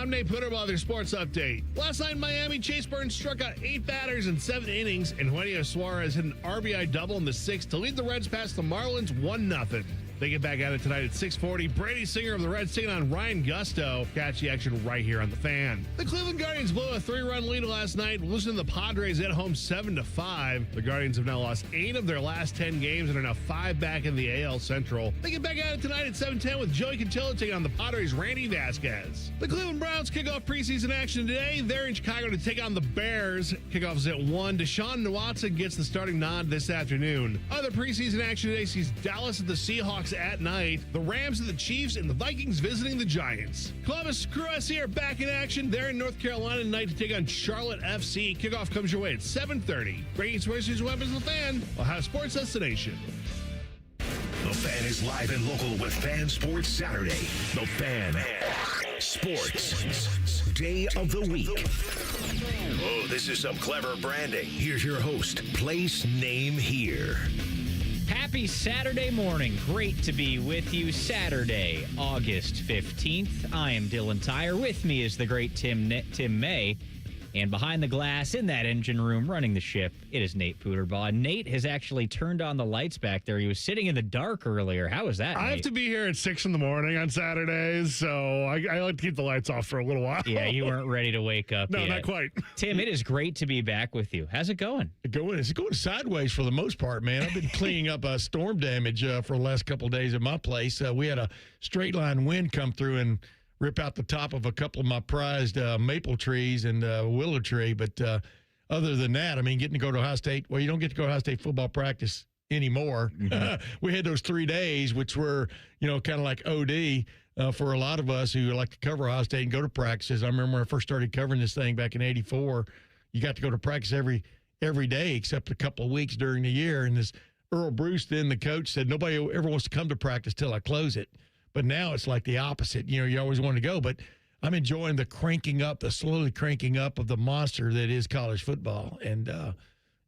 I'm Nate Putterball with your sports update. Last night in Miami, Chase Burns struck out 8 batters in 7 innings, and Eugenio Suarez hit an RBI double in the 6th to lead the Reds past the Marlins 1-0. They get back at it tonight at 6:40. Brady Singer of the Reds taking on Ryan Gusto. Catch the action right here on The Fan. The Cleveland Guardians blew a 3-run lead last night, losing to the Padres at home 7-5. The Guardians have now lost 8 of their last 10 games and are now 5 back in the AL Central. They get back at it tonight at 7:10 with Joey Cantillo taking on the Padres' Randy Vasquez. The Cleveland Browns kick off preseason action today. They're in Chicago to take on the Bears. Kickoff is at 1. Deshaun Watson gets the starting nod this afternoon. Other preseason action today sees Dallas at the Seahawks at night, the Rams and the Chiefs, and the Vikings visiting the Giants. Columbus Crew SC are back in action. They're in North Carolina tonight to take on Charlotte FC. Kickoff comes your way at 7:30. Breaking sports news weapons of the Fan, Ohio Sports Destination. The Fan is live and local with Fan Sports Saturday. The Fan Sports Day of the Week. Oh, this is some clever branding. Here's your host, place, name, here. Happy Saturday morning. Great to be with you. Saturday, August 15th. I am Dillon Tyrer. With me is the great Tim May. And behind the glass in that engine room running the ship, it is Nate Putterball. Nate has actually turned on the lights back there. He was sitting in the dark earlier. How was that, I have to be here at 6 in the morning on Saturdays, so I like to keep the lights off for a little while. Yeah, you weren't ready to wake up No, yet. not quite. Tim, it is great to be back with you. How's it going? It's going sideways for the most part, man. I've been cleaning up storm damage for the last couple of days at my place. We had a straight line wind come through and rip out the top of a couple of my prized maple trees and willow tree. But other than that, I mean, getting to go to Ohio State, well, you don't get to go to Ohio State football practice anymore. Mm-hmm. We had those 3 days, which were, kind of like OD for a lot of us who like to cover Ohio State and go to practices. I remember when I first started covering this thing back in '84, you got to go to practice every day except a couple of weeks during the year. And this Earl Bruce, then the coach, said, nobody ever wants to come to practice till I close it. But now it's like the opposite. You always want to go. But I'm enjoying the slowly cranking up of the monster that is college football. And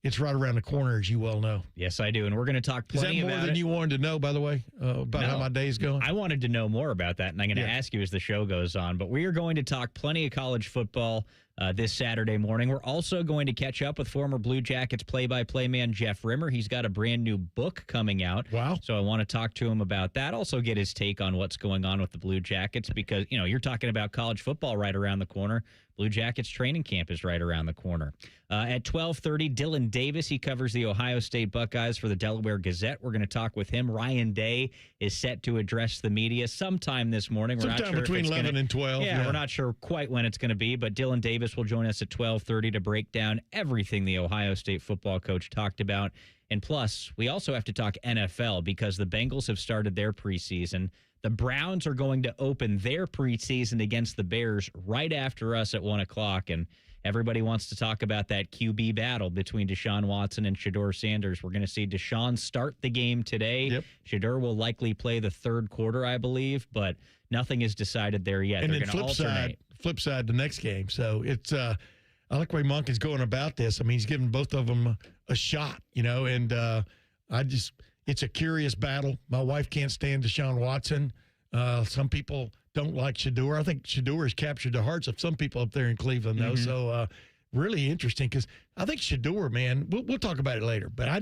it's right around the corner, as you well know. Yes, I do. And we're going to talk plenty about it. Is that more than you wanted to know, by the way, about how my day's going? I wanted to know more about that, and I'm going to ask you as the show goes on. But we are going to talk plenty of college football this Saturday morning. We're also going to catch up with former Blue Jackets play-by-play man Jeff Rimmer. He's got a brand new book coming out. Wow. So I want to talk to him about that. Also get his take on what's going on with the Blue Jackets because, you're talking about college football right around the corner. Blue Jackets training camp is right around the corner. At 12:30, Dillon Davis, he covers the Ohio State Buckeyes for the Delaware Gazette. We're going to talk with him. Ryan Day is set to address the media sometime this morning. We're not sure between 11 and 12. Yeah, we're not sure quite when it's going to be, but Dillon Davis will join us at 12:30 to break down everything the Ohio State football coach talked about. And plus, we also have to talk NFL because the Bengals have started their preseason. The Browns are going to open their preseason against the Bears right after us at 1 o'clock. And everybody wants to talk about that QB battle between Deshaun Watson and Shedeur Sanders. We're going to see Deshaun start the game today. Yep. Shedeur will likely play the third quarter, I believe, but nothing is decided there yet. And they're then going to alternate. flip side the next game. So it's I like the way Monk is going about this. I mean, he's giving both of them a shot, and it's a curious battle. My wife can't stand Deshaun Watson. Some people don't like Shedeur. I think Shedeur has captured the hearts of some people up there in Cleveland, though. Mm-hmm. So really interesting because I think Shedeur, man, we'll talk about it later. But I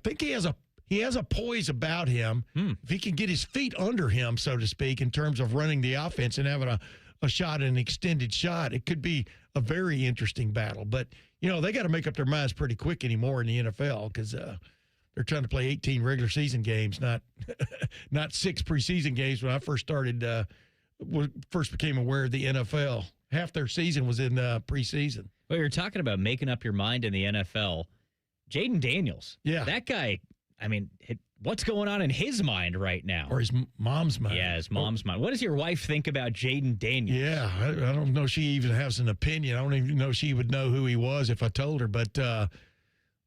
think he has a poise about him. If he can get his feet under him, so to speak, in terms of running the offense and having a shot, an extended shot, it could be a very interesting battle. But, they got to make up their minds pretty quick anymore in the NFL because they're trying to play 18 regular season games, not 6 preseason games. When I first became aware of the NFL, half their season was in preseason. Well, you're talking about making up your mind in the NFL. Jaden Daniels. Yeah. That guy, I mean, what's going on in his mind right now? Or his mom's mind. Yeah, his mom's mind. What does your wife think about Jaden Daniels? Yeah, I don't know if she even has an opinion. I don't even know if she would know who he was if I told her. But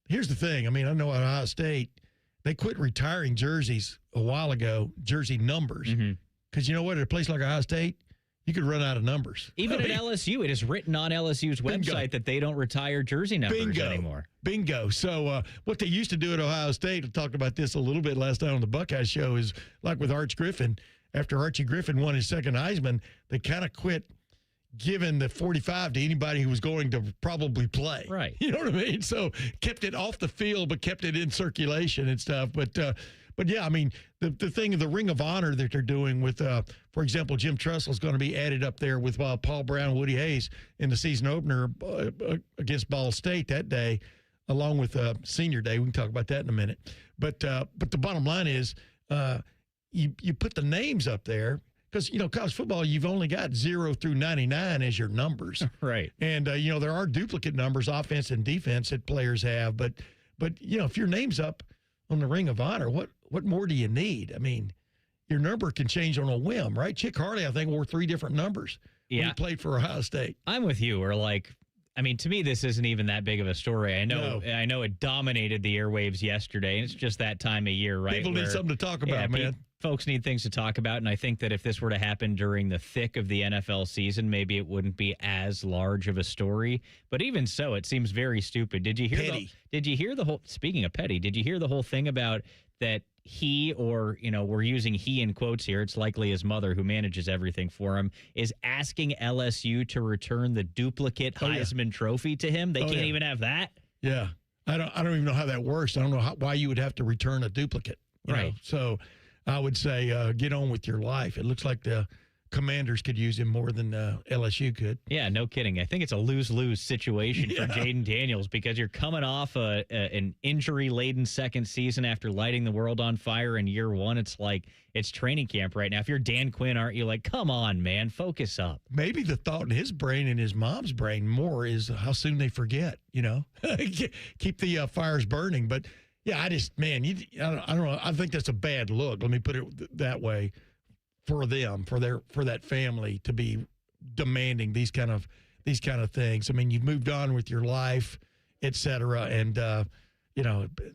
here's the thing. I mean, I know at Ohio State, they quit retiring jerseys a while ago, jersey numbers. Because you know what? At a place like Ohio State, you could run out of numbers. Even at LSU, it is written on LSU's website that they don't retire jersey numbers anymore. Bingo. So what they used to do at Ohio State, I talked about this a little bit last night on the Buckeyes show, is like with Arch Griffin. After Archie Griffin won his second Heisman, they kind of quit given the 45 to anybody who was going to probably play. Right. You know what I mean? So kept it off the field, but kept it in circulation and stuff. But yeah, I mean, the thing of the Ring of Honor that they're doing with, for example, Jim Tressel is going to be added up there with Paul Brown and Woody Hayes in the season opener against Ball State that day, along with Senior Day. We can talk about that in a minute. But the bottom line is you put the names up there because, college football, you've only got 0 through 99 as your numbers. Right. And, there are duplicate numbers, offense and defense, that players have. But if your name's up on the Ring of Honor, what more do you need? I mean, your number can change on a whim, right? Chick Harley, I think, wore 3 different numbers when he played for Ohio State. I'm with you. Or to me, this isn't even that big of a story. I know it dominated the airwaves yesterday, and it's just that time of year, right? People need something to talk about, man. Folks need things to talk about, and I think that if this were to happen during the thick of the NFL season, maybe it wouldn't be as large of a story. But even so, it seems very stupid. Did you hear the whole? Speaking of petty, did you hear the whole thing about that? He, or we're using he in quotes here, it's likely his mother who manages everything for him, is asking LSU to return the duplicate Heisman Trophy to him. They can't even have that. Yeah, I don't even know how that works. I don't know why you would have to return a duplicate. You know? So I would say get on with your life. It looks like the Commanders could use him more than LSU could. Yeah, no kidding. I think it's a lose-lose situation for Jaden Daniels because you're coming off an injury-laden second season after lighting the world on fire in year one. It's like it's training camp right now. If you're Dan Quinn, aren't you like, come on, man, focus up? Maybe the thought in his brain and his mom's brain more is how soon they forget, keep the fires burning. But, yeah, I don't know. I think that's a bad look. Let me put it that way. For them, for that family to be demanding these kind of things. I mean, you've moved on with your life, et cetera, and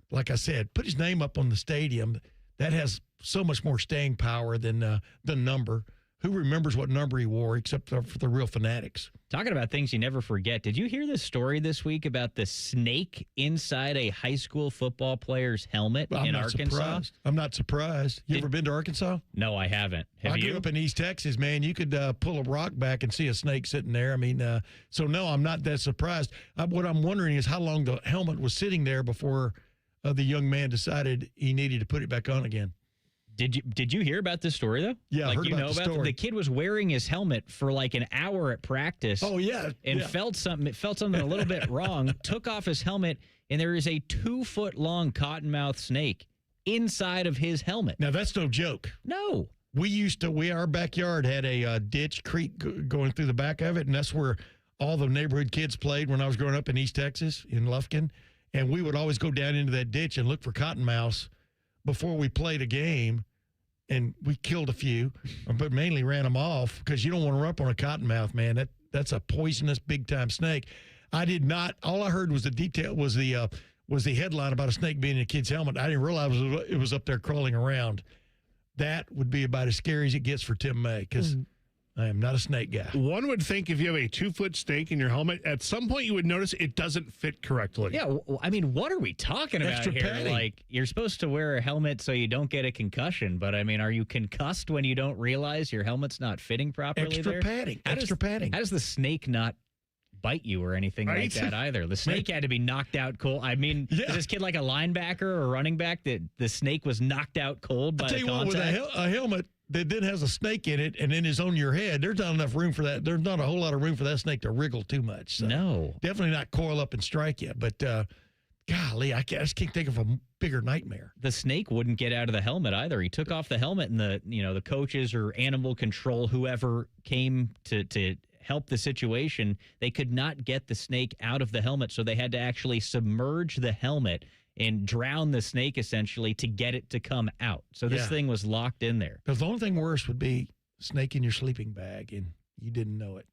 like I said, put his name up on the stadium. That has so much more staying power than the number. Who remembers what number he wore except for the real fanatics? Talking about things you never forget, did you hear this story this week about the snake inside a high school football player's helmet in Arkansas? Surprised. I'm not surprised. You ever been to Arkansas? No, I haven't. Have you? I grew up in East Texas, man. You could pull a rock back and see a snake sitting there. I mean, so no, I'm not that surprised. What I'm wondering is how long the helmet was sitting there before the young man decided he needed to put it back on again. Did you hear about this story though? Yeah, I heard about the story. The kid was wearing his helmet for like an hour at practice. Oh yeah, and felt something a little bit wrong. Took off his helmet, and there is a 2-foot-long cottonmouth snake inside of his helmet. Now that's no joke. No, our backyard had a ditch creek going through the back of it, and that's where all the neighborhood kids played when I was growing up in East Texas in Lufkin, and we would always go down into that ditch and look for cottonmouths before we played a game, and we killed a few, but mainly ran them off because you don't want to run up on a cottonmouth, man. That's a poisonous big-time snake. I did not. All I heard was the headline about a snake being in a kid's helmet. I didn't realize it was up there crawling around. That would be about as scary as it gets for Tim May because I am not a snake guy. One would think if you have a 2-foot snake in your helmet, at some point you would notice it doesn't fit correctly. Yeah, I mean, what are we talking about Extra here? padding. Like, you're supposed to wear a helmet so you don't get a concussion, but I mean, are you concussed when you don't realize your helmet's not fitting properly? Extra padding. How does the snake not bite you or anything like that either? The snake had to be knocked out cold. I mean, is this kid like a linebacker or a running back that the snake was knocked out cold by the contact? I'll tell you what, with a helmet that then has a snake in it and then is on your head, there's not enough room for that. There's not a whole lot of room for that snake to wriggle too much. So no. Definitely not coil up and strike you. But, golly, I just can't think of a bigger nightmare. The snake wouldn't get out of the helmet either. He took off the helmet, and the coaches or animal control, whoever came to help the situation, they could not get the snake out of the helmet, so they had to actually submerge the helmet and drown the snake essentially to get it to come out. So this thing was locked in there. Because the only thing worse would be snake in your sleeping bag and you didn't know it.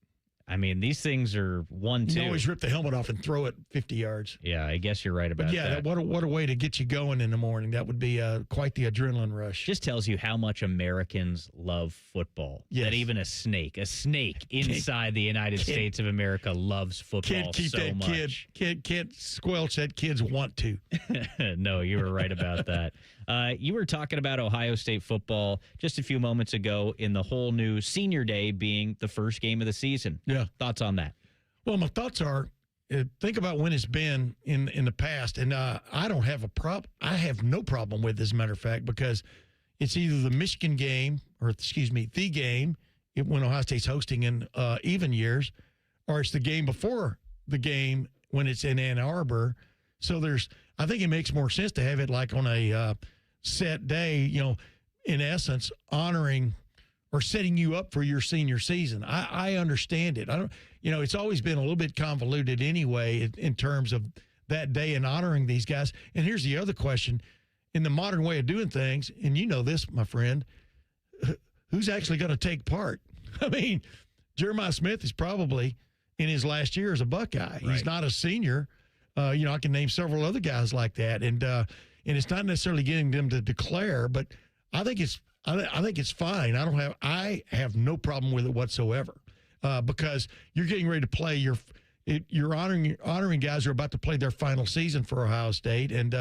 I mean, these things are 1-2. You always rip the helmet off and throw it 50 yards. Yeah, I guess you're right about that. What a way to get you going in the morning. That would be quite the adrenaline rush. Just tells you how much Americans love football. Yes. That even a snake inside the United States of America loves football can't keep so that much. Can't squelch that kid's want to. No, you were right about that. You were talking about Ohio State football just a few moments ago in the whole new senior day being the first game of the season. Yeah. Thoughts on that? Well, my thoughts are, think about when it's been in the past, and I don't have a problem. I have no problem with it, as a matter of fact, because it's either the Michigan game or, the game when Ohio State's hosting in even years, or it's the game before the game when it's in Ann Arbor. So I think it makes more sense to have it like on a set day, in essence, honoring or setting you up for your senior season. I understand it. It's always been a little bit convoluted anyway in terms of that day and honoring these guys. And here's the other question. In the modern way of doing things, and you know this, my friend, who's actually going to take part? I mean, Jeremiah Smith is probably in his last year as a Buckeye. Right. He's not a senior. I can name several other guys like that, and it's not necessarily getting them to declare, but I think it's fine. I have no problem with it whatsoever, because you're getting ready to play you're honoring guys who are about to play their final season for Ohio State, and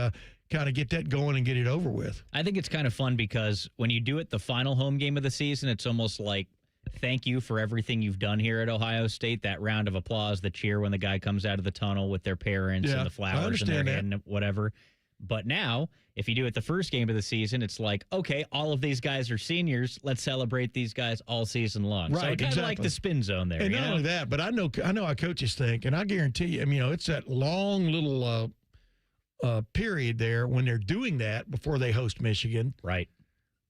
kind of get that going and get it over with. I think it's kind of fun because when you do it the final home game of the season, it's almost like thank you for everything you've done here at Ohio State. That round of applause, the cheer when the guy comes out of the tunnel with their parents and the flowers in their hand and whatever. But now, if you do it the first game of the season, it's like, okay, all of these guys are seniors. Let's celebrate these guys all season long. Right, so I kind of like the spin zone there. And not only that, but I know how coaches think, and I guarantee you, it's that long little period there when they're doing that before they host Michigan. Right.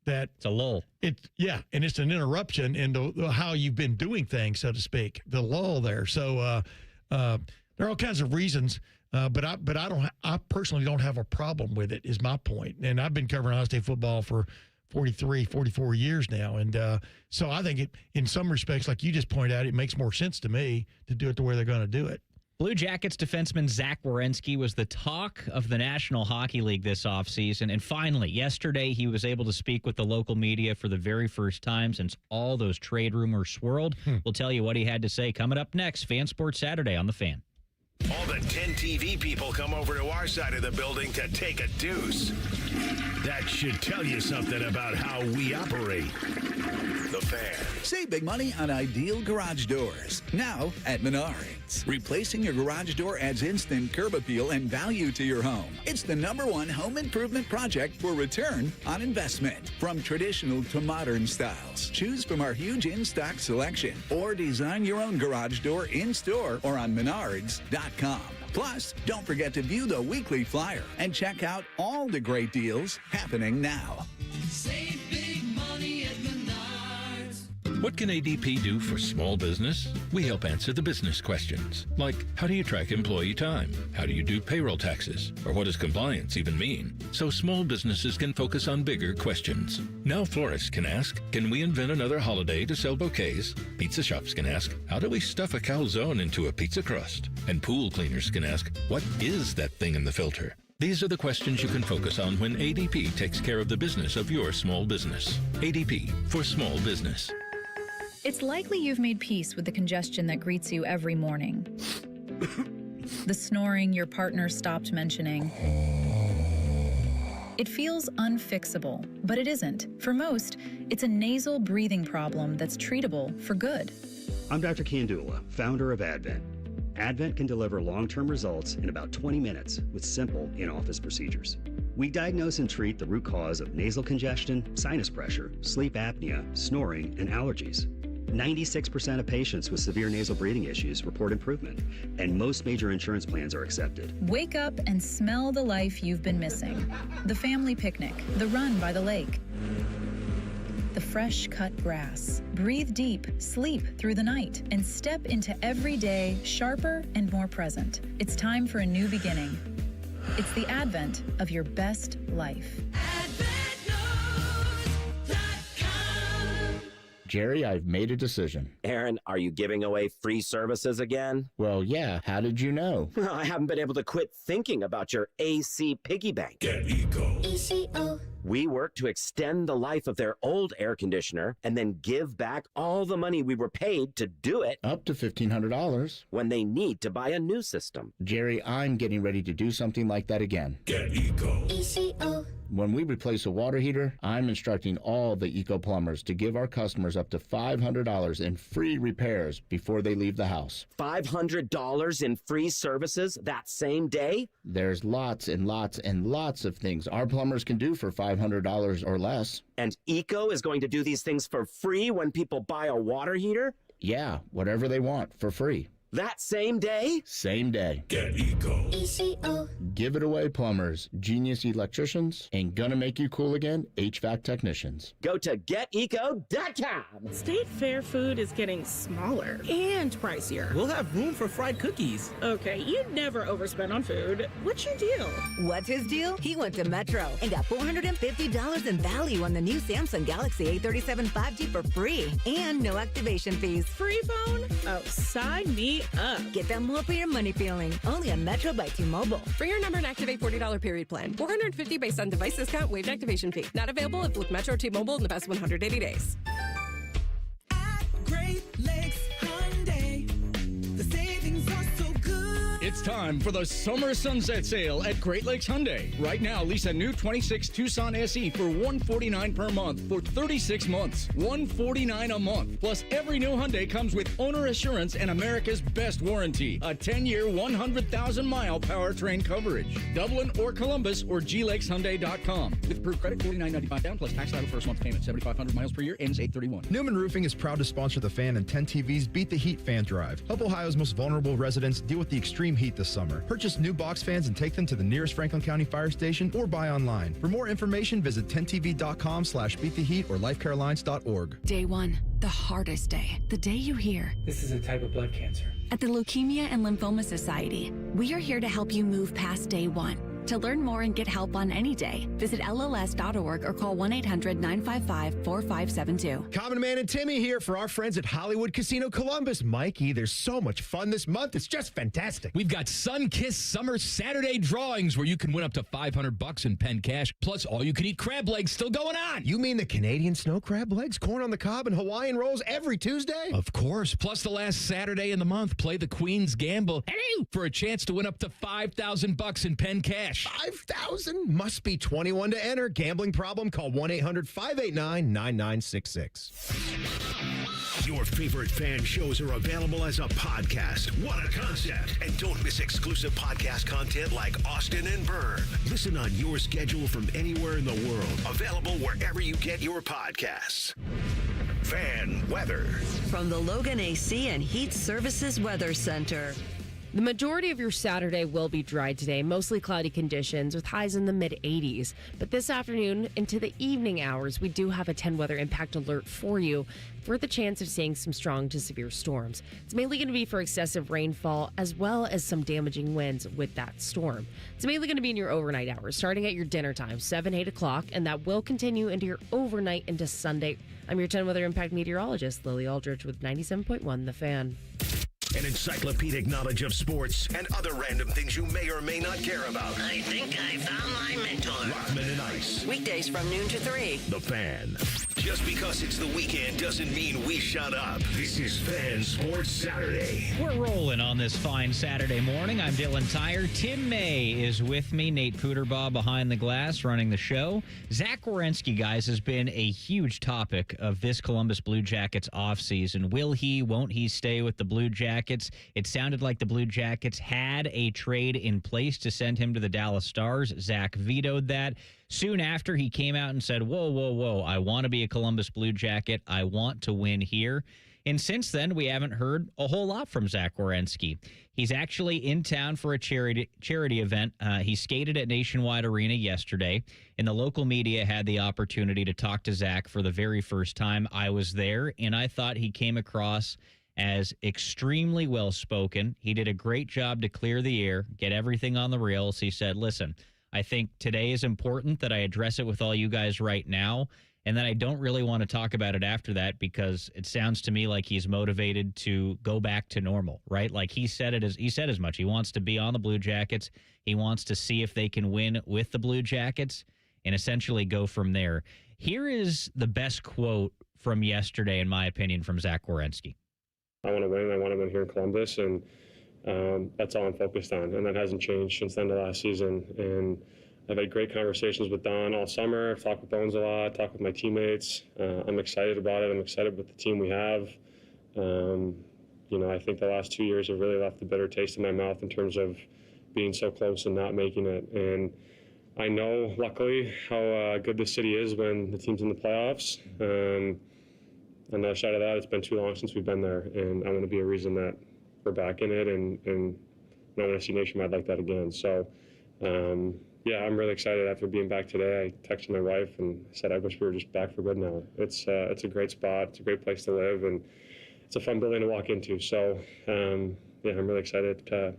That it's a lull. And it's an interruption in how you've been doing things, so to speak. The lull there. So there are all kinds of reasons, but I personally don't have a problem with it. Is my point. And I've been covering Ohio State football for 43, 44 years now, and so I think it, in some respects, like you just pointed out, it makes more sense to me to do it the way they're going to do it. Blue Jackets defenseman Zack Werenski was the talk of the National Hockey League this offseason. And finally, yesterday, he was able to speak with the local media for the very first time since all those trade rumors swirled. We'll tell you what he had to say coming up next. Fan Sports Saturday on The Fan. All the 10 TV people come over to our side of the building to take a deuce. That should tell you something about how we operate. The Fan. Save big money on ideal garage doors. Now at Menards. Replacing your garage door adds instant curb appeal and value to your home. It's the #1 home improvement project for return on investment. From traditional to modern styles, choose from our huge in-stock selection or design your own garage door in-store or on Menards.com. Plus, don't forget to view the weekly flyer and check out all the great deals happening now. Save big money at Menards. What can ADP do for small business? We help answer the business questions, like how do you track employee time? How do you do payroll taxes? Or what does compliance even mean? So small businesses can focus on bigger questions. Now florists can ask, can we invent another holiday to sell bouquets? Pizza shops can ask, how do we stuff a calzone into a pizza crust? And pool cleaners can ask, what is that thing in the filter? These are the questions you can focus on when ADP takes care of the business of your small business. ADP for small business. It's likely you've made peace with the congestion that greets you every morning. The snoring your partner stopped mentioning. It feels unfixable, but it isn't. For most, it's a nasal breathing problem that's treatable for good. I'm Dr. Kandula, founder of Advent. Advent can deliver long-term results in about 20 minutes with simple in-office procedures. We diagnose and treat the root cause of nasal congestion, sinus pressure, sleep apnea, snoring, and allergies. 96% of patients with severe nasal breathing issues report improvement, and most major insurance plans are accepted. Wake up and smell the life you've been missing. The family picnic, the run by the lake, the fresh cut grass. Breathe deep, sleep through the night, and step into every day sharper and more present. It's time for a new beginning. It's the advent of your best life. Jerry, I've made a decision. Aaron, are you giving away free services again? Well, yeah. How did you know? Well, I haven't been able to quit thinking about your AC piggy bank. Get Eco. ECO. We work to extend the life of their old air conditioner and then give back all the money we were paid to do it. Up to $1,500. When they need to buy a new system. Jerry, I'm getting ready to do something like that again. Get Eco. ECO. When we replace a water heater, I'm instructing all the Eco Plumbers to give our customers up to $500 in free repairs before they leave the house. $500 in free services that same day? There's lots and lots and lots of things our plumbers can do for $500 or less. And Eco is going to do these things for free when people buy a water heater? Yeah, whatever they want for free. That same day? Same day. Get Eco. ECO. Give it away, plumbers, genius electricians, and gonna make you cool again, HVAC technicians. Go to geteco.com. State Fair food is getting smaller and pricier. We'll have room for fried cookies. Okay, you never overspend on food. What's your deal? What's his deal? He went to Metro and got $450 in value on the new Samsung Galaxy A37 5G for free and no activation fees. Free phone? Oh, sign me up. Get that more for your money feeling. Only on Metro by T-Mobile. For your number and activate $40 period plan. $450 based on device discount, waived activation fee. Not available if with Metro T-Mobile in the past 180 days. At Great Lakes Hyundai, the savings are so good. It's time for the summer sunset sale at Great Lakes Hyundai. Right now, lease a new 26 Tucson SE for $149 per month for 36 months. $149 a month. Plus, every new Hyundai comes with owner assurance and America's best warranty. A 10-year, 100,000-mile powertrain coverage. Dublin or Columbus or glakeshyundai.com. With approved credit, $49.95 down plus tax title first month payment. 7,500 miles per year ends 8/31. Newman Roofing is proud to sponsor the Fan and 10 TV's Beat the Heat fan drive. Help Ohio's most vulnerable residents deal with the extreme heat this summer. Purchase new box fans and take them to the nearest Franklin County Fire Station or buy online. For more information, visit 10tv.com/beattheheat or lifecarelines.org. Day one, the hardest day. The day you hear, "This is a type of blood cancer." At the Leukemia and Lymphoma Society, we are here to help you move past day one. To learn more and get help on any day, visit LLS.org or call 1-800-955-4572. Common Man and Timmy here for our friends at Hollywood Casino Columbus. Mikey, there's so much fun this month. It's just fantastic. We've got Sun-Kissed Summer Saturday drawings where you can win up to $500 in pen cash, plus all-you-can-eat crab legs still going on. You mean the Canadian snow crab legs, corn on the cob, and Hawaiian rolls every Tuesday? Of course. Plus the last Saturday in the month, play the Queen's Gamble for a chance to win up to $5,000 in pen cash. 5,000? Must be 21 to enter. Gambling problem? Call 1-800-589-9966. Your favorite fan shows are available as a podcast. What a concept. And don't miss exclusive podcast content like Austin and Byrne. Listen on your schedule from anywhere in the world. Available wherever you get your podcasts. Fan weather. From the Logan AC and Heat Services Weather Center. The majority of your Saturday will be dry today, mostly cloudy conditions with highs in the mid-80s. But this afternoon into the evening hours, we do have a 10 weather impact alert for you for the chance of seeing some strong to severe storms. It's mainly going to be for excessive rainfall as well as some damaging winds with that storm. It's mainly going to be in your overnight hours, starting at your dinner time, 7, 8 o'clock, and that will continue into your overnight into Sunday. I'm your 10 weather impact meteorologist, Lily Aldrich with 97.1 The Fan. An encyclopedic knowledge of sports and other random things you may or may not care about. I think I found my mentor. Rockman and Ice. Weekdays from noon to 3. The Fan. Just because it's the weekend doesn't mean we shut up. This is Fan Sports Saturday. We're rolling on this fine Saturday morning. I'm Dillon Tyrer. Tim May is with me. Nate Puderbaugh behind the glass running the show. Zack Werenski, guys, has been a huge topic of this Columbus Blue Jackets offseason. Will he, won't he stay with the Blue Jackets? It sounded like the Blue Jackets had a trade in place to send him to the Dallas Stars. Zack vetoed that. Soon after, he came out and said, whoa, I want to be a Columbus Blue Jacket. I want to win here. And since then, we haven't heard a whole lot from Zack Werenski. He's actually in town for a charity event. He skated at Nationwide Arena yesterday, and the local media had the opportunity to talk to Zack for the very first time. I was there, and I thought he came across as extremely well-spoken. He did a great job to clear the air, get everything on the rails. He said, listen, I think today is important that I address it with all you guys right now, and then I don't really want to talk about it after that because it sounds to me like he's motivated to go back to normal, right? Like he said as much. He wants to be on the Blue Jackets. He wants to see if they can win with the Blue Jackets and essentially go from there. Here is the best quote from yesterday, in my opinion, from Zack Werenski. I want to win. I want to win here in Columbus, and that's all I'm focused on. And that hasn't changed since the end of last season. And I've had great conversations with Don all summer. I've talked with Bones a lot, talked with my teammates. I'm excited about it. I'm excited with the team we have. I think the last 2 years have really left a bitter taste in my mouth in terms of being so close and not making it. And I know, luckily, how good this city is when the team's in the playoffs. On the other side of that, it's been too long since we've been there, and I want to be a reason that we're back in it, and I want to see nationwide like that again. So, I'm really excited after being back today. I texted my wife and said I wish we were just back for good now. It's a great spot. It's a great place to live, and it's a fun building to walk into. So, I'm really excited to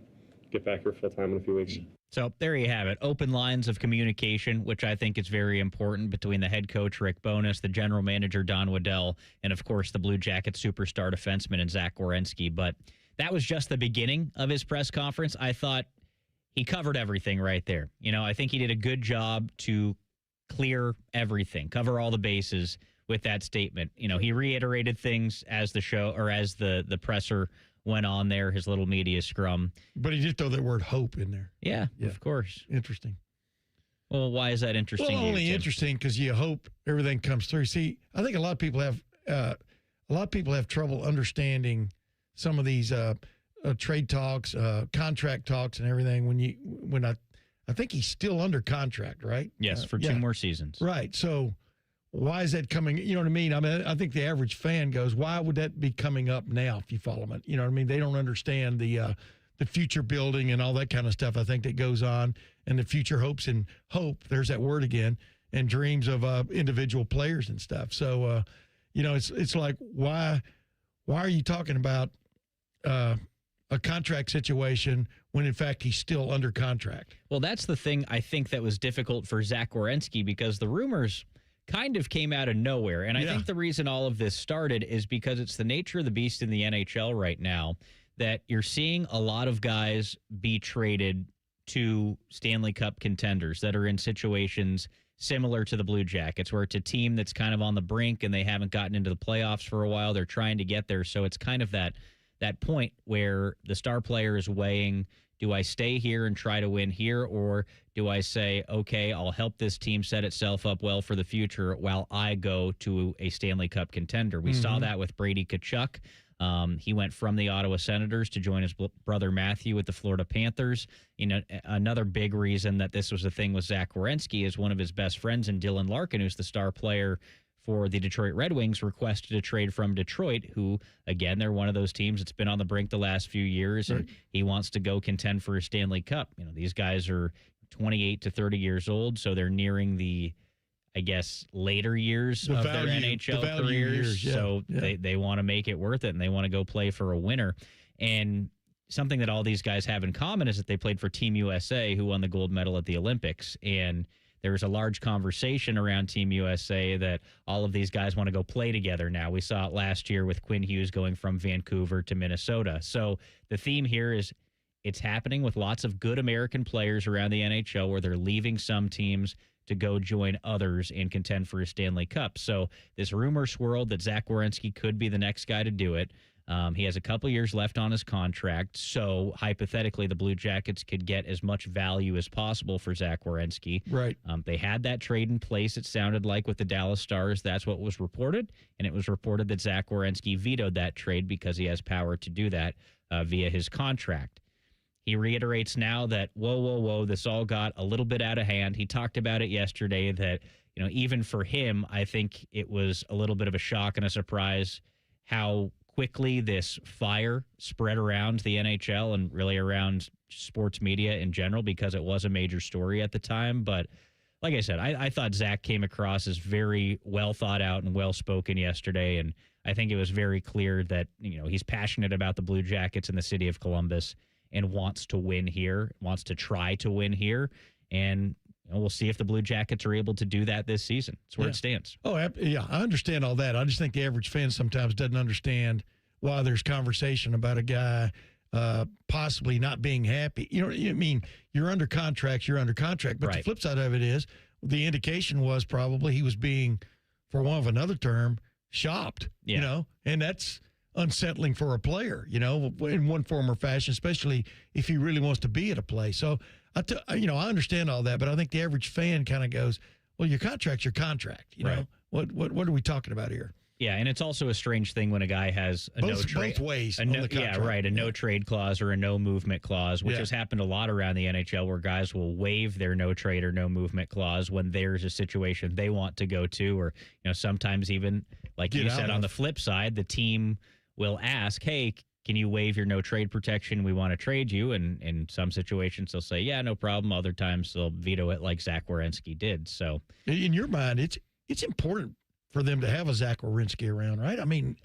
get back here full time in a few weeks. So there you have it. Open lines of communication, which I think is very important between the head coach, Rick Bowness, the general manager, Don Waddell, and, of course, the Blue Jackets superstar defenseman and Zack Werenski. But that was just the beginning of his press conference. I thought he covered everything right there. I think he did a good job to clear everything, cover all the bases with that statement. He reiterated things as the show or as the presser went on there, his little media scrum. But he did throw that word hope in there. Yeah, of course. Interesting. Well, why is that interesting? Well, only interesting because you hope everything comes through. See, I think a lot of people have trouble understanding some of these trade talks, contract talks, and everything. I think he's still under contract, right? Yes, for 2 more seasons. Right. So why is that coming? You know what I mean? I think the average fan goes, why would that be coming up now if you follow it? You know what I mean? They don't understand the future building and all that kind of stuff, I think, that goes on, and the future hopes and hope, there's that word again, and dreams of individual players and stuff. So, it's like, why are you talking about a contract situation when, in fact, he's still under contract? Well, that's the thing I think that was difficult for Zack Werenski, because the rumors kind of came out of nowhere. And I think the reason all of this started is because it's the nature of the beast in the NHL right now that you're seeing a lot of guys be traded to Stanley Cup contenders that are in situations similar to the Blue Jackets, where it's a team that's kind of on the brink and they haven't gotten into the playoffs for a while. They're trying to get there. So it's kind of that point where the star player is weighing, do I stay here and try to win here, or do I say, okay, I'll help this team set itself up well for the future while I go to a Stanley Cup contender? We saw that with Brady Tkachuk. He went from the Ottawa Senators to join his brother Matthew with the Florida Panthers. Another big reason that this was a thing with Zack Werenski is one of his best friends in Dylan Larkin, who's the star player for the Detroit Red Wings, requested a trade from Detroit, who, again, they're one of those teams that's been on the brink the last few years, and he wants to go contend for a Stanley Cup. These guys are 28 to 30 years old, so they're nearing the, I guess, later years of their NHL careers. They want to make it worth it, and they want to go play for a winner. And something that all these guys have in common is that they played for Team USA, who won the gold medal at the Olympics. And there was a large conversation around Team USA that all of these guys want to go play together now. We saw it last year with Quinn Hughes going from Vancouver to Minnesota. So the theme here is it's happening with lots of good American players around the NHL where they're leaving some teams to go join others and contend for a Stanley Cup. So this rumor swirled that Zack Werenski could be the next guy to do it. He has a couple years left on his contract, so hypothetically the Blue Jackets could get as much value as possible for Zack Werenski. Right. They had that trade in place, it sounded like, with the Dallas Stars. That's what was reported, and it was reported that Zack Werenski vetoed that trade because he has power to do that via his contract. He reiterates now that, whoa, this all got a little bit out of hand. He talked about it yesterday that, even for him, I think it was a little bit of a shock and a surprise how quickly this fire spread around the NHL and really around sports media in general, because it was a major story at the time. But like I said, I thought Zack came across as very well thought out and well spoken yesterday. And I think it was very clear that, he's passionate about the Blue Jackets and the city of Columbus and wants to win here, wants to try to win here. And we'll see if the Blue Jackets are able to do that this season. That's where it stands. Oh, yeah, I understand all that. I just think the average fan sometimes doesn't understand why there's conversation about a guy possibly not being happy. You're under contract, But the flip side of it is the indication was probably he was being, for want of another term, shopped, and that's unsettling for a player, in one form or fashion, especially if he really wants to be at a place. So I understand all that, but I think the average fan kind of goes, well, your contract's your contract. You know, what are we talking about here? Yeah, and it's also a strange thing when a guy has a no trade. Both ways on the contract. Yeah, right. A no trade clause or a no movement clause, which has happened a lot around the NHL where guys will waive their no trade or no movement clause when there's a situation they want to go to, or sometimes even, like you said, on the flip side, the team will ask, hey, can you waive your no trade protection? We want to trade you. And in some situations, they'll say, yeah, no problem. Other times they'll veto it like Zach Werenski did. So in your mind, it's important for them to have a Zach Werenski around, right? I mean,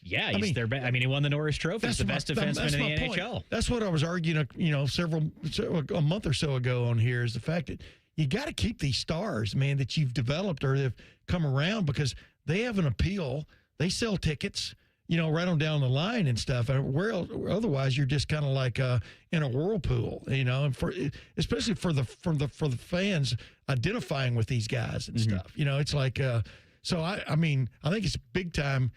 he's their best. I mean, he won the Norris Trophy. He's the best defenseman in the NHL. That's what I was arguing, a month or so ago on here, is the fact that you got to keep these stars, man, that you've developed or have come around, because they have an appeal. They sell tickets, right on down the line and stuff. And otherwise, you're just kind of like in a whirlpool, and especially for the fans identifying with these guys and stuff. It's like. So I mean, I think it's big time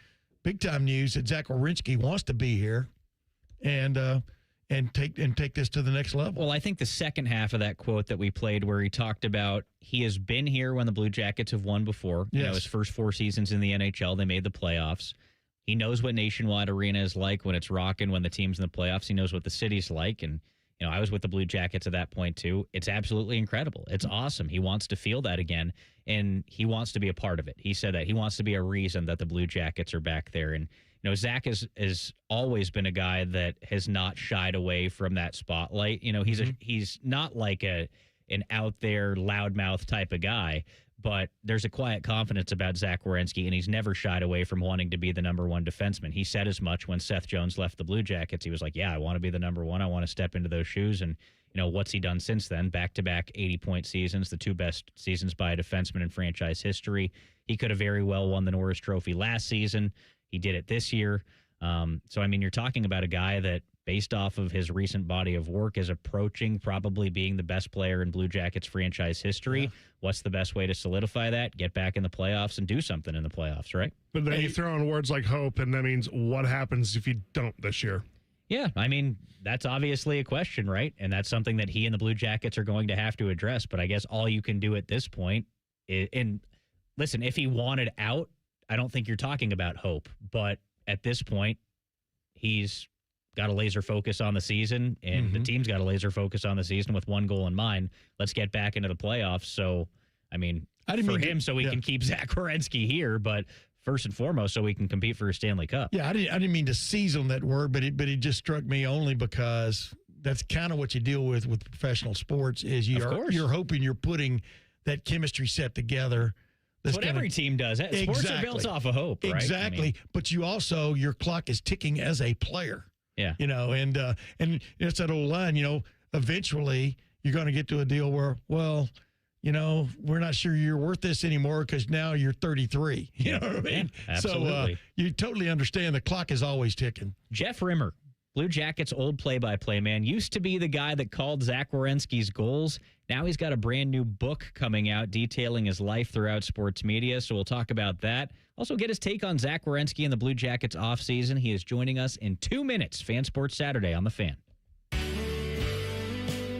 news that Zach Werenski wants to be here, and take this to the next level. Well, I think the second half of that quote that we played, where he talked about he has been here when the Blue Jackets have won before. Yes. His first 4 seasons in the NHL, they made the playoffs. He knows what Nationwide Arena is like when it's rocking, when the team's in the playoffs. He knows what the city's like, and I was with the Blue Jackets at that point too. It's absolutely incredible. It's awesome. He wants to feel that again, and he wants to be a part of it. He said that he wants to be a reason that the Blue Jackets are back there. And Zach has always been a guy that has not shied away from that spotlight. He's not like an out there loudmouth type of guy, but there's a quiet confidence about Zach Werenski, and he's never shied away from wanting to be the number one defenseman. He said as much when Seth Jones left the Blue Jackets. He was like, yeah, I want to be the number one. I want to step into those shoes. And, what's he done since then? Back-to-back 80-point seasons, the 2 best seasons by a defenseman in franchise history. He could have very well won the Norris Trophy last season. He did it this year. So, I mean, you're talking about a guy that, based off of his recent body of work, is approaching probably being the best player in Blue Jackets franchise history. Yeah. What's the best way to solidify that? Get back in the playoffs and do something in the playoffs, right? But then you throw in words like hope, and that means what happens if you don't this year? Yeah, I mean, that's obviously a question, right? And that's something that he and the Blue Jackets are going to have to address. But I guess all you can do at this point is, and listen, if he wanted out, I don't think you're talking about hope. But at this point, he's got a laser focus on the season, and the team's got a laser focus on the season with one goal in mind. Let's get back into the playoffs. So, I mean, so we can keep Zach Werenski here, but first and foremost, so we can compete for a Stanley Cup. Yeah, I didn't mean to seize on that word, but it just struck me only because that's kind of what you deal with professional sports. Is you're hoping you're putting that chemistry set together. That's what every team does. Sports are built off of hope, right? Exactly. I mean, but your clock is ticking as a player. Yeah. And it's that old line, eventually you're going to get to a deal where, well, we're not sure you're worth this anymore because now you're 33. You know what I mean? Yeah, absolutely. So you totally understand the clock is always ticking. Jeff Rimmer, Blue Jackets old play-by-play man, used to be the guy that called Zach Werenski's goals. Now he's got a brand new book coming out detailing his life throughout sports media, so we'll talk about that. Also get his take on Zach Werenski and the Blue Jackets offseason. He is joining us in 2 minutes. Fan Sports Saturday on The Fan.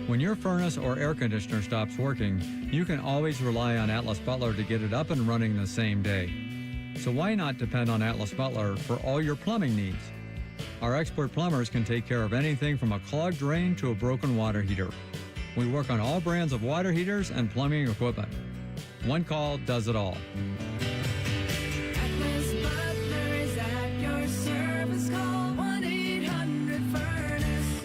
When your furnace or air conditioner stops working, you can always rely on Atlas Butler to get it up and running the same day. So why not depend on Atlas Butler for all your plumbing needs? Our expert plumbers can take care of anything from a clogged drain to a broken water heater. We work on all brands of water heaters and plumbing equipment. One call does it all. Atlas Butler is at your service. Call 1-800-FURNACE.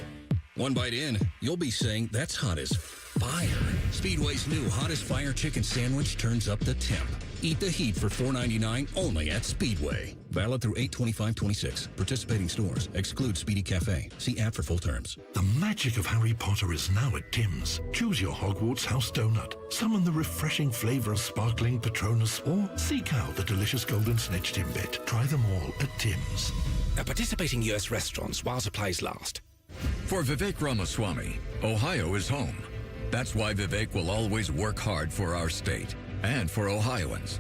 One bite in, you'll be saying, that's hot as fire. Speedway's new Hottest Fire Chicken Sandwich turns up the temp. Eat the heat for $4.99 only at Speedway. Valid through 8/25/26. Participating stores. Exclude Speedy Cafe. See app for full terms. The magic of Harry Potter is now at Tim's. Choose your Hogwarts house donut. Summon the refreshing flavor of sparkling Patronus, or seek out the delicious golden snitch Timbit. Try them all at Tim's. At participating U.S. restaurants while supplies last. For Vivek Ramaswamy, Ohio is home. That's why Vivek will always work hard for our state and for Ohioans.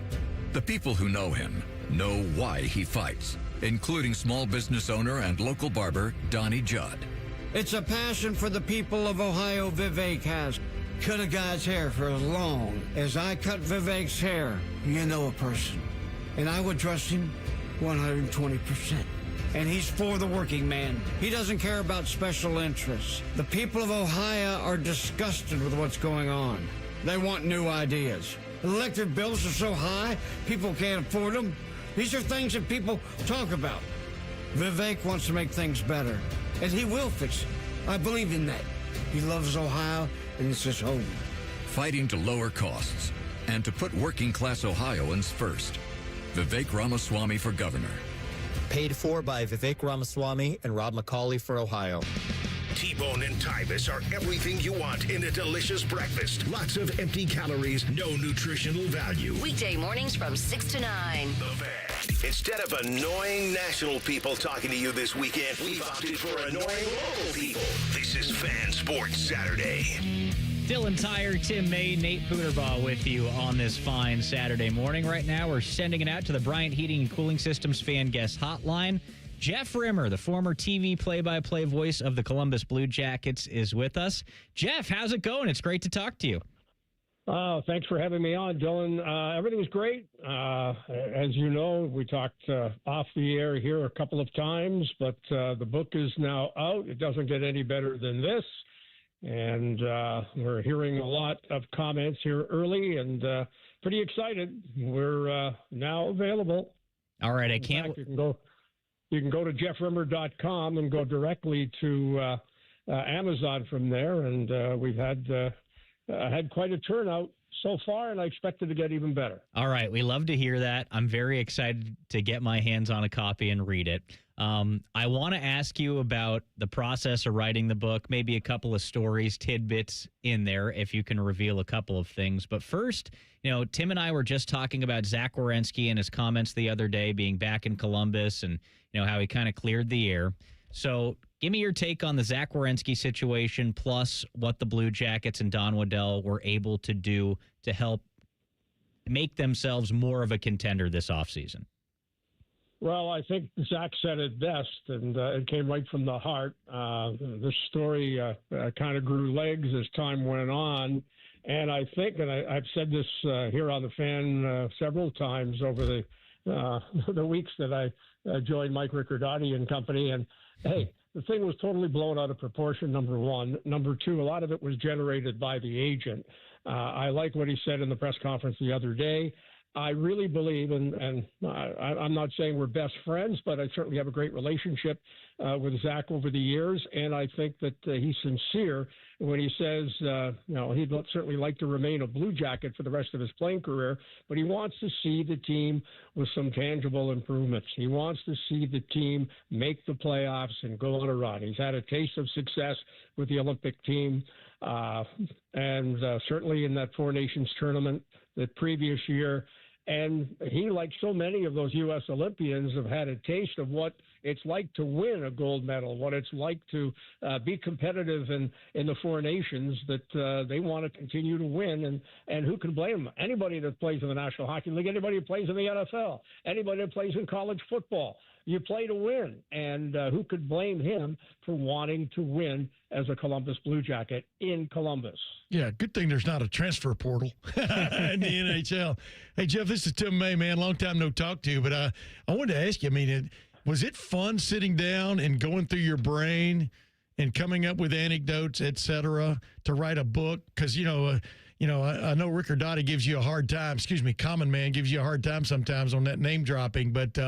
The people who know him know why he fights, including small business owner and local barber Donnie Judd. It's a passion for the people of Ohio Vivek has. Cut a guy's hair for as long as I cut Vivek's hair. You know a person. And I would trust him 120%. And he's for the working man. He doesn't care about special interests. The people of Ohio are disgusted with what's going on. They want new ideas. Electric bills are so high, people can't afford them. These are things that people talk about. Vivek wants to make things better, and he will fix it. I believe in that. He loves Ohio, and it's his home. Fighting to lower costs and to put working-class Ohioans first. Vivek Ramaswamy for governor. Paid for by Vivek Ramaswamy and Rob McCauley for Ohio. T-Bone and Tyvis are everything you want in a delicious breakfast. Lots of empty calories, no nutritional value. Weekday mornings from 6 to 9. The best. Instead of annoying national people talking to you this weekend, we've opted for annoying local people. This is Fan Sports Saturday. Dillon, Tyrer, Tim May, Nate Puderbaugh with you on this fine Saturday morning. Right now, we're sending it out to the Bryant Heating and Cooling Systems fan guest hotline. Jeff Rimmer, the former TV play-by-play voice of the Columbus Blue Jackets, is with us. Jeff, how's it going? It's great to talk to you. Thanks for having me on, Dillon. Everything's great. As you know, we talked off the air here a couple of times, but the book is now out. It doesn't get any better than this. And we're hearing a lot of comments here early and pretty excited. We're now available. All right, I can't. You can go to jeffrimmer.com and go directly to Amazon from there. And we've had quite a turnout so far, and I expect it to get even better. All right, we love to hear that. I'm very excited to get my hands on a copy and read it. I want to ask you about the process of writing the book, maybe a couple of stories, tidbits in there, if you can reveal a couple of things. But first, Tim and I were just talking about Zack Werenski and his comments the other day being back in Columbus and, how he kind of cleared the air. So give me your take on the Zack Werenski situation, plus what the Blue Jackets and Don Waddell were able to do to help make themselves more of a contender this offseason. Well, I think Zack said it best, and it came right from the heart. This story kind of grew legs as time went on, and I think, and I've said this here on the fan several times over the weeks that I joined Mike Riccardotti and company, and hey, the thing was totally blown out of proportion, number one. Number two, a lot of it was generated by the agent. I like what he said in the press conference the other day. I really believe, and I'm not saying we're best friends, but I certainly have a great relationship with Zack over the years, and I think that he's sincere when he says, he'd certainly like to remain a Blue Jacket for the rest of his playing career, but he wants to see the team with some tangible improvements. He wants to see the team make the playoffs and go on a run. He's had a taste of success with the Olympic team, and certainly in that Four Nations tournament the previous year. And he, like so many of those U.S. Olympians, have had a taste of what it's like to win a gold medal, what it's like to be competitive in the Four Nations, that they want to continue to win. And who can blame them? Anybody that plays in the National Hockey League, anybody who plays in the NFL, anybody that plays in college football. You play to win, and who could blame him for wanting to win as a Columbus Blue Jacket in Columbus? Yeah, good thing there's not a transfer portal in the NHL. Hey, Jeff, this is Tim May, man. Long time no talk to you, but I wanted to ask you, was it fun sitting down and going through your brain and coming up with anecdotes, et cetera, to write a book? Because, I know Riccardotti gives you a hard time. Common Man gives you a hard time sometimes on that name dropping, but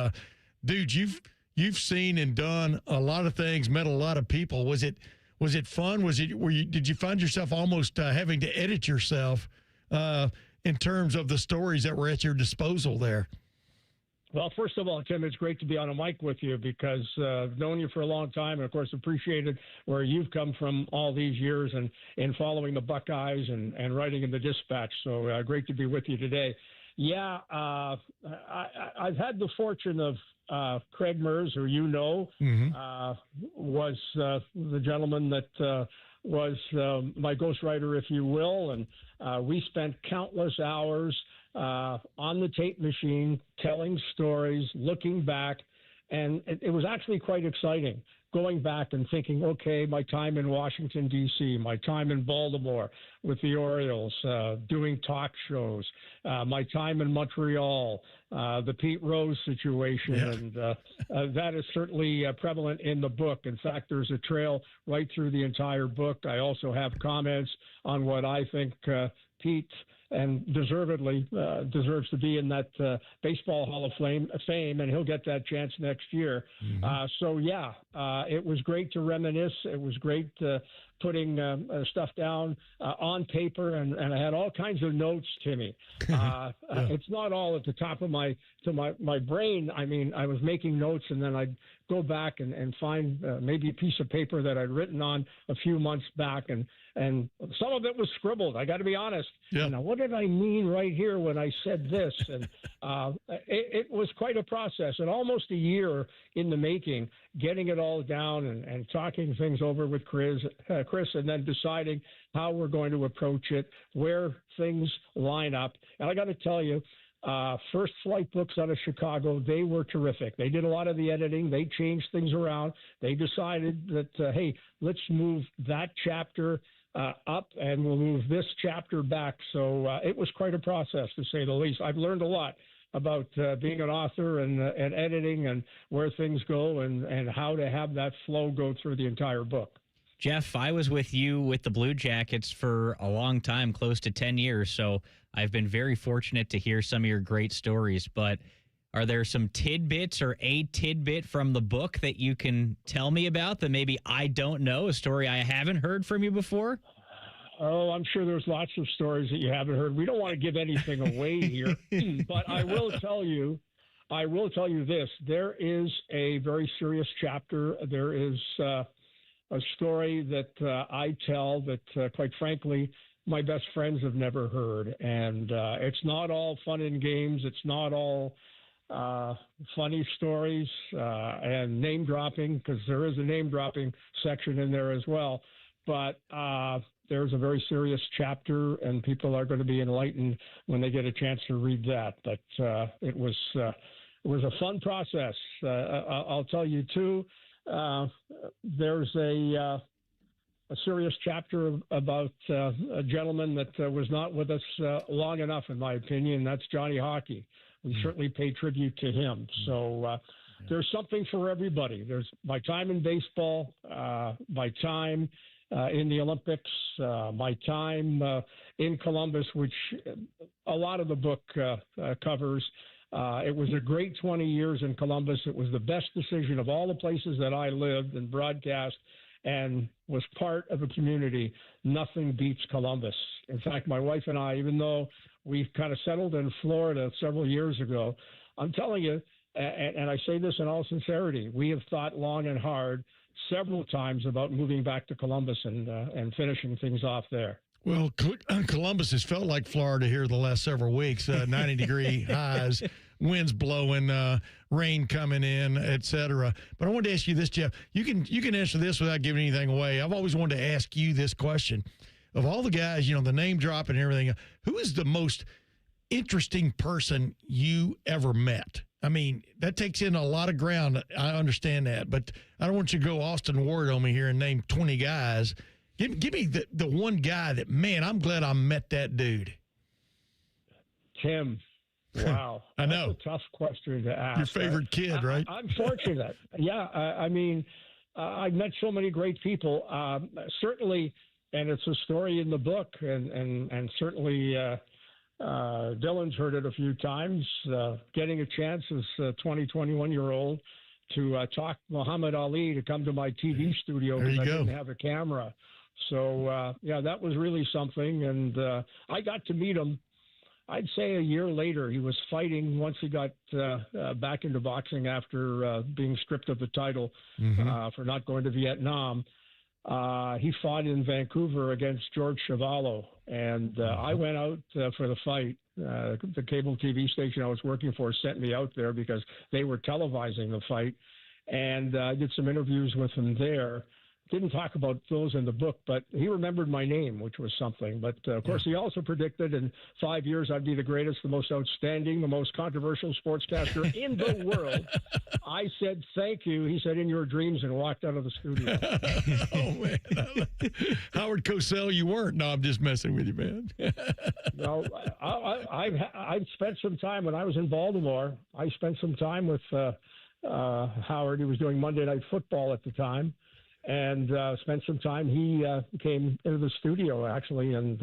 dude, you've seen and done a lot of things, met a lot of people. Was it fun? Did you find yourself almost having to edit yourself in terms of the stories that were at your disposal there? Well, first of all, Tim, it's great to be on a mic with you because I've known you for a long time and, of course, appreciated where you've come from all these years and following the Buckeyes and writing in the Dispatch. So great to be with you today. Yeah, I've had the fortune of Craig Mers, who was the gentleman that was my ghostwriter, if you will, and we spent countless hours on the tape machine telling stories, looking back, And it was actually quite exciting going back and thinking, okay, my time in Washington, D.C., my time in Baltimore with the Orioles, doing talk shows, my time in Montreal, the Pete Rose situation, and that is certainly prevalent in the book. In fact, there's a trail right through the entire book. I also have comments on what I think Pete, and deservedly, deserves to be in that Baseball Hall of Fame, and he'll get that chance next year. It was great to reminisce. It was great putting stuff down on paper, and I had all kinds of notes, Timmy. It's not all at the top of my brain. I mean, I was making notes, and then I'd go back and find maybe a piece of paper that I'd written on a few months back, and some of it was scribbled. I got to be honest. Now, what did I mean right here when I said this? And it was quite a process, and almost a year in the making, getting it all down and talking things over with Chris, and then deciding how we're going to approach it, where things line up. And I got to tell you, First Flight Books out of Chicago, they were terrific. They did a lot of the editing. They changed things around. They decided that, hey, let's move that chapter up, and we'll move this chapter back. So it was quite a process, to say the least. I've learned a lot about being an author and editing and where things go and how to have that flow go through the entire book. Jeff, I was with you with the Blue Jackets for a long time, close to 10 years, so I've been very fortunate to hear some of your great stories, but are there some tidbits or a tidbit from the book that you can tell me about that maybe I don't know, a story I haven't heard from you before? Oh, I'm sure there's lots of stories that you haven't heard. We don't want to give anything away here, but I will tell you this. There is a very serious chapter. There is a story that I tell that, quite frankly, my best friends have never heard. And it's not all fun and games. It's not all funny stories and name dropping, because there is a name dropping section in there as well. But there's a very serious chapter, and people are going to be enlightened when they get a chance to read that. But it was a fun process. I'll tell you, too, there's a serious chapter about a gentleman that was not with us long enough, in my opinion. That's Johnny Hockey. We certainly pay tribute to him. So there's something for everybody. There's my time in baseball, my time in the Olympics, my time in Columbus, which a lot of the book covers. It was a great 20 years in Columbus. It was the best decision of all the places that I lived and broadcast and was part of a community. Nothing beats Columbus. In fact, my wife and I, even though we've kind of settled in Florida several years ago, I'm telling you, and I say this in all sincerity, we have thought long and hard several times about moving back to Columbus and finishing things off there. Well, Columbus has felt like Florida here the last several weeks. 90-degree highs, winds blowing, rain coming in, etc. But I wanted to ask you this, Jeff. You can answer this without giving anything away. I've always wanted to ask you this question. Of all the guys, the name drop and everything, who is the most interesting person you ever met? I mean, that takes in a lot of ground. I understand that, but I don't want you to go Austin Ward on me here and name 20 guys. Give me the one guy that, man, I'm glad I met that dude. Tim. Wow. I know. That's a tough question to ask. Your favorite kid, right? I'm fortunate. Yeah. I mean, I've met so many great people. Certainly, and it's a story in the book, and certainly Dillon's heard it a few times, getting a chance as a 21-year-old to talk Muhammad Ali to come to my TV studio because I didn't have a camera. So, that was really something. And I got to meet him, I'd say a year later. He was fighting once he got back into boxing after being stripped of the title for not going to Vietnam. He fought in Vancouver against George Chuvalo. And I went out for the fight. The cable TV station I was working for sent me out there because they were televising the fight. And I did some interviews with him there. didn't talk about those in the book, but he remembered my name, which was something. But, of course, he also predicted in 5 years I'd be the greatest, the most outstanding, the most controversial sportscaster in the world. I said, thank you. He said, in your dreams, and walked out of the studio. Oh, man. Howard Cosell, you weren't. No, I'm just messing with you, man. No, I've spent some time when I was in Baltimore. I spent some time with Howard. He was doing Monday Night Football at the time. And spent some time. He came into the studio actually, and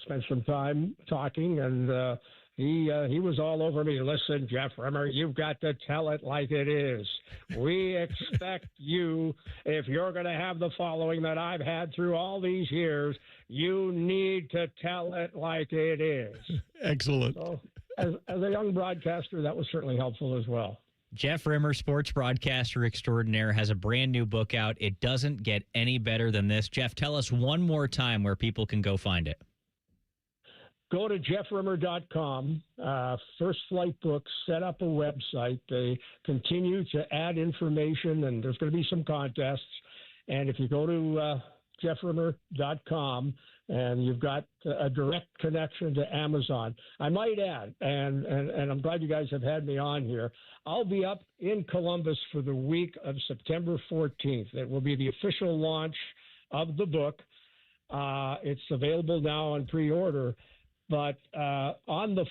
spent some time talking. And he was all over me. Listen, Jeff Rimmer, you've got to tell it like it is. We expect you, if you're going to have the following that I've had through all these years, you need to tell it like it is. Excellent. So, as a young broadcaster, that was certainly helpful as well. Jeff Rimmer, sports broadcaster extraordinaire, has a brand new book out. It doesn't get any better than this. Jeff, tell us one more time where people can go find it. Go to jeffrimmer.com. First Flight Books set up a website. They continue to add information, and there's going to be some contests. And if you go to jeffrimmer.com, and you've got a direct connection to Amazon. I might add, and I'm glad you guys have had me on here, I'll be up in Columbus for the week of September 14th. It will be the official launch of the book. It's available now on pre-order, but on the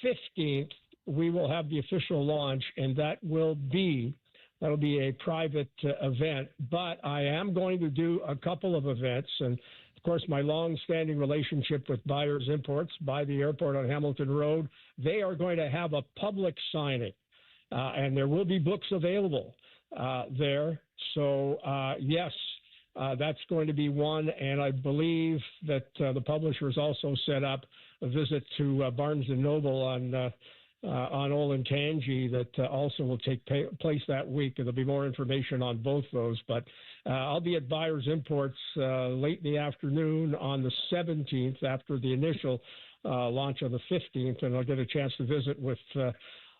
15th, we will have the official launch, and that'll be a private event. But I am going to do a couple of events, and of course, my long-standing relationship with Buyers Imports by the airport on Hamilton Road, they are going to have a public signing, and there will be books available there. So, yes, that's going to be one, and I believe that the publishers also set up a visit to Barnes & Noble on Olentangy that also will take place that week. There'll be more information on both those, but I'll be at Buyers Imports late in the afternoon on the 17th after the initial launch on the 15th, and I'll get a chance to visit with a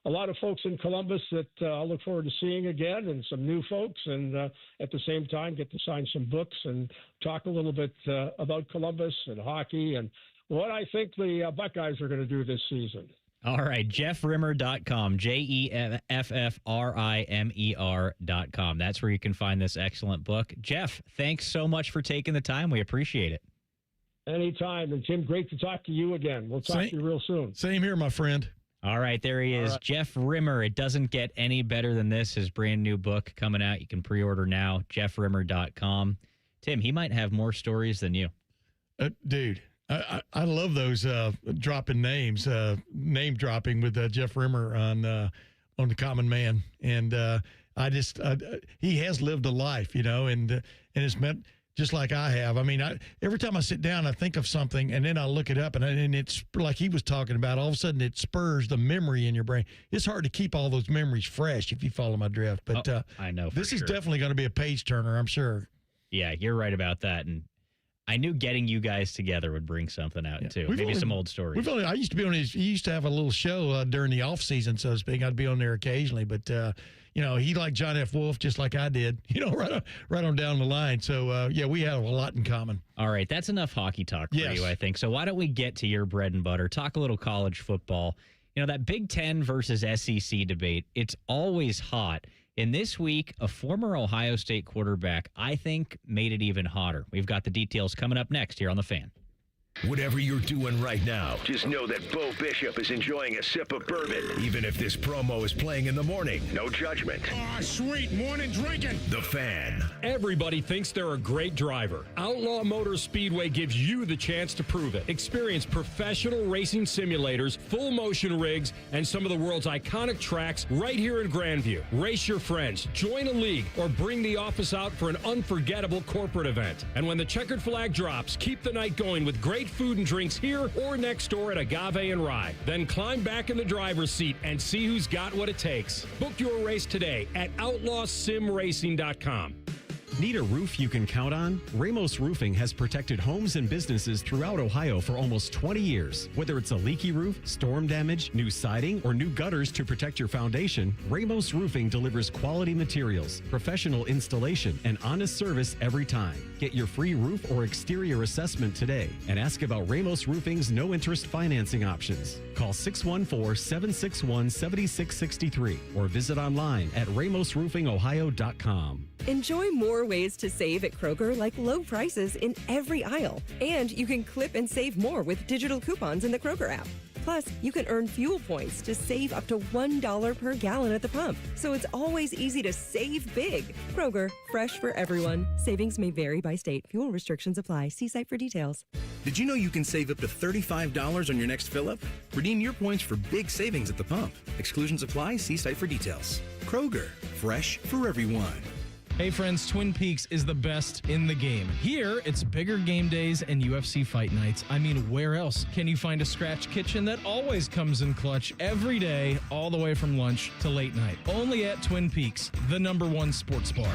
lot of folks in Columbus that I'll look forward to seeing again, and some new folks, and at the same time get to sign some books and talk a little bit about Columbus and hockey and what I think the Buckeyes are going to do this season. All right, jeffrimmer.com, jeffrimmer.com. That's where you can find this excellent book. Jeff, thanks so much for taking the time. We appreciate it. Anytime. And Tim, great to talk to you again. We'll talk to you real soon. Same here, my friend. All right, there he is. Right. Jeff Rimmer. It doesn't get any better than this. His brand new book coming out. You can pre-order now, jeffrimmer.com. Tim, he might have more stories than you. Dude. I love those dropping names, name dropping with Jeff Rimmer on The Common Man, and he has lived a life, and it's meant just like I have. I mean, every time I sit down, I think of something, and then I look it up, and it's like he was talking about. All of a sudden, it spurs the memory in your brain. It's hard to keep all those memories fresh if you follow my drift. But I know this is definitely going to be a page turner, I'm sure. Yeah, you're right about that, and I knew getting you guys together would bring something out, too. Maybe some old stories. I used to be on he used to have a little show during the off season, so to speak. I'd be on there occasionally, but, he liked John F. Wolfe just like I did, right on down the line. So, we have a lot in common. All right, that's enough hockey talk for you, I think. So why don't we get to your bread and butter, talk a little college football. That Big Ten versus SEC debate, it's always hot. And this week, a former Ohio State quarterback, I think, made it even hotter. We've got the details coming up next here on The Fan. Whatever you're doing right now, just know that Bo Bishop is enjoying a sip of bourbon. Even if this promo is playing in the morning, no judgment. Sweet morning drinking. The Fan. Everybody thinks they're a great driver. Outlaw Motor Speedway gives you the chance to prove it. Experience professional racing simulators, full motion rigs, and some of the world's iconic tracks right here in Grandview. Race your friends, join a league, or bring the office out for an unforgettable corporate event. And when the checkered flag drops, keep the night going with great food and drinks here or next door at Agave and Rye. Then climb back in the driver's seat and see who's got what it takes. Book your race today at outlawsimracing.com. Need a roof you can count on? Ramos Roofing has protected homes and businesses throughout Ohio for almost 20 years. Whether it's a leaky roof, storm damage, new siding, or new gutters to protect your foundation, Ramos Roofing delivers quality materials, professional installation, and honest service every time. Get your free roof or exterior assessment today and ask about Ramos Roofing's no-interest financing options. Call 614-761-7663 or visit online at ramosroofingohio.com. Enjoy more ways to save at Kroger, like low prices in every aisle. And you can clip and save more with digital coupons in the Kroger app. Plus, you can earn fuel points to save up to $1 per gallon at the pump. So it's always easy to save big. Kroger, fresh for everyone. Savings may vary by state. Fuel restrictions apply. See site for details. Did you know you can save up to $35 on your next fill-up? Redeem your points for big savings at the pump. Exclusions apply. See site for details. Kroger, fresh for everyone. Hey friends, Twin Peaks is the best in the game. Here, it's bigger game days and UFC fight nights. I mean, where else can you find a scratch kitchen that always comes in clutch every day, all the way from lunch to late night? Only at Twin Peaks, the #1 sports bar.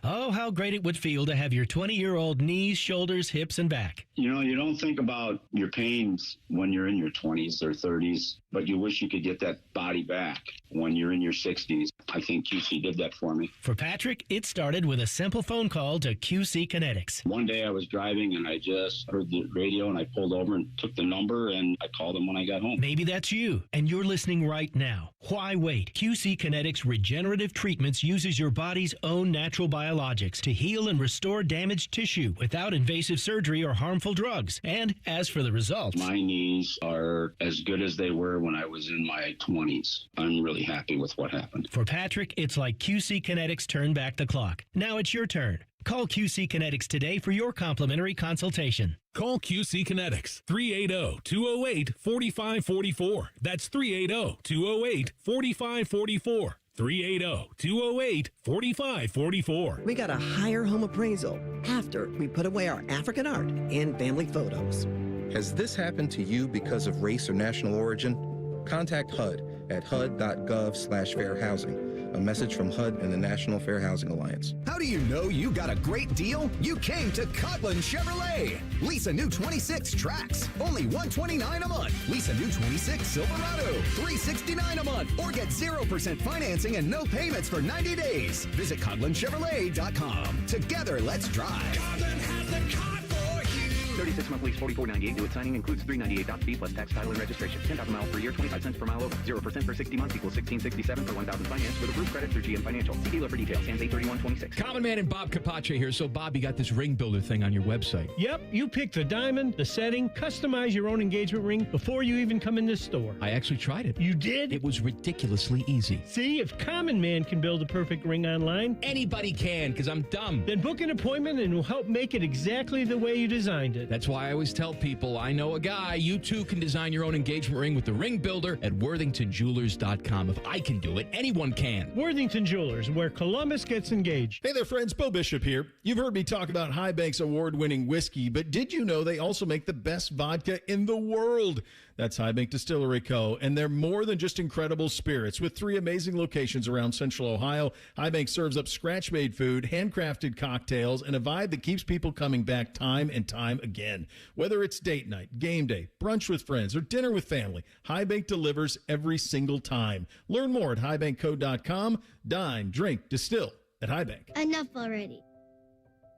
Oh, how great it would feel to have your 20-year-old knees, shoulders, hips, and back. You know, you don't think about your pains when you're in your 20s or 30s, but you wish you could get that body back when you're in your 60s. I think QC did that for me. For Patrick, it started with a simple phone call to QC Kinetics. One day I was driving and I just heard the radio and I pulled over and took the number and I called them when I got home. Maybe that's you and you're listening right now. Why wait? QC Kinetics Regenerative Treatments uses your body's own natural biologics to heal and restore damaged tissue without invasive surgery or harmful drugs. And as for the results, my knees are as good as they were when I was in my 20s. I'm really happy with what happened. For Patrick, it's like QC Kinetics turned back the clock. Now it's your turn. Call QC Kinetics today for your complimentary consultation. Call QC Kinetics, 380-208-4544. That's 380-208-4544. 380-208-4544. We got a higher home appraisal after we put away our African art and family photos. Has this happened to you because of race or national origin? Contact HUD at hud.gov/fair housing. A message from HUD and the National Fair Housing Alliance. How do you know you got a great deal? You came to Coghlan Chevrolet. Lease a new 26 Trax, only $129 a month. Lease a new 26 Silverado, $369 a month. Or get 0% financing and no payments for 90 days. Visit CoglanChevrolet.com. Together, let's drive. Coghlan has the car for you. 36-month lease, $44.98. Due at signing includes $398 fee plus tax, title, and registration. 10,000 miles per year, 25 cents per mile over. 0% for 60 months equals $1667 for 1,000 finance with approved credit through GM Financial. See dealer for details. Stands 831.26. Common Man and Bob Capace here. So, Bob, you got this ring builder thing on your website. Yep, you pick the diamond, the setting, customize your own engagement ring before you even come in this store. I actually tried it. You did? It was ridiculously easy. See, if Common Man can build a perfect ring online, anybody can, because I'm dumb. Then book an appointment and we'll help make it exactly the way you designed it. That's why I always tell people, I know a guy. You too can design your own engagement ring with the ring builder at worthingtonjewelers.com. If I can do it, anyone can. Worthington Jewelers, where Columbus gets engaged. Hey there, friends. Bo Bishop here. You've heard me talk about High Bank's award-winning whiskey, but did you know they also make the best vodka in the world? That's High Bank Distillery Co., and they're more than just incredible spirits. With 3 amazing locations around Central Ohio, High Bank serves up scratch-made food, handcrafted cocktails, and a vibe that keeps people coming back time and time again. Whether it's date night, game day, brunch with friends, or dinner with family, High Bank delivers every single time. Learn more at highbankco.com. Dine, drink, distill at High Bank. Enough already.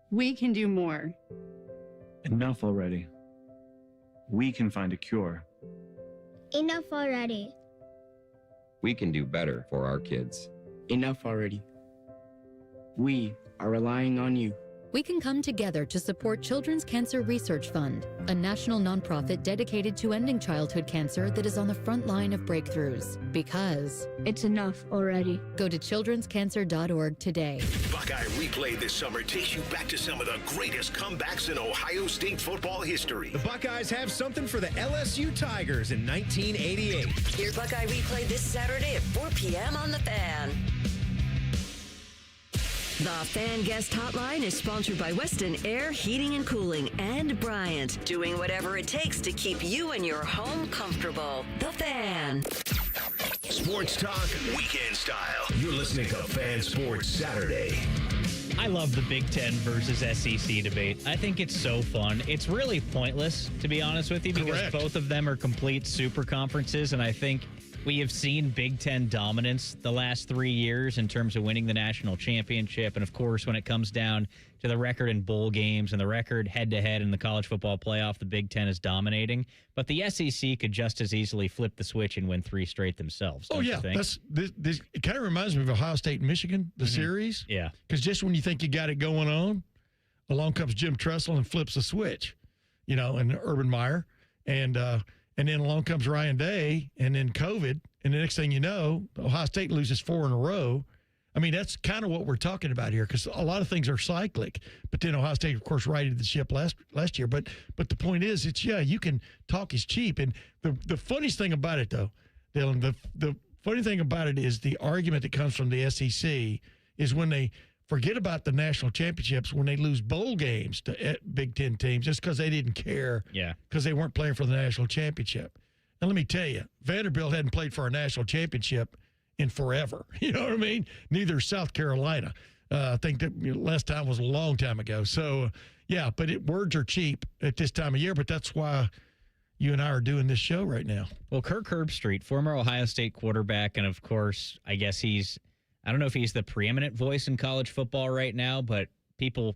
We can do more. Enough already. We can find a cure. Enough already. We can do better for our kids. Enough already. We are relying on you. We can come together to support Children's Cancer Research Fund, a national nonprofit dedicated to ending childhood cancer that is on the front line of breakthroughs. Because it's enough already. Go to childrenscancer.org today. Buckeye Replay this summer takes you back to some of the greatest comebacks in Ohio State football history. The Buckeyes have something for the LSU Tigers in 1988. Hear Buckeye Replay this Saturday at 4 p.m. on The Fan. The Fan Guest Hotline is sponsored by Weston Air Heating and Cooling and Bryant, doing whatever it takes to keep you and your home comfortable. The Fan. Sports talk, weekend style. You're listening to Fan Sports Saturday. I love the Big Ten versus SEC debate. I think it's so fun. It's really pointless, to be honest with you, because both of them are complete super conferences, and I think we have seen Big Ten dominance the last 3 years in terms of winning the national championship. And, of course, when it comes down to the record in bowl games and the record head-to-head in the college football playoff, the Big Ten is dominating. But the SEC could just as easily flip the switch and win 3 straight themselves. Oh, yeah. This it kind of reminds me of Ohio State and Michigan, the series. Yeah. Because just when you think you got it going on, along comes Jim Tressel and flips the switch, and Urban Meyer. And then along comes Ryan Day, and then COVID, and the next thing you know, Ohio State loses 4 in a row. I mean, that's kind of what we're talking about here, because a lot of things are cyclic. But then Ohio State, of course, righted the ship last year. But the point is, you can talk is cheap. And the funniest thing about it, though, Dillon, the funny thing about it is the argument that comes from the SEC is when they forget about the national championships, when they lose bowl games to Big Ten teams just because they didn't care, because they weren't playing for the national championship. And let me tell you, Vanderbilt hadn't played for a national championship in forever. You know what I mean? Neither South Carolina. I think that last time was a long time ago. So, but words are cheap at this time of year, but that's why you and I are doing this show right now. Well, Kirk Herbstreit, former Ohio State quarterback, and of course, I guess I don't know if he's the preeminent voice in college football right now, but people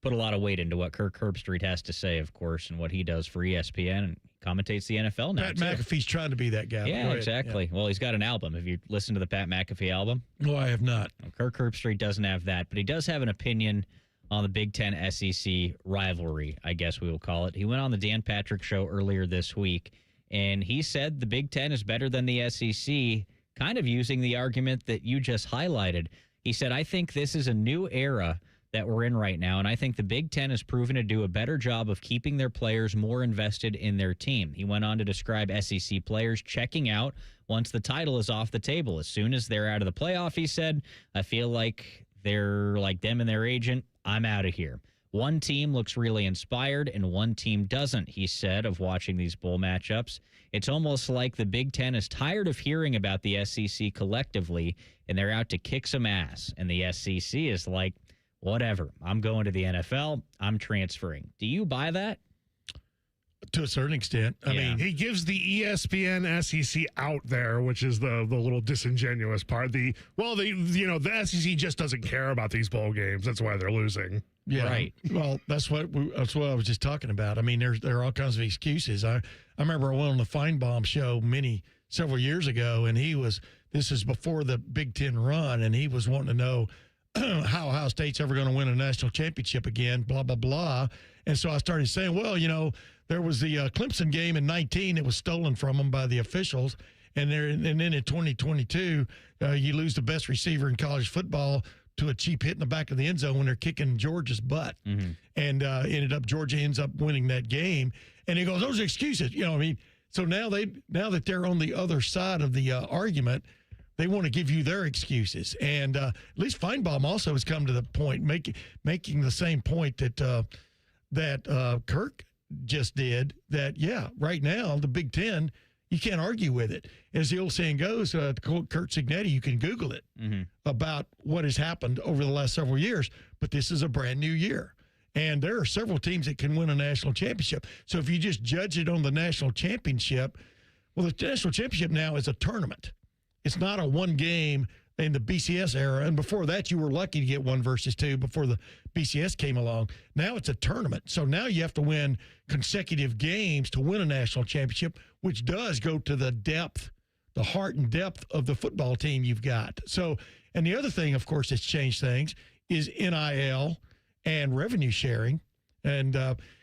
put a lot of weight into what Kirk Herbstreit has to say, of course, and what he does for ESPN and commentates the NFL now. Pat McAfee's trying to be that guy. Yeah, exactly. Yeah. Well, he's got an album. Have you listened to the Pat McAfee album? No, I have not. Well, Kirk Herbstreit doesn't have that, but he does have an opinion on the Big Ten SEC rivalry, I guess we will call it. He went on the Dan Patrick Show earlier this week, and he said the Big Ten is better than the SEC, kind of using the argument that you just highlighted. He said, I think this is a new era that we're in right now, and I think the Big Ten has proven to do a better job of keeping their players more invested in their team. He went on to describe SEC players checking out once the title is off the table. As soon as they're out of the playoff, he said, I feel like they're like them and their agent. I'm out of here. One team looks really inspired and one team doesn't, he said, of watching these bowl matchups. It's almost like the Big Ten is tired of hearing about the SEC collectively, and they're out to kick some ass. And the SEC is like, whatever, I'm going to the NFL, I'm transferring. Do you buy that? To a certain extent. I mean, he gives the ESPN SEC out there, which is the little disingenuous part. The SEC just doesn't care about these bowl games. That's why they're losing. Yeah. Right. Well, that's what I was just talking about. I mean, there are all kinds of excuses. I remember I went on the Feinbaum show several years ago, and this is before the Big Ten run, and he was wanting to know how Ohio State's ever going to win a national championship again, blah, blah, blah. And so I started saying, well, there was the Clemson game in 2019 that was stolen from them by the officials. And then in 2022, you lose the best receiver in college football to a cheap hit in the back of the end zone when they're kicking Georgia's butt. Mm-hmm. And Georgia ends up winning that game. And he goes, those are excuses. So now that they're on the other side of the argument, they want to give you their excuses. And at least Feinbaum also has come to the point, making the same point that Kirk just did, that, right now, the Big Ten, you can't argue with it. As the old saying goes, to quote Kurt Cignetti, you can Google it about what has happened over the last several years. But this is a brand new year. And there are several teams that can win a national championship. So if you just judge it on the national championship, well, the national championship now is a tournament. It's not a one game in the BCS era. And before that, you were lucky to get 1 versus 2 before the BCS came along. Now it's a tournament. So now you have to win consecutive games to win a national championship, which does go to the depth, the heart and depth of the football team you've got. So, and the other thing, of course, that's changed things is NIL and revenue sharing. And,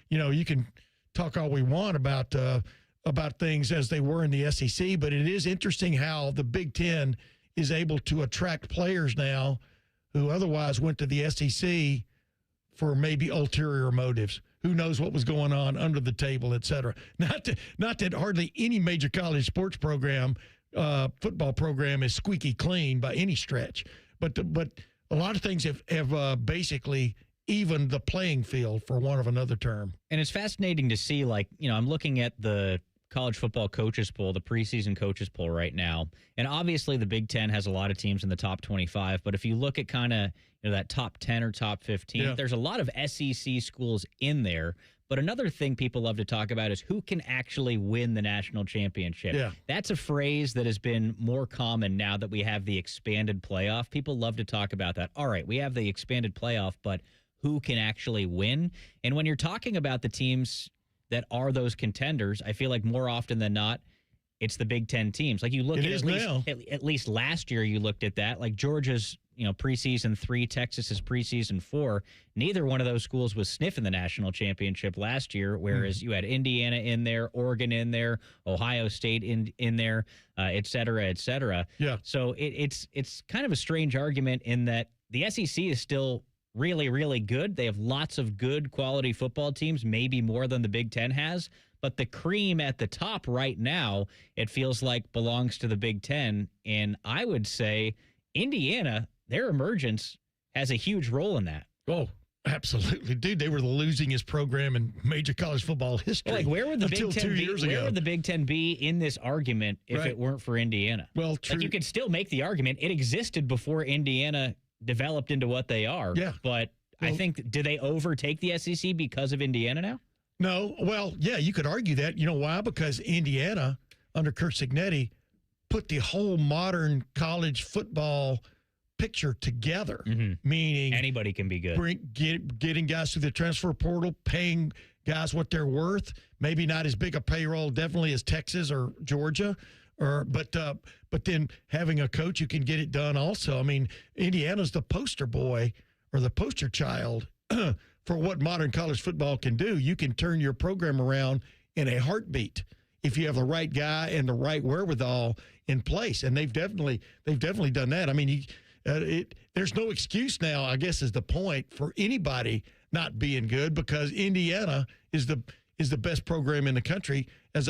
you can talk all we want about things as they were in the SEC, but it is interesting how the Big Ten is able to attract players now who otherwise went to the SEC for maybe ulterior motives. Who knows what was going on under the table, et cetera. Not that hardly any major college sports program, football program is squeaky clean by any stretch. But a lot of things have basically evened the playing field, for want of another term. And it's fascinating to see, I'm looking at the college football coaches poll, the preseason coaches poll right now. And obviously the Big Ten has a lot of teams in the top 25. But if you look at kind of that top 10 or top 15, there's a lot of SEC schools in there. But another thing people love to talk about is who can actually win the national championship. Yeah. That's a phrase that has been more common now that we have the expanded playoff. People love to talk about that. All right, we have the expanded playoff, but who can actually win? And when you're talking about the teams that are those contenders, I feel like more often than not, it's the Big Ten teams. Like you look at least last year, you looked at that. Like Georgia's, preseason 3, Texas's preseason 4. Neither one of those schools was sniffing the national championship last year, whereas you had Indiana in there, Oregon in there, Ohio State in there, et cetera, et cetera. Yeah. So it's kind of a strange argument in that the SEC is still really, really good. They have lots of good quality football teams, maybe more than the Big Ten has. But the cream at the top right now, it feels like belongs to the Big Ten. And I would say Indiana, their emergence has a huge role in that. Oh, absolutely. Dude, they were the losingest program in major college football history. Like, where would the Big Ten 2 years ago? Where would the Big Ten be in this argument if it weren't for Indiana? Well, true. Like, you could still make the argument. It existed before Indiana developed into what they are. Yeah. But I think, do they overtake the SEC because of Indiana now? No. Well, yeah, you could argue that. You know why? Because Indiana, under Curt Cignetti, put the whole modern college football picture together, meaning anybody can be good. Getting guys through the transfer portal, paying guys what they're worth, maybe not as big a payroll, definitely as Texas or Georgia, but then having a coach who can get it done also. I mean, Indiana's the poster boy or the poster child for what modern college football can do. You can turn your program around in a heartbeat if you have the right guy and the right wherewithal in place, and they've definitely done that. I mean, there's no excuse now, I guess, is the point for anybody not being good, because Indiana is the best program in the country as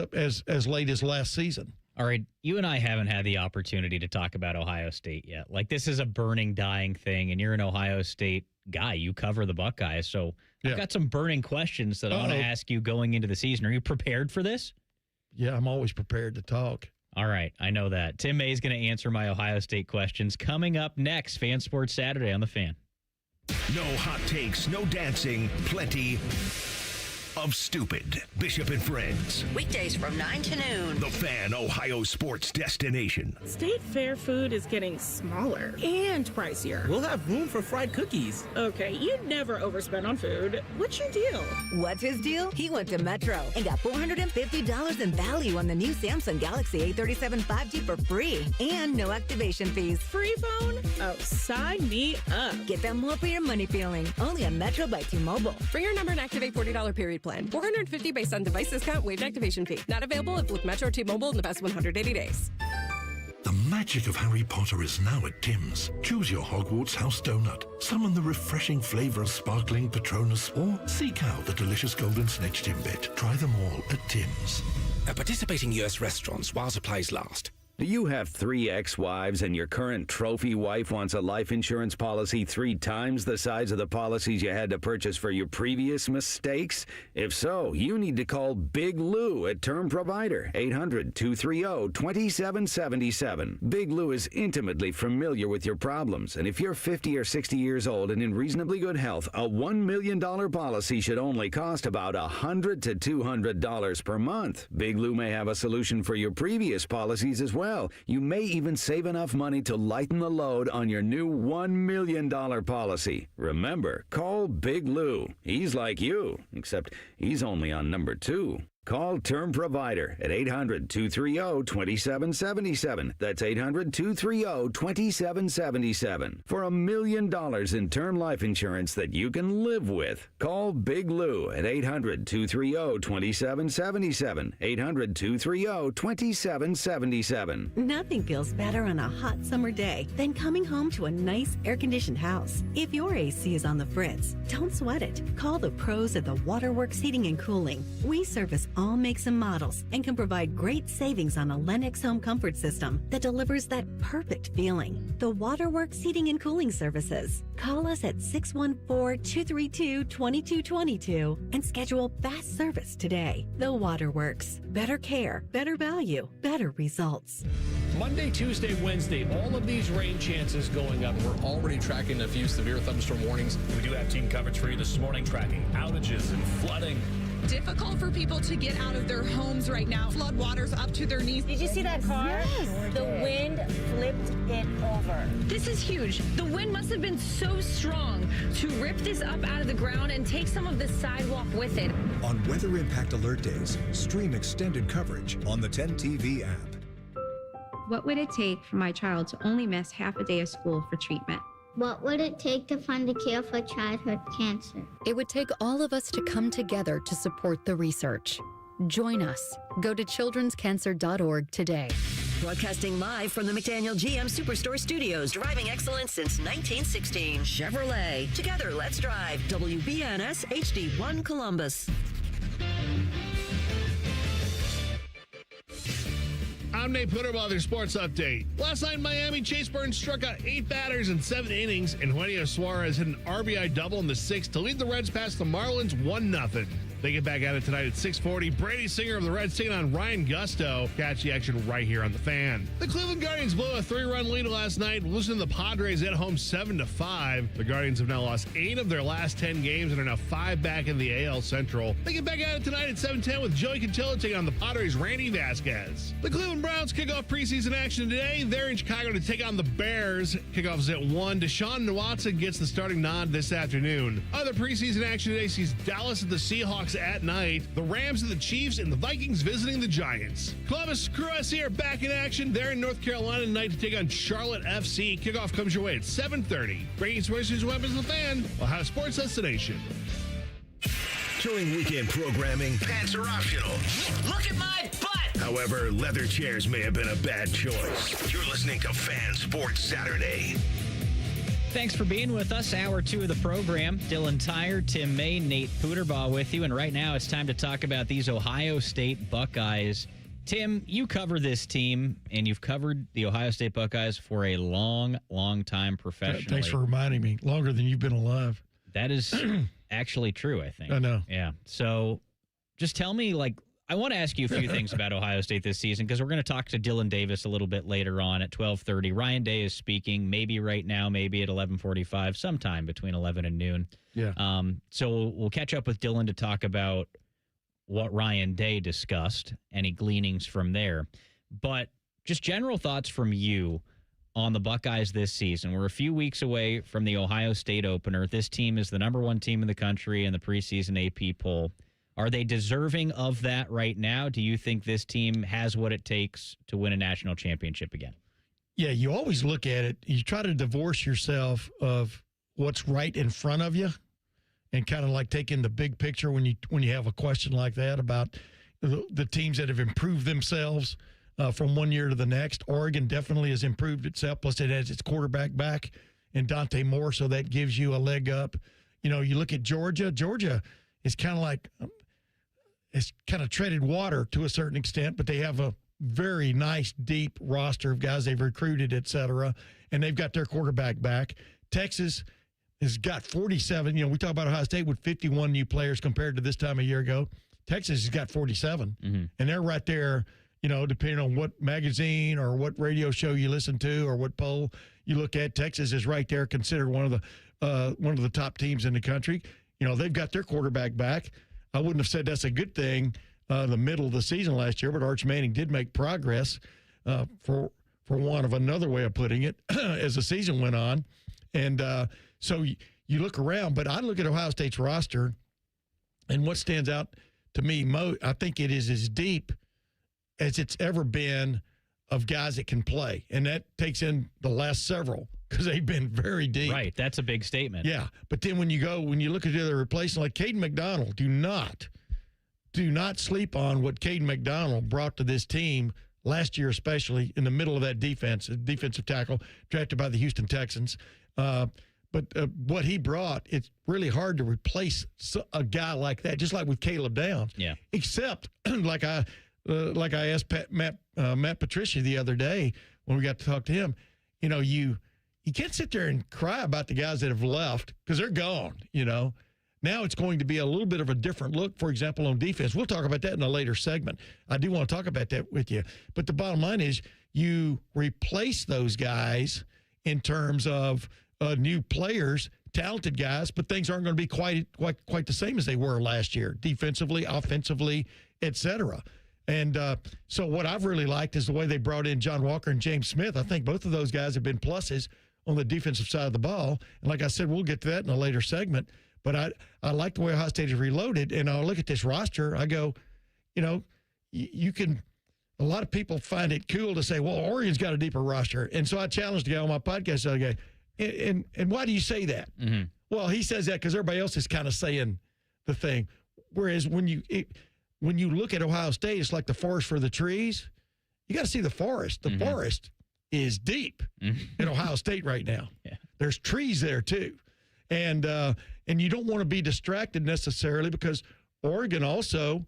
late as last season. All right, you and I haven't had the opportunity to talk about Ohio State yet. Like, this is a burning, dying thing, and you're an Ohio State guy. You cover the Buckeyes, so I've got some burning questions that I want to ask you going into the season. Are you prepared for this? Yeah, I'm always prepared to talk. All right, I know that. Tim May is going to answer my Ohio State questions. Coming up next, Fan Sports Saturday on The Fan. No hot takes, no dancing, plenty of stupid. Bishop and Friends. Weekdays from 9 to noon. The Fan, Ohio sports destination. State Fair food is getting smaller and pricier. We'll have room for fried cookies. Okay, you never overspend on food. What's your deal? What's his deal? He went to Metro and got $450 in value on the new Samsung Galaxy A37 5G for free and no activation fees. Free phone? Oh, sign me up. Get that more for your money feeling. Only on Metro by T-Mobile. For your number and activate $40 period plan. $450 based on device discount, waived activation fee. Not available if with Metro or T-Mobile in the past 180 days. The magic of Harry Potter is now at Tim's. Choose your Hogwarts house donut, summon the refreshing flavor of sparkling Patronus, or seek out the delicious golden snitch Timbit. Try them all at Tim's. At participating U.S. restaurants while supplies last. Do you have 3 ex-wives and your current trophy wife wants a life insurance policy 3 times the size of the policies you had to purchase for your previous mistakes? If so, you need to call Big Lou at Term Provider, 800-230-2777. Big Lou is intimately familiar with your problems, and if you're 50 or 60 years old and in reasonably good health, a $1 million policy should only cost about $100 to $200 per month. Big Lou may have a solution for your previous policies as well. You may even save enough money to lighten the load on your new $1 million policy. Remember, call Big Lou. He's like you, except he's only on number 2. Call Term Provider at 800-230-2777. That's 800-230-2777. For $1 million in term life insurance that you can live with. Call Big Lou at 800-230-2777. 800-230-2777. Nothing feels better on a hot summer day than coming home to a nice air-conditioned house. If your AC is on the fritz, don't sweat it. Call the pros at the Waterworks Heating and Cooling. We service all makes and models and can provide great savings on a Lennox home comfort system that delivers that perfect feeling. The Waterworks Heating and Cooling Services. Call us at 614-232-2222 and schedule fast service today. The Waterworks. Better care, better value, better results. Monday, Tuesday, Wednesday, all of these rain chances going up. We're already tracking a few severe thunderstorm warnings. We do have team coverage for you this morning, tracking outages and flooding. Difficult for people to get out of their homes right now. Flood waters up to their knees. Did you see that car? Yes. The wind flipped it over. This is huge. The wind must have been so strong to rip this up out of the ground and take some of the sidewalk with it. On Weather Impact Alert Days, stream extended coverage on the 10 TV app. What would it take for my child to only miss half a day of school for treatment? What would it take to find a cure for childhood cancer? It would take all of us to come together to support the research. Join us. Go to childrenscancer.org today. Broadcasting live from the McDaniel GM Superstore Studios. Driving excellence since 1916. Chevrolet. Together, let's drive. WBNS HD1 Columbus. I'm Nate Putterball, their sports update. Last night in Miami, Chase Burns struck out 8 batters in 7 innings, and Eugenio Suarez hit an RBI double in the 6th to lead the Reds past the Marlins 1-0. They get back at it tonight at 6:40. Brady Singer of the Reds taking on Ryan Gusto. Catch the action right here on the Fan. The Cleveland Guardians blew a 3-run lead last night, losing the Padres at home 7-5. The Guardians have now lost 8 of their last 10 games and are now 5 back in the AL Central. They get back at it tonight at 7:10 with Joey Cantillo taking on the Padres' Randy Vasquez. The Cleveland Browns kick off preseason action today. They're in Chicago to take on the Bears. Kickoff is at 1. Deshaun Watson gets the starting nod this afternoon. Other preseason action today sees Dallas at the Seahawks at night, the Rams and the Chiefs, and the Vikings visiting the Giants. Columbus Crew SC are back in action. They're in North Carolina tonight to take on Charlotte FC. Kickoff comes your way at 7:30. Breaking sports news weapons of the Fan, Ohio sports destination. During weekend programming, pants are optional. Look at my butt! However, leather chairs may have been a bad choice. You're listening to Fan Sports Saturday. Thanks for being with us. Hour 2 of the program. Dillon, Tyrer, Tim May, Nate Putterbaugh with you. And right now it's time to talk about these Ohio State Buckeyes. Tim, you cover this team, and you've covered the Ohio State Buckeyes for a long, long time professionally. Thanks for reminding me. Longer than you've been alive. That is actually true, I think. I know. Yeah. So just tell me, I want to ask you a few things about Ohio State this season, because we're going to talk to Dillon Davis a little bit later on at 12:30. Ryan Day is speaking, maybe right now, maybe at 11:45, sometime between 11 and noon. Yeah. So we'll catch up with Dillon to talk about what Ryan Day discussed, any gleanings from there. But just general thoughts from you on the Buckeyes this season. We're a few weeks away from the Ohio State opener. This team is the number 1 team in the country in the preseason AP poll. Are they deserving of that right now? Do you think this team has what it takes to win a national championship again? Yeah, you always look at it. You try to divorce yourself of what's right in front of you and kind of like taking the big picture when you have a question like that about the teams that have improved themselves from one year to the next. Oregon definitely has improved itself, plus it has its quarterback back and Dante Moore, so that gives you a leg up. You know, you look at Georgia. Georgia is kind of like it's kind of treaded water to a certain extent, but they have a very nice, deep roster of guys they've recruited, et cetera, and they've got their quarterback back. Texas has got 47. You know, we talk about Ohio State with 51 new players compared to this time a year ago. Texas has got 47, and they're right there, you know, depending on what magazine or what radio show you listen to or what poll you look at. Texas is right there, considered one of the top teams in the country. You know, they've got their quarterback back. I wouldn't have said that's a good thing the middle of the season last year, but Arch Manning did make progress, for want of another way of putting it, as the season went on. And so you look around, but I look at Ohio State's roster, and what stands out to me, I think it is as deep as it's ever been of guys that can play. And that takes in the last several, because they've been very deep. Right. That's a big statement. Yeah. But then when you look at the other replacements, like Caden McDonald, do not sleep on what Caden McDonald brought to this team last year, especially in the middle of that defensive tackle drafted by the Houston Texans. But But what he brought, it's really hard to replace a guy like that, just like with Caleb Downs. Yeah. Except, like I asked Matt Patricia the other day when we got to talk to him, you can't sit there and cry about the guys that have left because they're gone, Now it's going to be a little bit of a different look, for example, on defense. We'll talk about that in a later segment. I do want to talk about that with you. But the bottom line is you replace those guys in terms of new players, talented guys, but things aren't going to be quite the same as they were last year, defensively, offensively, et cetera. And so what I've really liked is the way they brought in John Walker and James Smith. I think both of those guys have been pluses on the defensive side of the ball. And like I said, we'll get to that in a later segment. But I like the way Ohio State is reloaded. And I look at this roster, I go, you can – a lot of people find it cool to say, well, Oregon's got a deeper roster. And so I challenged the guy on my podcast the other day, and why do you say that? Mm-hmm. Well, he says that because everybody else is kind of saying the thing. Whereas when you look at Ohio State, it's like the forest for the trees. You got to see the forest. The forest is deep in Ohio State right now. Yeah. There's trees there too. And you don't want to be distracted necessarily because Oregon also,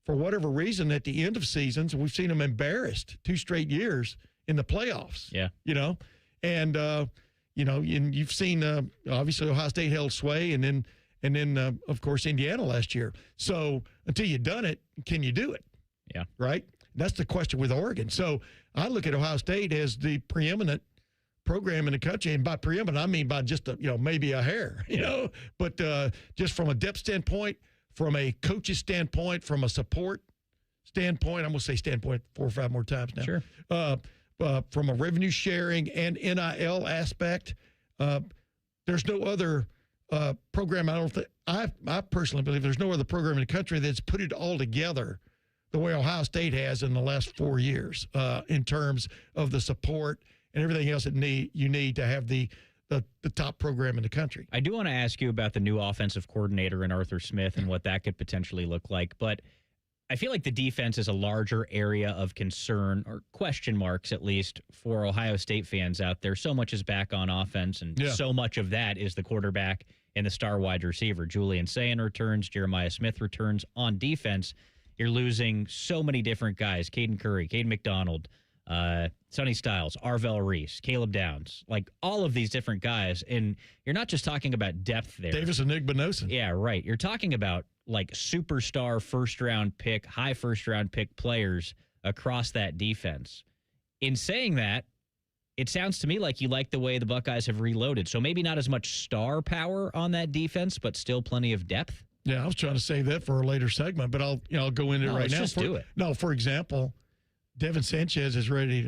for whatever reason, at the end of seasons, we've seen them embarrassed 2 straight years in the playoffs. Yeah. And and you've seen obviously Ohio State held sway, and then of course Indiana last year. So until you've done it, can you do it? Yeah. Right. That's the question with Oregon. So I look at Ohio State as the preeminent program in the country, and by preeminent I mean by just maybe a hair, but just from a depth standpoint, from a coach's standpoint, from a support standpoint, I'm going to say standpoint 4 or 5 more times now. Sure. From a revenue sharing and NIL aspect, there's no other program. I personally believe there's no other program in the country that's put it all together the way Ohio State has in the last 4 years in terms of the support and everything else that you need to have the top program in the country. I do want to ask you about the new offensive coordinator in Arthur Smith and what that could potentially look like, but I feel like the defense is a larger area of concern, or question marks at least, for Ohio State fans out there. So much is back on offense, and so much of that is the quarterback and the star wide receiver. Julian Sayin returns, Jeremiah Smith returns. On defense, you're losing so many different guys: Caden Curry, Caden McDonald, Sonny Styles, Arvell Reese, Caleb Downs, like all of these different guys. And you're not just talking about depth there. Davis and Igbinosin. Yeah, right. You're talking about like superstar first-round pick, high first-round pick players across that defense. In saying that, it sounds to me like you like the way the Buckeyes have reloaded. So maybe not as much star power on that defense, but still plenty of depth. Yeah, I was trying to save that for a later segment, but I'll go into it right now. Let's just do it. No, for example, Devin Sanchez is ready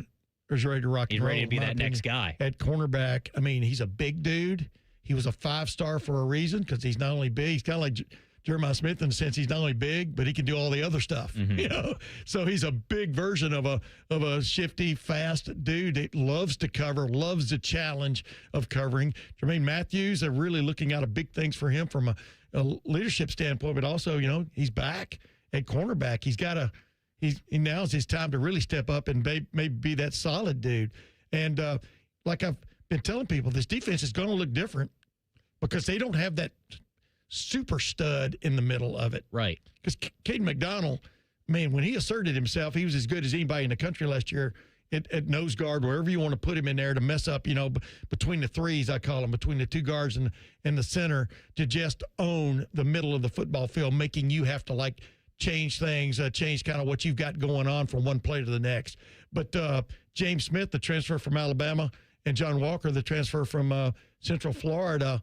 to rock and roll. He's ready to be that next guy. At cornerback, I mean, he's a big dude. He was a 5-star for a reason because he's not only big, he's kind of like Jeremiah Smith in the sense he's not only big, but he can do all the other stuff. Mm-hmm. So he's a big version of a shifty, fast dude that loves to cover, loves the challenge of covering. Jermaine Matthews are really looking out of big things for him from a leadership standpoint, but also, he's back at cornerback. Now's his time to really step up and maybe be that solid dude. And like I've been telling people, this defense is going to look different because they don't have that super stud in the middle of it. Right. Because Caden McDonald, man, when he asserted himself, he was as good as anybody in the country last year at nose guard, wherever you want to put him in there to mess up, between the threes, I call them, between the 2 guards and the center, to just own the middle of the football field, making you have to change things, change kind of what you've got going on from one play to the next. But James Smith, the transfer from Alabama, and John Walker, the transfer from Central Florida,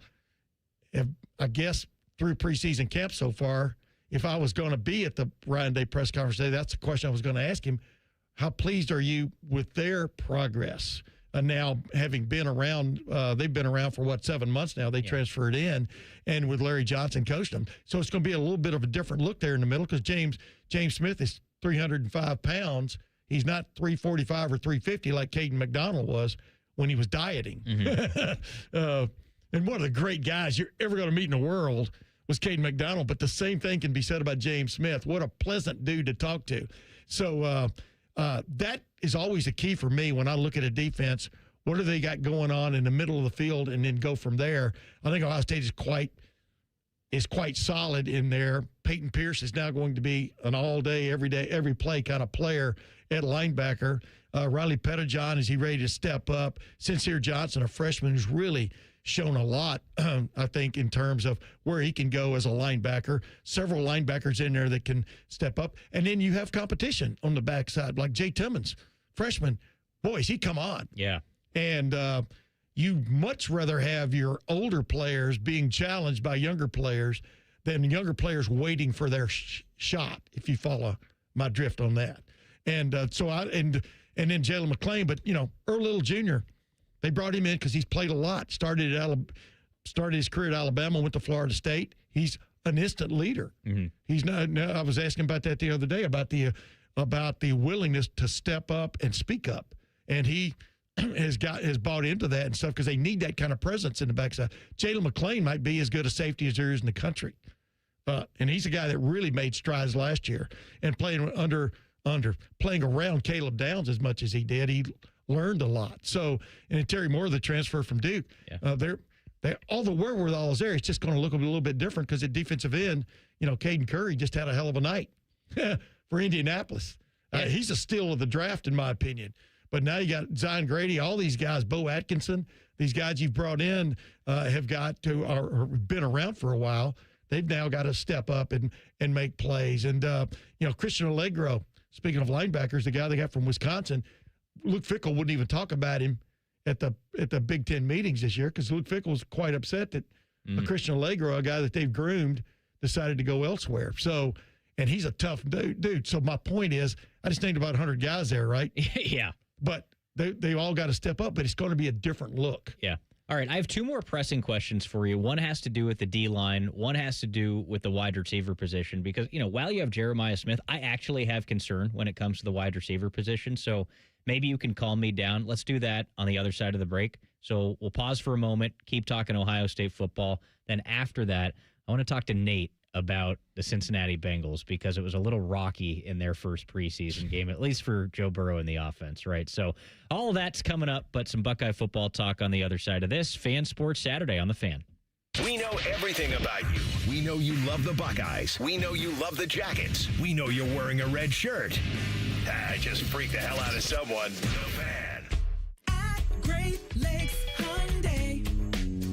have, I guess, through preseason camp so far, if I was going to be at the Ryan Day press conference today, that's the question I was going to ask him. How pleased are you with their progress? Now, having been around, they've been around for, 7 months now. They transferred in, and with Larry Johnson coaching them. So it's going to be a little bit of a different look there in the middle because James Smith is 305 pounds. He's not 345 or 350 like Caden McDonald was when he was dieting. Mm-hmm. And one of the great guys you're ever going to meet in the world was Caden McDonald, but the same thing can be said about James Smith. What a pleasant dude to talk to. So that is always a key for me when I look at a defense. what do they got going on in the middle of the field, and then go from there. I think Ohio State is quite solid in there. Peyton Pierce is now going to be an all-day, every day, every play kind of player at linebacker. Riley Pettijohn, is he ready to step up? Sincere Johnson, a freshman who's really shown a lot, I think, in terms of where he can go as a linebacker. Several linebackers in there that can step up. And then you have competition on the backside, like Jay Timmons, freshman. Boys, he come on. Yeah. And you much rather have your older players being challenged by younger players than younger players waiting for their shot, if you follow my drift on that. And and then Jalen McClain, but, Earl Little Jr., they brought him in because he's played a lot. Started his career at Alabama, went to Florida State. He's an instant leader. Mm-hmm. He's not. I was asking about that the other day, about the willingness to step up and speak up, and he has bought into that and stuff because they need that kind of presence in the backside. Jalen McClain might be as good a safety as there is in the country, and he's a guy that really made strides last year and playing playing around Caleb Downs as much as he did. He learned a lot. So, and Terry Moore, the transfer from Duke, all the wherewithal is there. It's just going to look a little bit different because at defensive end, Caden Curry just had a hell of a night for Indianapolis. He's a steal of the draft, in my opinion. But now you got Zion Grady, all these guys, Bo Atkinson, these guys you've brought in have been around for a while. They've now got to step up and make plays. And, Christian Allegro, speaking of linebackers, the guy they got from Wisconsin, Luke Fickell wouldn't even talk about him at the Big Ten meetings this year because Luke Fickell was quite upset that Christian Allegro, a guy that they've groomed, decided to go elsewhere. So, and he's a tough dude. So my point is, I just named about 100 guys there, right? Yeah. But they all got to step up, but it's going to be a different look. Yeah. All right, I have two more pressing questions for you. One has to do with the D-line. One has to do with the wide receiver position because, while you have Jeremiah Smith, I actually have concern when it comes to the wide receiver position. So maybe you can calm me down. Let's do that on the other side of the break. So we'll pause for a moment, keep talking Ohio State football. Then after that, I want to talk to Nate about the Cincinnati Bengals because it was a little rocky in their first preseason game, at least for Joe Burrow in the offense, right? So all of that's coming up, but some Buckeye football talk on the other side of this. Fan Sports Saturday on The Fan. We know everything about you. We know you love the Buckeyes. We know you love the Jackets. We know you're wearing a red shirt. Just freak the hell out of someone. The Fan. At Great Lakes Hyundai,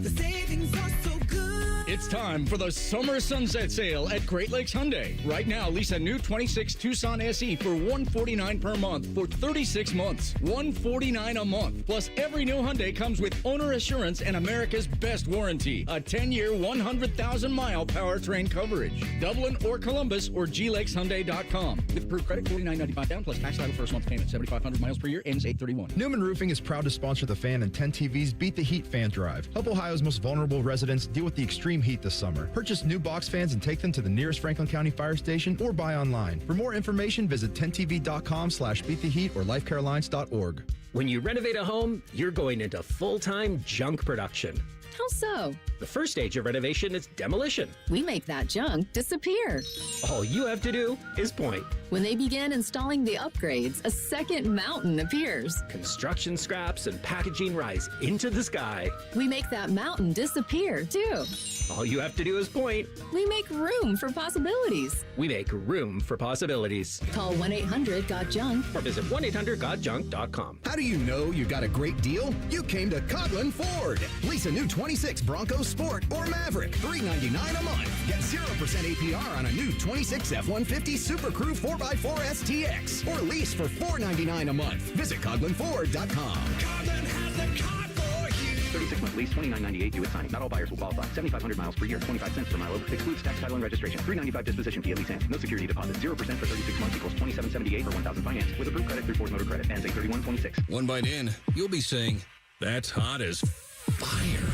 the savings are so good. It's time for the Summer Sunset Sale at Great Lakes Hyundai. Right now, lease a new 26 Tucson SE for $149 per month for 36 months. $149 a month. Plus, every new Hyundai comes with owner assurance and America's best warranty. A 10-year, 100,000-mile powertrain coverage. Dublin or Columbus or glakeshyundai.com. With approved credit, $49.95 down plus tax title first month payment. 7,500 miles per year, ends 8/31. Newman Roofing is proud to sponsor The Fan and 10 TV's Beat the Heat Fan Drive. Help Ohio's most vulnerable residents deal with the extreme heat this summer. Purchase new box fans and take them to the nearest Franklin County fire station or buy online. For more information, visit 10tv.com/beattheheat or lifecarelines.org. When you renovate a home, you're going into full-time junk production. How so? The first stage of renovation is demolition. We make that junk disappear. All you have to do is point. When they begin installing the upgrades, a second mountain appears. Construction scraps and packaging rise into the sky. We make that mountain disappear, too. All you have to do is point. We make room for possibilities. We make room for possibilities. Call 1-800-GOT-JUNK or visit 1-800-GOT-JUNK.com. How do you know you got a great deal? You came to Coghlan Ford. Lease a new 26 Bronco Sport or Maverick, $399 a month. Get 0% APR on a new 26 F-150 Super Crew 4x4 STX or lease for $499 a month. Visit CoglinFord.com. Coghlan has the car for you. 36-month lease, $29.98 due at signing. Not all buyers will qualify. 7,500 miles per year, 25 cents per mile over. Excludes tax, title, and registration. $395 disposition fee at lease end. No security deposit. 0% for 36 months equals $27.78 for 1,000 finance. With approved credit through Ford Motor Credit. Ends 8/31/26. One bite in, you'll be saying, that's hot as fire.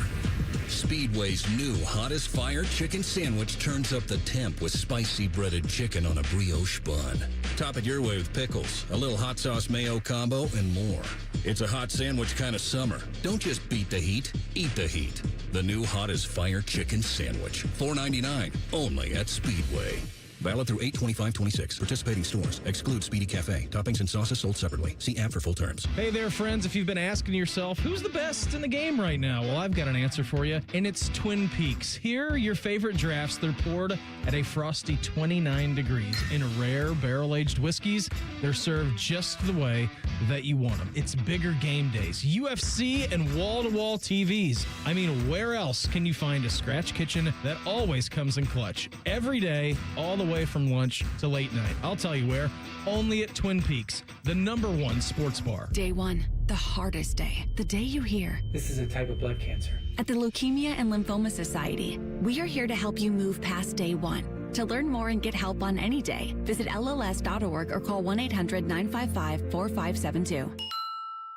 Speedway's new Hot as Fire chicken sandwich turns up the temp with spicy breaded chicken on a brioche bun. Top it your way with pickles, a little hot sauce mayo combo, and more. It's a hot sandwich kind of summer. Don't just beat the heat, eat the heat. The new Hot as Fire chicken sandwich. $4.99 only at Speedway. Valid through 8/25/26. Participating stores. Exclude Speedy Cafe. Toppings and sauces sold separately. See app for full terms. Hey there, friends. If you've been asking yourself, who's the best in the game right now? Well, I've got an answer for you, and it's Twin Peaks. Here, your favorite drafts, they're poured at a frosty 29 degrees. In rare barrel-aged whiskeys, they're served just the way that you want them. It's bigger game days, UFC, and wall-to-wall TVs. I mean, where else can you find a scratch kitchen that always comes in clutch? Every day, all the way from lunch to late night. I'll tell you where. Only at Twin Peaks, the #1 sports bar. Day 1, the hardest day. The day you hear, "This is a type of blood cancer." At the Leukemia and Lymphoma Society, we are here to help you move past day 1. To learn more and get help on any day, visit LLS.org or call 1-800-955-4572.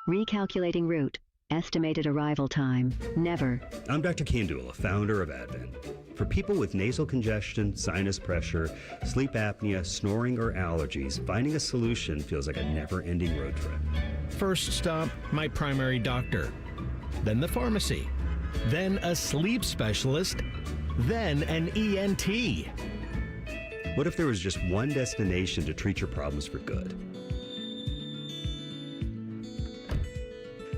Recalculating route. Estimated arrival time. Never. I'm Dr. Kandula, founder of Advent. For people with nasal congestion, sinus pressure, sleep apnea, snoring, or allergies, finding a solution feels like a never-ending road trip. First stop, my primary doctor. Then the pharmacy. Then a sleep specialist. Then an ENT. What if there was just one destination to treat your problems for good?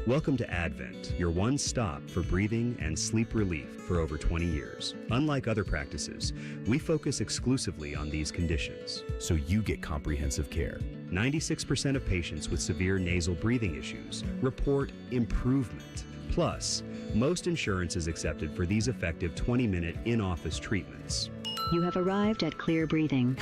Welcome to Advent, your one stop for breathing and sleep relief for over 20 years. Unlike other practices, we focus exclusively on these conditions, so you get comprehensive care. 96% of patients with severe nasal breathing issues report improvement. Plus, most insurance is accepted for these effective 20-minute in-office treatments. You have arrived at Clear Breathing.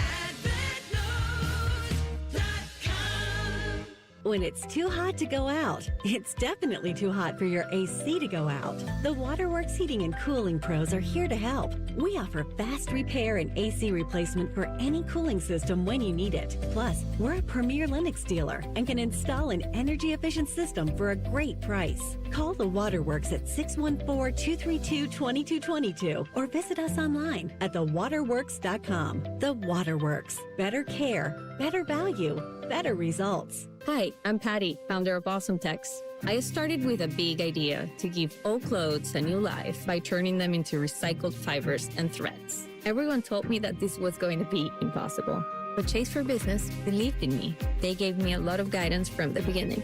When it's too hot to go out, it's definitely too hot for your AC to go out. The Waterworks Heating and Cooling Pros are here to help. We offer fast repair and AC replacement for any cooling system when you need it. Plus, we're a premier Lennox dealer and can install an energy-efficient system for a great price. Call the Waterworks at 614-232-2222 or visit us online at thewaterworks.com. The Waterworks. Better care, better value, better results. Hi, I'm Patty, founder of Awesome Tex. I started with a big idea to give old clothes a new life by turning them into recycled fibers and threads. Everyone told me that this was going to be impossible, but Chase for Business believed in me. They gave me a lot of guidance from the beginning.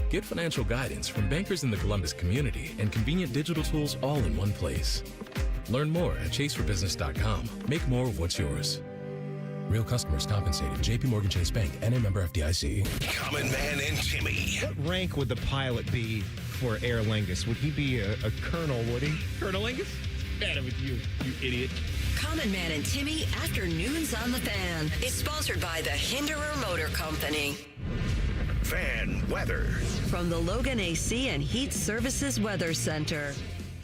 Get financial guidance from bankers in the Columbus community and convenient digital tools all in one place. Learn more at chaseforbusiness.com. Make more of what's yours. Real customers compensated. J.P. Morgan Chase Bank, N.A. member FDIC. Common Man and Timmy. What rank would the pilot be for Aer Lingus? Would he be a colonel, would he? Colonel Lingus? Bad with you, you idiot. Common Man and Timmy, Afternoons on the Fan, is sponsored by the Hinderer Motor Company. Fan weather. From the Logan AC and Heat Services Weather Center.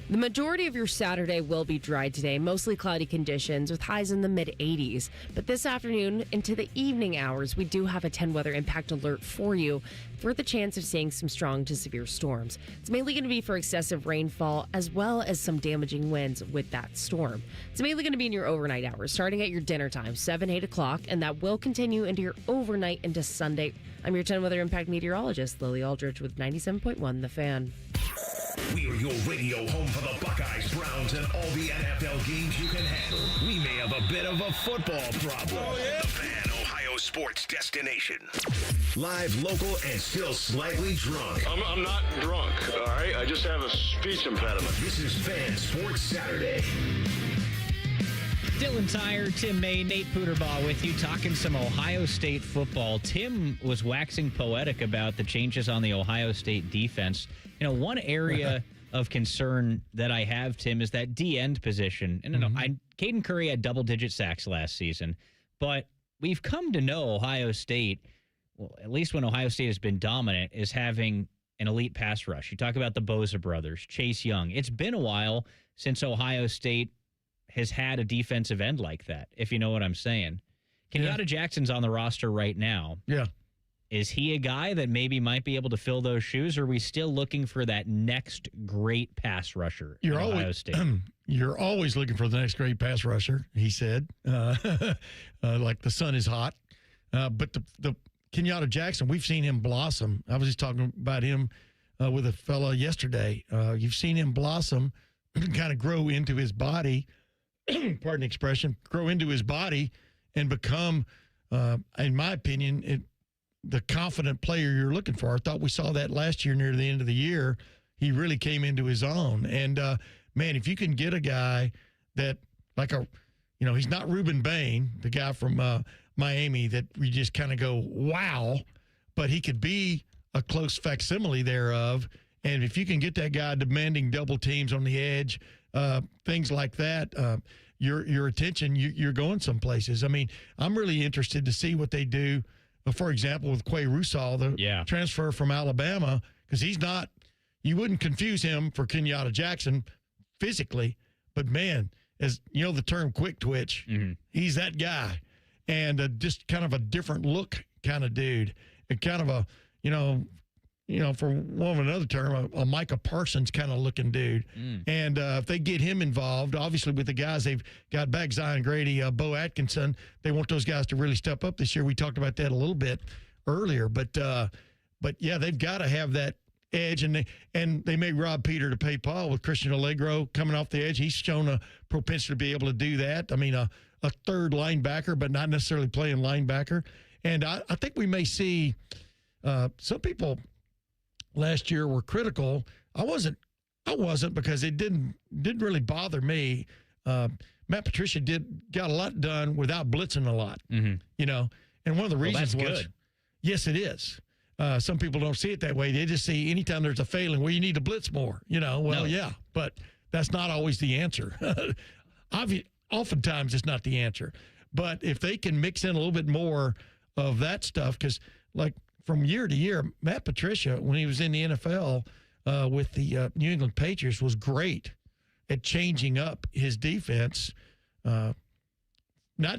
The majority of your Saturday will be dry today, mostly cloudy conditions with highs in the mid-80s. But this afternoon into the evening hours, we do have a 10 weather impact alert for you for the chance of seeing some strong to severe storms. It's mainly going to be for excessive rainfall as well as some damaging winds with that storm. It's mainly going to be in your overnight hours, starting at your dinner time, 7, 8 o'clock, and that will continue into your overnight into Sunday. I'm your 10 weather impact meteorologist, Lily Aldridge with 97.1 The Fan. We are your radio home for the Buckeyes, Browns, and all the NFL games you can handle. We may have a bit of a football problem. Oh, yeah? The Fan, Ohio sports destination. Live, local, and still slightly drunk. I'm not drunk, all right? I just have a speech impediment. This is Fan Sports Saturday. Dillon, Tyrer, Tim May, Nate Puterbaugh with you, talking some Ohio State football. Tim was waxing poetic about the changes on the Ohio State defense. You know, one area of concern that I have, Tim, is that D-end position. And Caden Curry had double-digit sacks last season, but we've come to know Ohio State, well, at least when Ohio State has been dominant, is having an elite pass rush. You talk about the Bosa brothers, Chase Young. It's been a while since Ohio State has had a defensive end like that, if you know what I'm saying. Kenyatta Jackson's on the roster right now. Yeah. Is he a guy that maybe might be able to fill those shoes, or are we still looking for that next great pass rusher in Ohio State? You're always looking for the next great pass rusher, he said. Like the sun is hot. But the Kenyatta Jackson, we've seen him blossom. I was just talking about him with a fella yesterday. You've seen him blossom, kind of grow into his body, pardon the expression, grow into his body and become, in my opinion, the confident player you're looking for. I thought we saw that last year near the end of the year. He really came into his own. And, man, if you can get a guy that he's not Reuben Bain, the guy from Miami that we just kind of go, wow, but he could be a close facsimile thereof. And if you can get that guy demanding double teams on the edge, things like that, your attention, you're going some places. I mean, I'm really interested to see what they do, for example, with Quay Rusall, the transfer from Alabama, because he's not – you wouldn't confuse him for Kenyatta Jackson physically, but, man, as you know the term quick twitch, he's that guy. And just kind of a different look kind of dude, and kind of a, for one of another term, a Micah Parsons kind of looking dude. And if they get him involved, obviously with the guys they've got back, Zion Grady, Bo Atkinson, they want those guys to really step up this year. We talked about that a little bit earlier, but yeah, they've got to have that edge, and they may rob Peter to pay Paul with Christian Allegro coming off the edge. He's shown a propensity to be able to do that. I mean, a third linebacker, but not necessarily playing linebacker. And I think we may see some people last year were critical. I wasn't because it didn't really bother me. Matt Patricia got a lot done without blitzing a lot, and one of the reasons was good. Yes, it is. Some people don't see it that way. They just see anytime there's a failing, well, you need to blitz more, yeah, but that's not always the answer. Oftentimes it's not the answer. But if they can mix in a little bit more of that stuff, because like from year to year, Matt Patricia, when he was in the NFL with the New England Patriots, was great at changing up his defense, not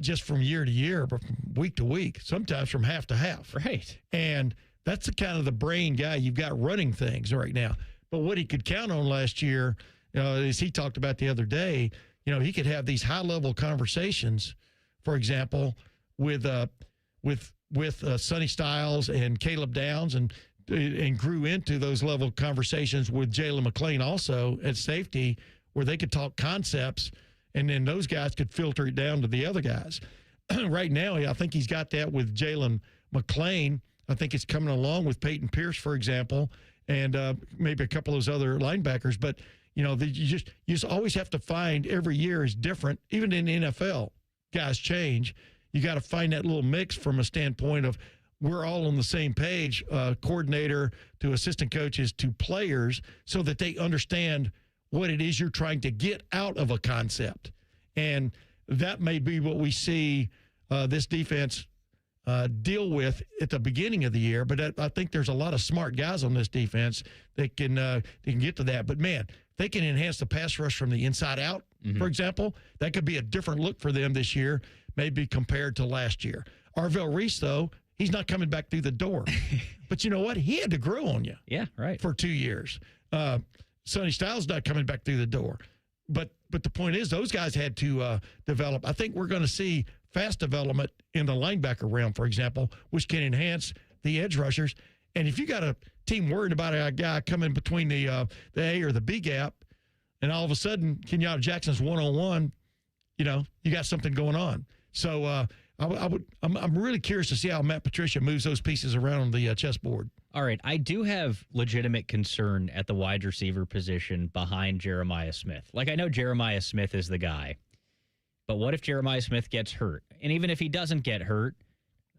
just from year to year, but from week to week, sometimes from half to half. Right. And that's the kind of the brain guy you've got running things right now. But what he could count on last year, as he talked about the other day, he could have these high-level conversations, for example, with Sonny Styles and Caleb Downs, and grew into those level conversations with Jalen McClain also at safety, where they could talk concepts, and then those guys could filter it down to the other guys. Right now, I think he's got that with Jalen McClain. I think it's coming along with Peyton Pierce, for example, and maybe a couple of those other linebackers. But, you just always have to find, every year is different. Even in the NFL, guys change. You got to find that little mix from a standpoint of we're all on the same page, coordinator to assistant coaches to players, so that they understand what it is you're trying to get out of a concept. And that may be what we see this defense deal with at the beginning of the year. But I think there's a lot of smart guys on this defense that can get to that. But, man, they can enhance the pass rush from the inside out, for example. That could be a different look for them this year, maybe compared to last year. Arvell Reese, though, he's not coming back through the door. But you know what? He had to grow on you. Yeah, right. For 2 years. Sonny Styles not coming back through the door. But the point is, those guys had to develop. I think we're going to see fast development in the linebacker realm, for example, which can enhance the edge rushers. And if you got a team worried about a guy coming between the A or the B gap, and all of a sudden Kenyatta Jackson's one-on-one, you got something going on. So I'm really curious to see how Matt Patricia moves those pieces around on the chessboard. All right, I do have legitimate concern at the wide receiver position behind Jeremiah Smith. Like, I know Jeremiah Smith is the guy, but what if Jeremiah Smith gets hurt? And even if he doesn't get hurt,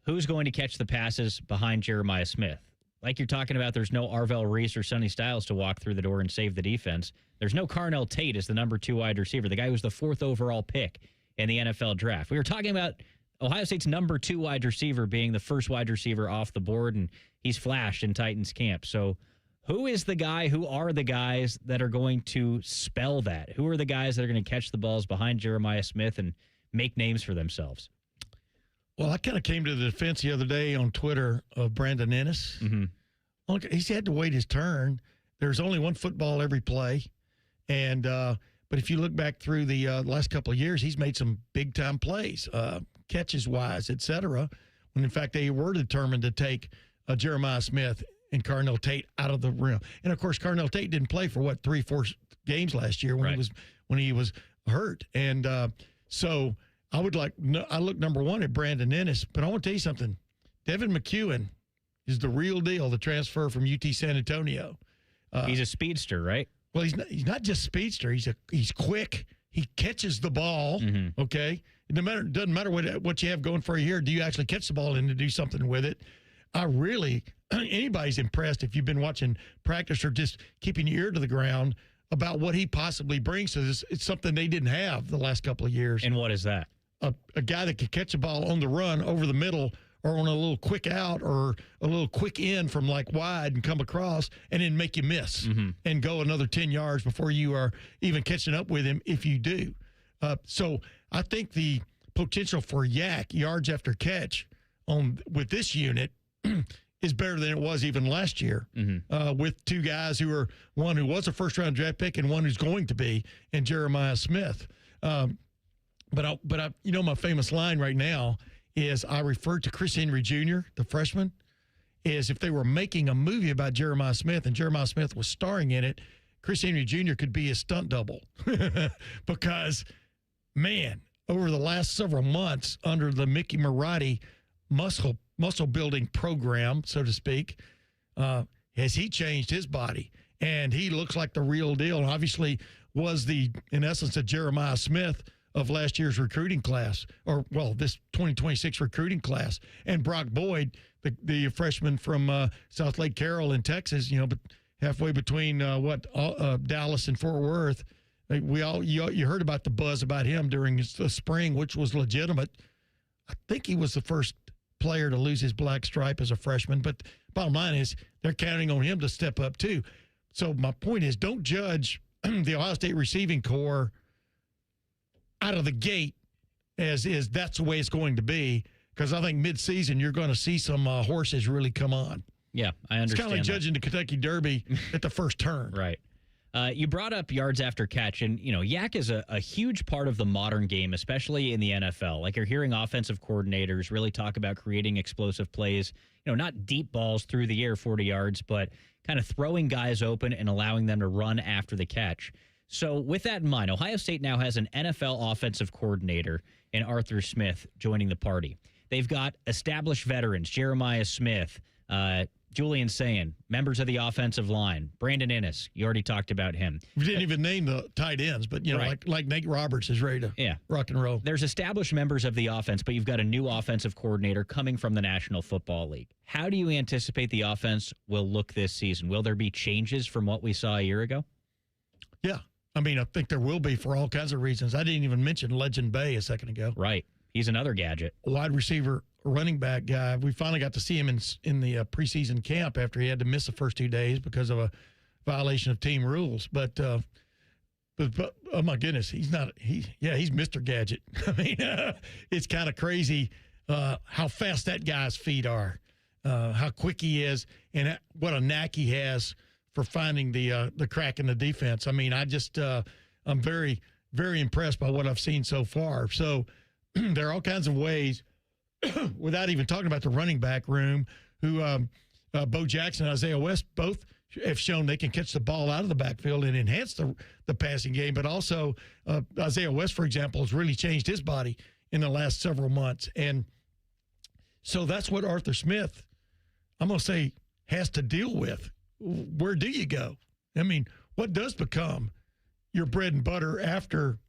who's going to catch the passes behind Jeremiah Smith? Like you're talking about, there's no Arvell Reese or Sonny Styles to walk through the door and save the defense. There's no Carnell Tate as the number 2 wide receiver, the guy who was the 4th overall pick in the NFL draft. We were talking about Ohio State's number 2 wide receiver being the first wide receiver off the board, and he's flashed in Titans camp. So who is the guy, who are the guys that are going to spell that? Who are the guys that are going to catch the balls behind Jeremiah Smith and make names for themselves? Well, I kind of came to the defense the other day on Twitter of Brandon Ennis. Look, he's had to wait his turn. There's only one football every play. And but if you look back through the last couple of years, he's made some big-time plays, catches-wise, et cetera, when, in fact, they were determined to take Jeremiah Smith and Carnell Tate out of the rim. And, of course, Carnell Tate didn't play for, 3-4 games last year when he was hurt. And so I look number one at Brandon Ennis, but I want to tell you something. Devin McEwen is the real deal, the transfer from UT San Antonio. He's a speedster, right? Well, he's not just speedster. He's quick. He catches the ball, okay? It doesn't matter what you have going for you here. Do you actually catch the ball and to do something with it? Anybody's impressed if you've been watching practice or just keeping your ear to the ground about what he possibly brings to this. It's something they didn't have the last couple of years. And what is that? A guy that could catch a ball on the run over the middle or on a little quick out or a little quick in from like wide and come across and then make you miss and go another 10 yards before you are even catching up with him if you do. So I think the potential for Yak yards after catch with this unit is better than it was even last year with two guys one who was a first-round draft pick and one who's going to be, and Jeremiah Smith. But my famous line right now is I refer to Chris Henry Jr., the freshman, is if they were making a movie about Jeremiah Smith and Jeremiah Smith was starring in it, Chris Henry Jr. could be a stunt double because, man, over the last several months under the Mickey Marotti muscle building program, so to speak, has he changed his body? And he looks like the real deal. And obviously was in essence, a Jeremiah Smith of last year's recruiting class, this 2026 recruiting class. And Brock Boyd, the freshman from South Lake Carroll in Texas, but halfway between Dallas and Fort Worth. You heard about the buzz about him during the spring, which was legitimate. I think he was the first player to lose his black stripe as a freshman, but bottom line is they're counting on him to step up too. So my point is, don't judge the Ohio State receiving corps out of the gate as is that's the way it's going to be, because I think mid-season you're going to see some horses really come on. Yeah, I understand. It's kind of like judging the Kentucky Derby at the first turn. Right. You brought up yards after catch, and, Yak is a huge part of the modern game, especially in the NFL. Like, you're hearing offensive coordinators really talk about creating explosive plays, not deep balls through the air 40 yards, but kind of throwing guys open and allowing them to run after the catch. So with that in mind, Ohio State now has an NFL offensive coordinator in Arthur Smith joining the party. They've got established veterans, Jeremiah Smith, Julian Sayin, members of the offensive line, Brandon Ennis. You already talked about him. We didn't even name the tight ends, but, right. like Nate Roberts is ready to rock and roll. There's established members of the offense, but you've got a new offensive coordinator coming from the National Football League. How do you anticipate the offense will look this season? Will there be changes from what we saw a year ago? Yeah. I think there will be for all kinds of reasons. I didn't even mention Legend Bay a second ago. Right. He's another gadget. Wide receiver, running back guy. We finally got to see him in the preseason camp after he had to miss the first 2 days because of a violation of team rules. But oh my goodness, he's Mr. Gadget. It's kind of crazy how fast that guy's feet are, how quick he is, and what a knack he has for finding the crack in the defense. I'm very, very impressed by what I've seen so far. So there are all kinds of ways, without even talking about the running back room, who Bo Jackson and Isaiah West both have shown they can catch the ball out of the backfield and enhance the passing game. But also Isaiah West, for example, has really changed his body in the last several months. And so that's what Arthur Smith, I'm going to say, has to deal with. Where do you go? What does become your bread and butter after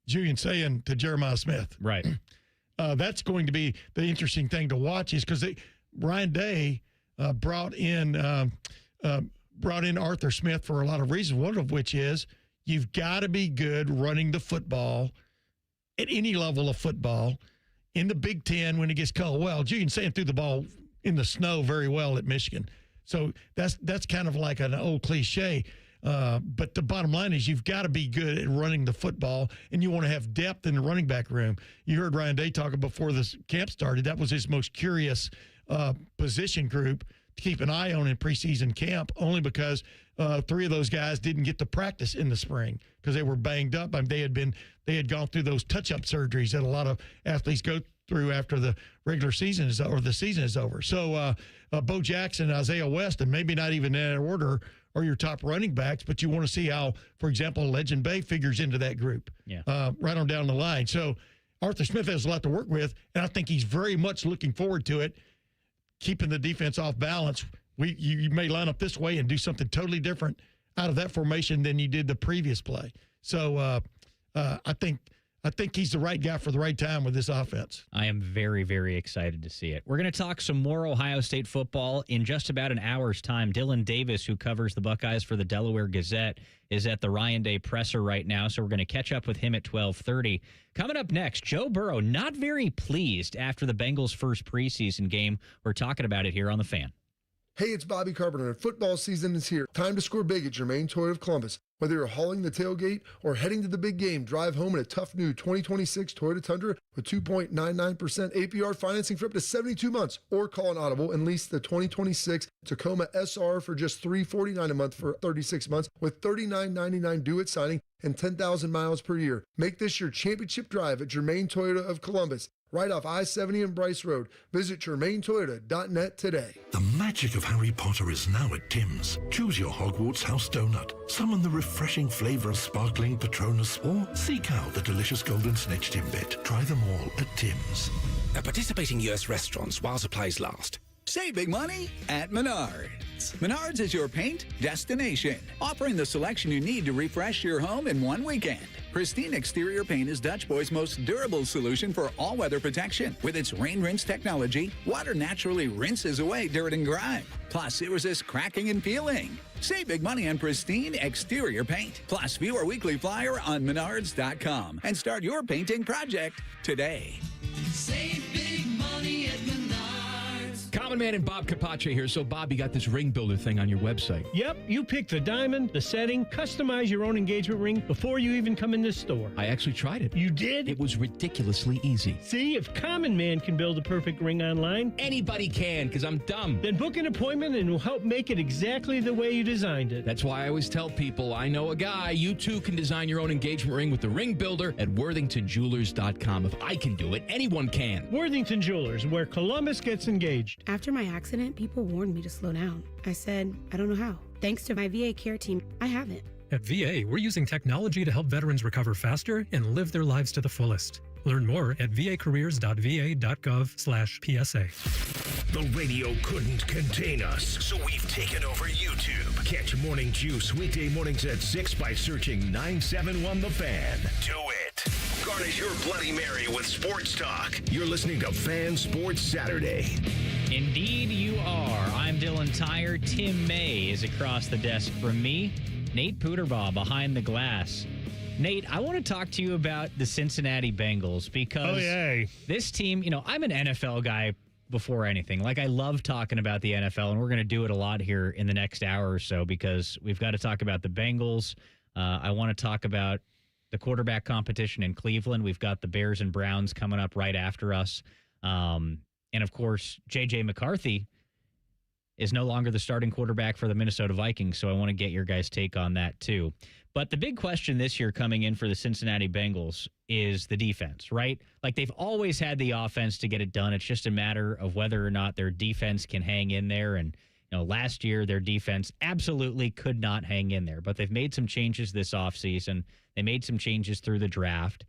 Julian Sayin to Jeremiah Smith? Right. That's going to be the interesting thing to watch, is because Ryan Day brought in Arthur Smith for a lot of reasons, one of which is you've got to be good running the football at any level of football. In the Big Ten, when it gets cold, Julian Sayin threw the ball in the snow very well at Michigan. So that's kind of like an old cliche. But the bottom line is you've got to be good at running the football, and you want to have depth in the running back room. You heard Ryan Day talking before this camp started. That was his most curious position group to keep an eye on in preseason camp, only because 3 of those guys didn't get to practice in the spring because they were banged up. They had gone through those touch-up surgeries that a lot of athletes go through after the regular season the season is over. So Bo Jackson and Isaiah West, and maybe not even in that order, or your top running backs, but you want to see how, for example, Legend Bay figures into that group right on down the line. So Arthur Smith has a lot to work with, and I think he's very much looking forward to it, keeping the defense off balance. You may line up this way and do something totally different out of that formation than you did the previous play. So I think he's the right guy for the right time with this offense. I am very, very excited to see it. We're going to talk some more Ohio State football in just about an hour's time. Dillon Davis, who covers the Buckeyes for the Delaware Gazette, is at the Ryan Day presser right now, so we're going to catch up with him at 12:30. Coming up next, Joe Burrow not very pleased after the Bengals' first preseason game. We're talking about it here on The Fan. Hey, it's Bobby Carpenter, and football season is here. Time to score big at Germain Toyota of Columbus. Whether you're hauling the tailgate or heading to the big game, drive home in a tough new 2026 Toyota Tundra with 2.99% APR financing for up to 72 months, or call an audible and lease the 2026 Tacoma SR for just $349 a month for 36 months with $39.99 due at signing and 10,000 miles per year. Make this your championship drive at Germain Toyota of Columbus, right off I-70 and Bryce Road. Visit GermainToyota.net today. The magic of Harry Potter is now at Tim's. Choose your Hogwarts house donut, summon the refreshing flavor of sparkling Patronus, or seek out the delicious golden snitch Timbit. Try them all at Tim's. At participating U.S. restaurants while supplies last. Save big money at Menards. Menards is your paint destination, offering the selection you need to refresh your home in one weekend. Pristine exterior paint is Dutch Boy's most durable solution for all-weather protection. With its rain rinse technology, water naturally rinses away dirt and grime. Plus, it resists cracking and peeling. Save big money on pristine exterior paint. Plus, view our weekly flyer on Menards.com and start your painting project today. Save big money at Menards. Common Man and Bob Capace here. So, Bob, you got this ring builder thing on your website. Yep, you pick the diamond, the setting, customize your own engagement ring before you even come in this store. I actually tried it. You did? It was ridiculously easy. See, if Common Man can build a perfect ring online, anybody can, because I'm dumb. Then book an appointment and we'll help make it exactly the way you designed it. That's why I always tell people, I know a guy. You too can design your own engagement ring with the ring builder at WorthingtonJewelers.com. If I can do it, anyone can. Worthington Jewelers, where Columbus gets engaged. After my accident, people warned me to slow down. I said, I don't know how. Thanks to my VA care team, I haven't. At VA, we're using technology to help veterans recover faster and live their lives to the fullest. Learn more at vacareers.va.gov/PSA. The radio couldn't contain us, so we've taken over YouTube. Catch Morning Juice weekday mornings at 6 by searching 971 The Fan. Do it. Garnish your Bloody Mary with sports talk. You're listening to Fan Sports Saturday. Indeed you are. I'm Dylan Tyrer. Tim May is across the desk from me. Nate Puderbaugh behind the glass. Nate, I want to talk to you about the Cincinnati Bengals because this team, I'm an NFL guy before anything. Like, I love talking about the NFL, and we're going to do it a lot here in the next hour or so because we've got to talk about the Bengals. I want to talk about the quarterback competition in Cleveland. We've got the Bears and Browns coming up right after us. And, of course, J.J. McCarthy is no longer the starting quarterback for the Minnesota Vikings, so I want to get your guys' take on that, too. But the big question this year coming in for the Cincinnati Bengals is the defense, right? Like, they've always had the offense to get it done. It's just a matter of whether or not their defense can hang in there. And, last year their defense absolutely could not hang in there. But they've made some changes this offseason. They made some changes through the draft.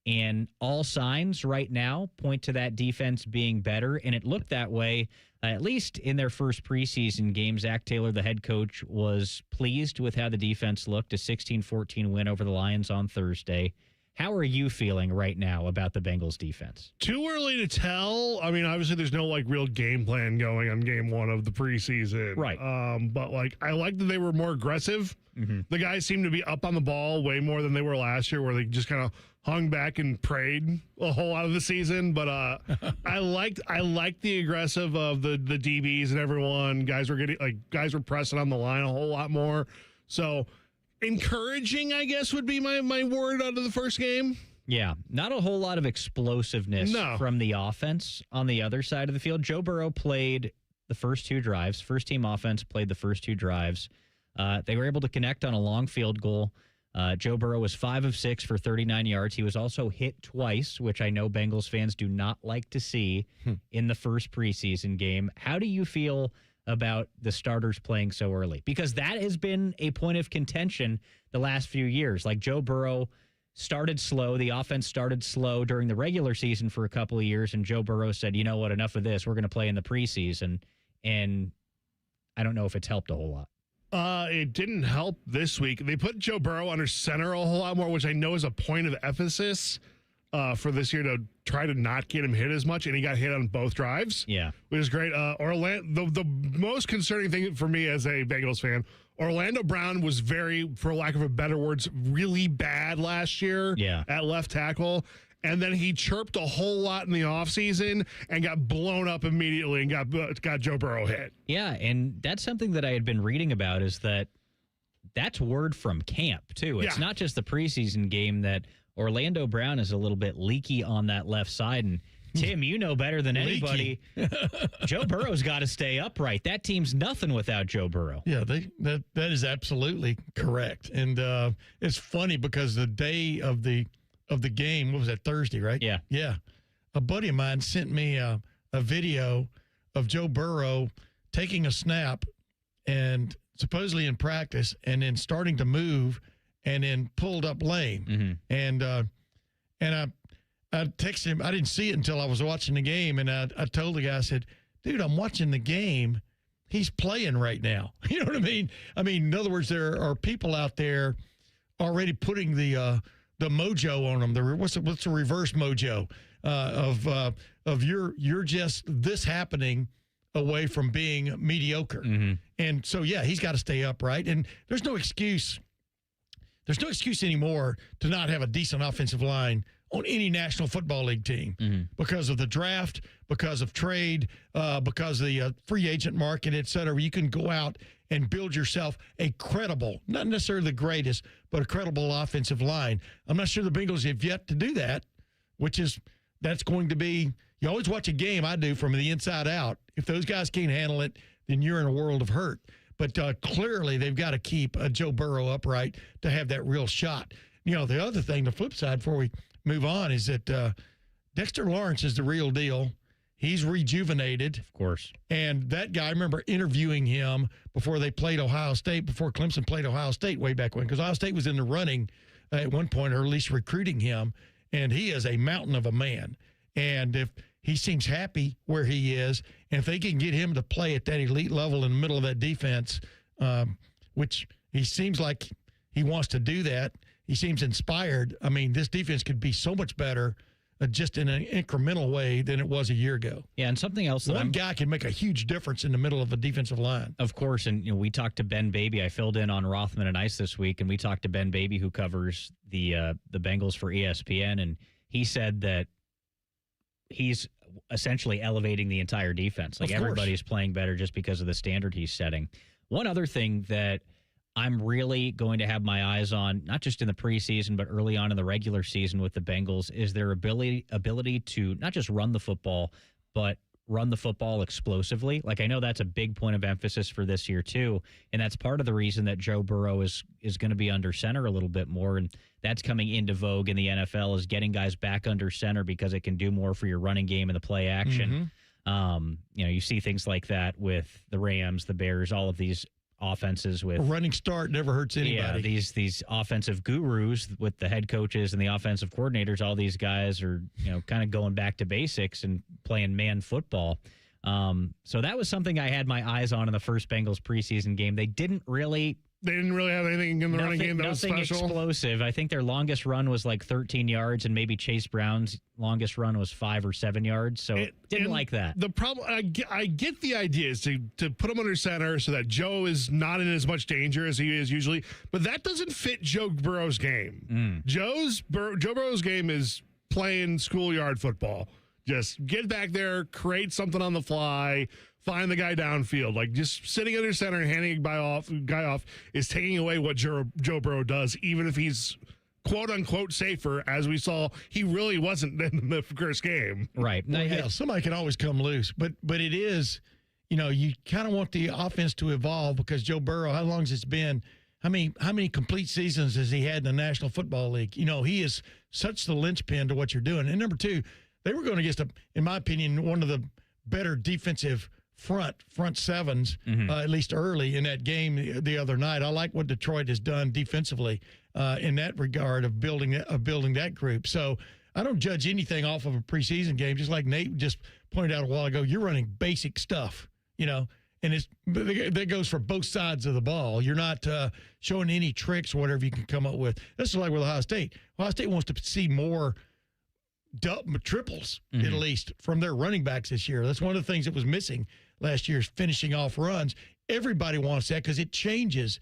And all signs right now point to that defense being better. And it looked that way, at least in their first preseason game. Zack Taylor, the head coach, was pleased with how the defense looked. A 16-14 win over the Lions on Thursday. How are you feeling right now about the Bengals defense? Too early to tell. I mean, obviously there's no real game plan going on game one of the preseason. Right. But I like that they were more aggressive. Mm-hmm. The guys seem to be up on the ball way more than they were last year, where they just kind of hung back and prayed a whole lot of the season. But I liked the aggressive of the DBs and everyone. Guys were pressing on the line a whole lot more. So encouraging, I guess, would be my word out of the first game. Yeah, not a whole lot of explosiveness from the offense on the other side of the field. Joe Burrow played the first two drives. First team offense played the first two drives. They were able to connect on a long field goal. Joe Burrow was 5 of 6 for 39 yards. He was also hit twice, which I know Bengals fans do not like to see in the first preseason game. How do you feel about the starters playing so early, because that has been a point of contention the last few years. Like Joe Burrow started slow. The offense started slow during the regular season for a couple of years, and Joe Burrow said, you know what, enough of this. We're going to play in the preseason. And I don't know if it's helped a whole lot. It didn't help this week. They put Joe Burrow under center a whole lot more, which I know is a point of emphasis for this year to try to not get him hit as much, and he got hit on both drives. Yeah. Which is great. Orlando, the most concerning thing for me as a Bengals fan, Orlando Brown was very, for lack of a better words, really bad last year at left tackle. And then he chirped a whole lot in the offseason and got blown up immediately and got Joe Burrow hit. Yeah, and that's something that I had been reading about, is that's word from camp, too. It's not just the preseason game that Orlando Brown is a little bit leaky on that left side. And Tim, you know better than anybody, Joe Burrow's got to stay upright. That team's nothing without Joe Burrow. Yeah, that is absolutely correct. And it's funny because the day of the game, what was that, Thursday, right? Yeah. Yeah. A buddy of mine sent me a video of Joe Burrow taking a snap and supposedly in practice and then starting to move and then pulled up lame. And I texted him. I didn't see it until I was watching the game, and I told the guy, I said, dude, I'm watching the game. He's playing right now. You know what I mean? I mean, in other words, there are people out there already putting the mojo on them. What's the reverse mojo of you're just this happening away from being mediocre. And so, yeah, he's got to stay upright. And there's no excuse. There's no excuse anymore to not have a decent offensive line on any National Football League team because of the draft, because of trade, because of the free agent market, et cetera. You can go out and build yourself a credible, not necessarily the greatest, but a credible offensive line. I'm not sure the Bengals have yet to do that, that's going to be, you always watch a game, I do, from the inside out. If those guys can't handle it, then you're in a world of hurt. But clearly they've got to keep Joe Burrow upright to have that real shot. You know, the other thing, the flip side before we move on, is that Dexter Lawrence is the real deal. He's rejuvenated. Of course. And that guy, I remember interviewing him before they played Ohio State, before Clemson played Ohio State way back when, because Ohio State was in the running at one point, or at least recruiting him, and he is a mountain of a man. And if he seems happy where he is, and if they can get him to play at that elite level in the middle of that defense, which he seems like he wants to do that, he seems inspired. I mean, this defense could be so much better just in an incremental way than it was a year ago. Yeah, and something else that one guy can make a huge difference in the middle of a defensive line. Of course, and we talked to Ben Baby. I filled in on Rothman and Ice this week, and we talked to Ben Baby, who covers the Bengals for ESPN, and he said that he's essentially elevating the entire defense. Like, everybody's playing better just because of the standard he's setting. One other thing that I'm really going to have my eyes on, not just in the preseason, but early on in the regular season with the Bengals, is their ability to not just run the football, but run the football explosively. Like, I know that's a big point of emphasis for this year too, and that's part of the reason that Joe Burrow is going to be under center a little bit more, and that's coming into vogue in the NFL, is getting guys back under center because it can do more for your running game and the play action. You see things like that with the Rams, the Bears, all of these offenses with a running start never hurts anybody. Yeah, these offensive gurus with the head coaches and the offensive coordinators, all these guys are, kind of going back to basics and playing man football. So that was something I had my eyes on in the first Bengals preseason game. They didn't really have anything in the running game that was special. Nothing explosive. I think their longest run was like 13 yards, and maybe Chase Brown's longest run was 5 or 7 yards. So didn't like that. The problem, I get the idea is to put him under center so that Joe is not in as much danger as he is usually, but that doesn't fit Joe Burrow's game. Joe Burrow's game is playing schoolyard football. Just get back there, create something on the fly, find the guy downfield. Like, just sitting under center and handing a guy off is taking away what Joe Burrow does, even if he's quote-unquote safer, as we saw he really wasn't in the first game. Right. Well, somebody can always come loose. But it is, you kind of want the offense to evolve, because Joe Burrow, how long has it been? How many complete seasons has he had in the National Football League? He is such the linchpin to what you're doing. And number two, they were going against, in my opinion, one of the better defensive front sevens, at least early in that game the other night. I like what Detroit has done defensively in that regard of building that group. So I don't judge anything off of a preseason game. Just like Nate just pointed out a while ago, you're running basic stuff, and that goes for both sides of the ball. You're not showing any tricks or whatever you can come up with. This is like with Ohio State. Ohio State wants to see more triples, at least, from their running backs this year. That's one of the things that was missing last year, is finishing off runs. Everybody wants that because it changes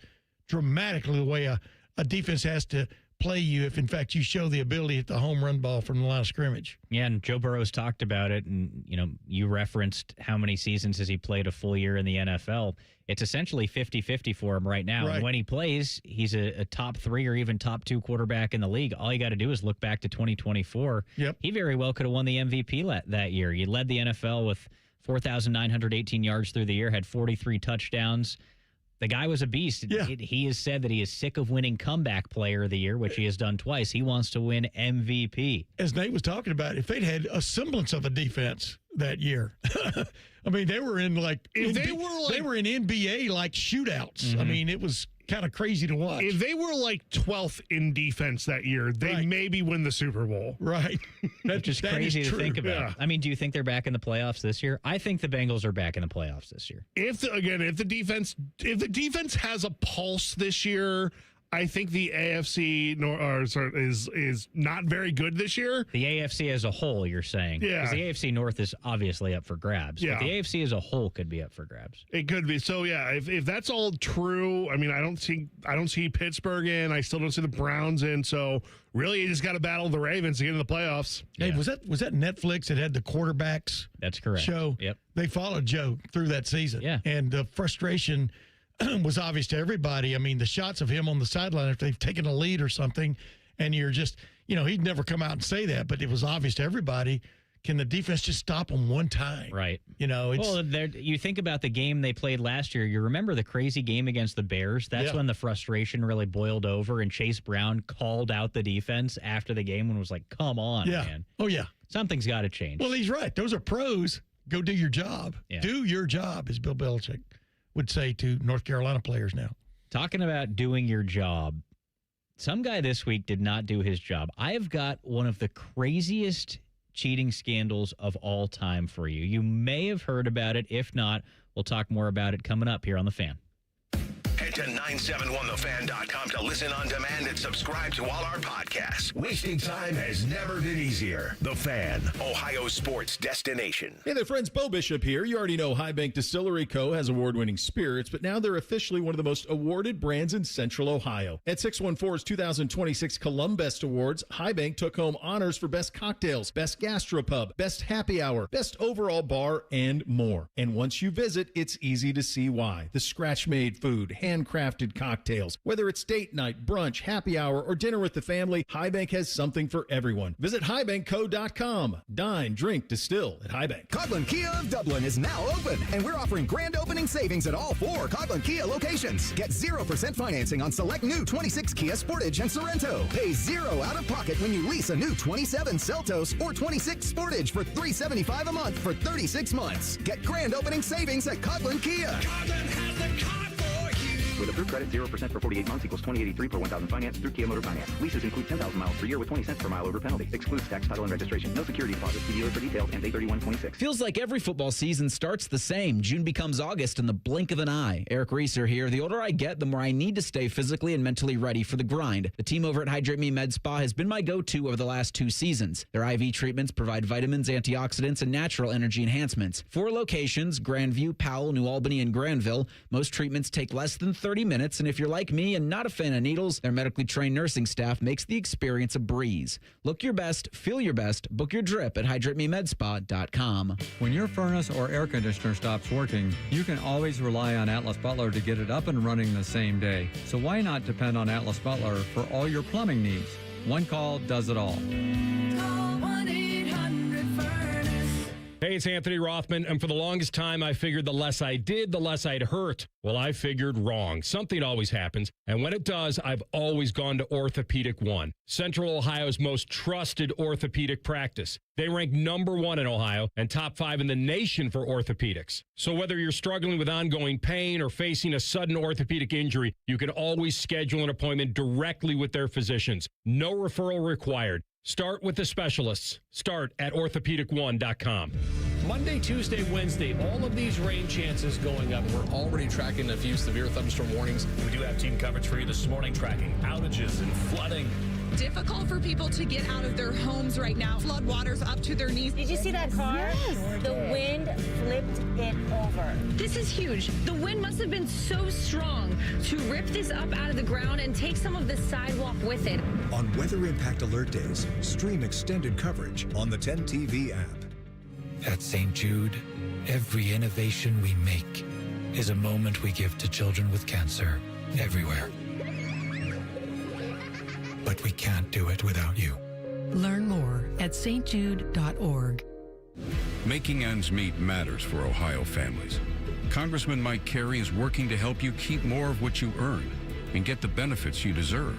dramatically the way a defense has to play you if, in fact, you show the ability at the home run ball from the line of scrimmage. Yeah, and Joe Burrow's talked about it, and, you referenced how many seasons has he played a full year in the NFL. It's essentially 50-50 for him right now. Right. And when he plays, he's a top 3 or even top 2 quarterback in the league. All you got to do is look back to 2024. Yep. He very well could have won the MVP that year. He led the NFL with 4,918 yards through the year, had 43 touchdowns. The guy was a beast. Yeah. He has said that he is sick of winning comeback player of the year, which he has done twice. He wants to win MVP. As Nate was talking about, if they'd had a semblance of a defense that year, I mean, they were in they were in NBA like shootouts. I mean, it was kind of crazy to watch. If they were like 12th in defense that year, they maybe win the Super Bowl. Right. That's just crazy to think about. Yeah. I mean, do you think they're back in the playoffs this year? I think the Bengals are back in the playoffs this year. If the defense has a pulse this year, I think the AFC is not very good this year. The AFC as a whole, you're saying? Yeah. Because the AFC North is obviously up for grabs. Yeah. But the AFC as a whole could be up for grabs. It could be. So yeah, if that's all true, I mean, I don't see Pittsburgh in. I still don't see the Browns in. So really, you just got to battle the Ravens to get in the playoffs. Hey, was that Netflix that had the quarterbacks? That's correct. Show. Yep. They followed Joe through that season. Yeah. And the frustration was obvious to everybody. I mean, the shots of him on the sideline, if they've taken a lead or something, and you're just, he'd never come out and say that, but it was obvious to everybody. Can the defense just stop them one time? Right. It's you think about the game they played last year. You remember the crazy game against the Bears? That's when the frustration really boiled over, and Chase Brown called out the defense after the game and was like, come on, man. Oh, yeah. Something's got to change. Well, he's right. Those are pros. Go do your job. Yeah. Do your job, as Bill Belichick would say to North Carolina players now. Talking about doing your job, some guy this week did not do his job. I have got one of the craziest cheating scandals of all time for you. You may have heard about it. If not, we'll talk more about it coming up here on The Fan. Head to 971thefan.com to listen on demand and subscribe to all our podcasts. Wasting time has never been easier. The Fan, Ohio sports destination. Hey there, friends. Bo Bishop here. You already know High Bank Distillery Co. has award-winning spirits, but now they're officially one of the most awarded brands in Central Ohio. At 614's 2026 Columbest Awards, High Bank took home honors for Best Cocktails, Best Gastropub, Best Happy Hour, Best Overall Bar, and more. And once you visit, it's easy to see why. The scratch-made food, handcrafted cocktails. Whether it's date night, brunch, happy hour, or dinner with the family, High Bank has something for everyone. Visit highbankco.com. Dine, drink, distill at High Bank. Coughlin Kia of Dublin is now open, and we're offering grand opening savings at all 4 Coughlin Kia locations. Get 0% financing on select new 26 Kia Sportage and Sorrento. Pay $0 out of pocket when you lease a new 27 Seltos or 26 Sportage for $375 a month for 36 months. Get grand opening savings at Coughlin Kia. Coughlin has the car for you. With approved credit, 0% for 48 months equals $20.83 per 1,000 finance through Kia Motor Finance. Leases include 10,000 miles per year with 20 cents per mile over penalty. Excludes tax, title, and registration. No security deposit. See dealer for details and A3126. Feels like every football season starts the same. June becomes August in the blink of an eye. Eric Reeser here. The older I get, the more I need to stay physically and mentally ready for the grind. The team over at Hydrate Me Med Spa has been my go-to over the last 2 seasons. Their IV treatments provide vitamins, antioxidants, and natural energy enhancements. 4 locations, Grandview, Powell, New Albany, and Granville. Most treatments take less than 30 minutes, and if you're like me and not a fan of needles, their medically trained nursing staff makes the experience a breeze. Look your best, feel your best, book your drip at hydratememedspa.com. When your furnace or air conditioner stops working, you can always rely on Atlas Butler to get it up and running the same day. So why not depend on Atlas Butler for all your plumbing needs? One call does it all. Call 1-800-FURNACE. Hey, it's Anthony Rothman, and for the longest time, I figured the less I did, the less I'd hurt. Well, I figured wrong. Something always happens, and when it does, I've always gone to Orthopedic One, Central Ohio's most trusted orthopedic practice. They rank #1 in Ohio and top 5 in the nation for orthopedics. So whether you're struggling with ongoing pain or facing a sudden orthopedic injury, you can always schedule an appointment directly with their physicians. No referral required. Start with the specialists. Start at orthopedic1.com. Monday, Tuesday, Wednesday, all of these rain chances going up. We're already tracking a few severe thunderstorm warnings. We do have team coverage for you this morning, tracking outages and flooding. Difficult for people to get out of their homes right now. Flood waters up to their knees. Did you see that car? Yes. The wind flipped it over. This is huge. The wind must have been so strong to rip this up out of the ground and take some of the sidewalk with it. On Weather Impact Alert Days, stream extended coverage on the 10 TV app. At St. Jude, every innovation we make is a moment we give to children with cancer everywhere. But we can't do it without you. Learn more at stjude.org. Making ends meet matters for Ohio families. Congressman Mike Carey is working to help you keep more of what you earn and get the benefits you deserve.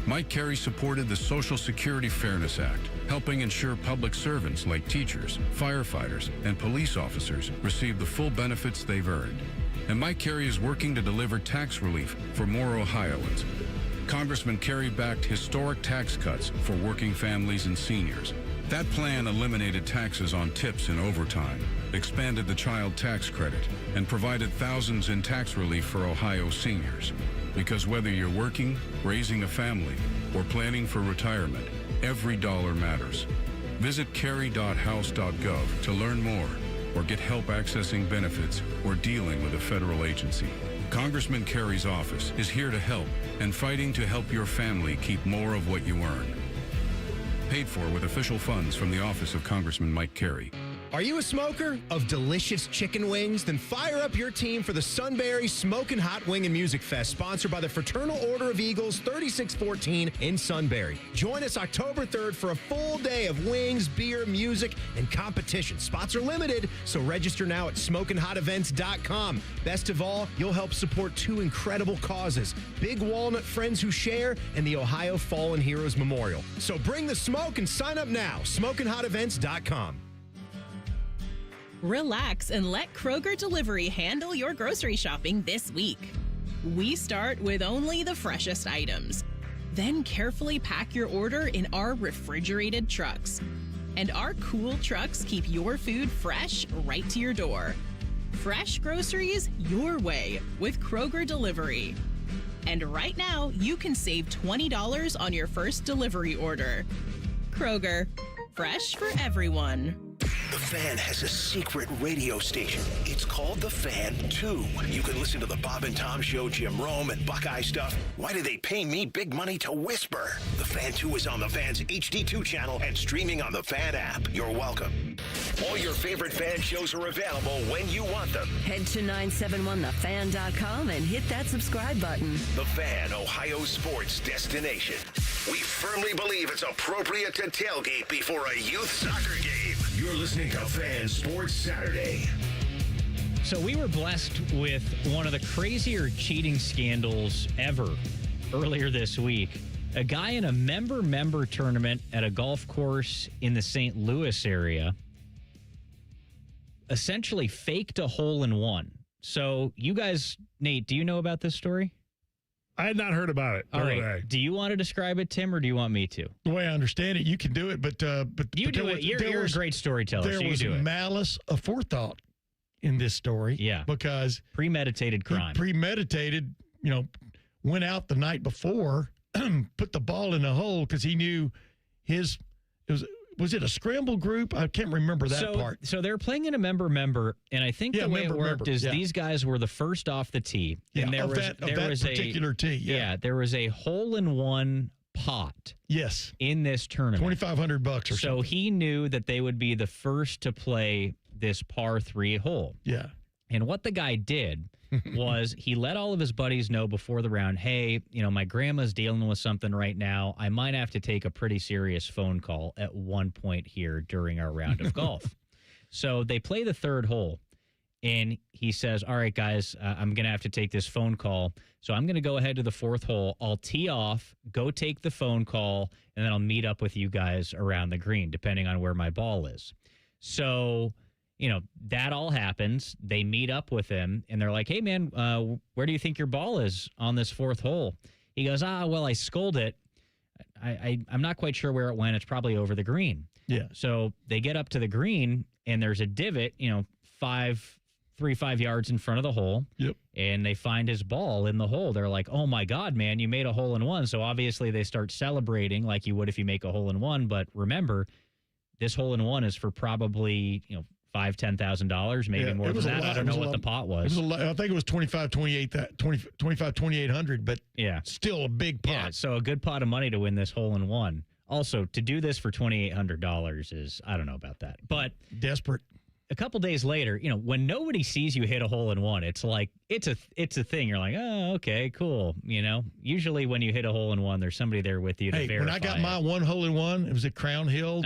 Mike Carey supported the Social Security Fairness Act, helping ensure public servants like teachers, firefighters, and police officers receive the full benefits they've earned. And Mike Carey is working to deliver tax relief for more Ohioans. Congressman Carey backed historic tax cuts for working families and seniors. That plan eliminated taxes on tips and overtime, expanded the child tax credit, and provided thousands in tax relief for Ohio seniors. Because whether you're working, raising a family, or planning for retirement, every dollar matters. Visit carey.house.gov to learn more or get help accessing benefits or dealing with a federal agency. Congressman Carey's office is here to help and fighting to help your family keep more of what you earn. Paid for with official funds from the office of Congressman Mike Carey. Are you a smoker of delicious chicken wings? Then fire up your team for the Sunbury Smokin' Hot Wing and Music Fest, sponsored by the Fraternal Order of Eagles, 3614 in Sunbury. Join us October 3rd for a full day of wings, beer, music, and competition. Spots are limited, so register now at smokinghotevents.com. Best of all, you'll help support 2 incredible causes: Big Walnut Friends Who Share and the Ohio Fallen Heroes Memorial. So bring the smoke and sign up now. smokinghotevents.com. Relax and let Kroger Delivery handle your grocery shopping this week. We start with only the freshest items. Then carefully pack your order in our refrigerated trucks. And our cool trucks keep your food fresh right to your door. Fresh groceries your way with Kroger Delivery. And right now, you can save $20 on your first delivery order. Kroger, fresh for everyone. The Fan has a secret radio station. It's called The Fan 2. You can listen to the Bob and Tom Show, Jim Rome, and Buckeye stuff. Why do they pay me big money to whisper? The Fan 2 is on the Fan's HD2 channel and streaming on the Fan app. You're welcome. All your favorite Fan shows are available when you want them. Head to 971thefan.com and hit that subscribe button. The Fan, Ohio sports destination. We firmly believe it's appropriate to tailgate before a youth soccer game. You're listening to Fan Sports Saturday. So we were blessed with one of the crazier cheating scandals ever earlier this week. A guy in a member tournament at a golf course in the St. Louis area essentially faked a hole-in-one. So you guys, Nate, do you know about this story? I had not heard about it. All right. Do you want to describe it, Tim, or do you want me to? The way I understand it, you can do it, but you do it. You're a great storyteller. There was malice aforethought in this story. Yeah, because premeditated crime. Premeditated. Went out the night before, put the ball in the hole because he knew his. Was it a scramble group? I can't remember that part. So they're playing in a member, and I think the way it worked is these guys were the first off the tee. Yeah, and there was that particular tee. Yeah, there was a hole-in-one pot. Yes. In this tournament. $2,500 or something. So he knew that they would be the first to play this par 3 hole. Yeah. And what the guy did was he let all of his buddies know before the round, hey, my grandma's dealing with something right now. I might have to take a pretty serious phone call at one point here during our round of golf. So they play the third hole, and he says, all right, guys, I'm going to have to take this phone call. So I'm going to go ahead to the fourth hole. I'll tee off, go take the phone call, and then I'll meet up with you guys around the green, depending on where my ball is. So, that all happens. They meet up with him, and they're like, hey, man, where do you think your ball is on this fourth hole? He goes, well, I sculled it. I'm not quite sure where it went. It's probably over the green. Yeah. So they get up to the green, and there's a divot, 3-5 yards in front of the hole. Yep. And they find his ball in the hole. They're like, oh, my God, man, you made a hole-in-one. So obviously they start celebrating like you would if you make a hole-in-one. But remember, this hole-in-one is for probably, $5,000-$10,000, maybe more than that. I don't know what the pot was. I think it was 2,500, but yeah, still a big pot. Yeah, so a good pot of money to win this hole-in-one. Also, to do this for $2,800 is, I don't know about that. But desperate. A couple days later, when nobody sees you hit a hole-in-one, it's like, it's a thing. You're like, oh, okay, cool. Usually when you hit a hole-in-one, there's somebody there with you to verify. When I got my one hole-in-one, it was at Crown Hill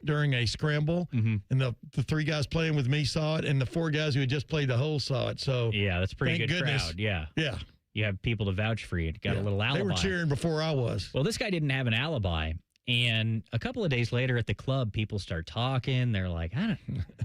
during a scramble, and the three guys playing with me saw it, and the four guys who had just played the hole saw it. So yeah, that's a pretty good crowd. Yeah. Yeah. You have people to vouch for you. Got a little alibi. They were cheering before I was. Well, this guy didn't have an alibi. And a couple of days later at the club, people start talking. They're like,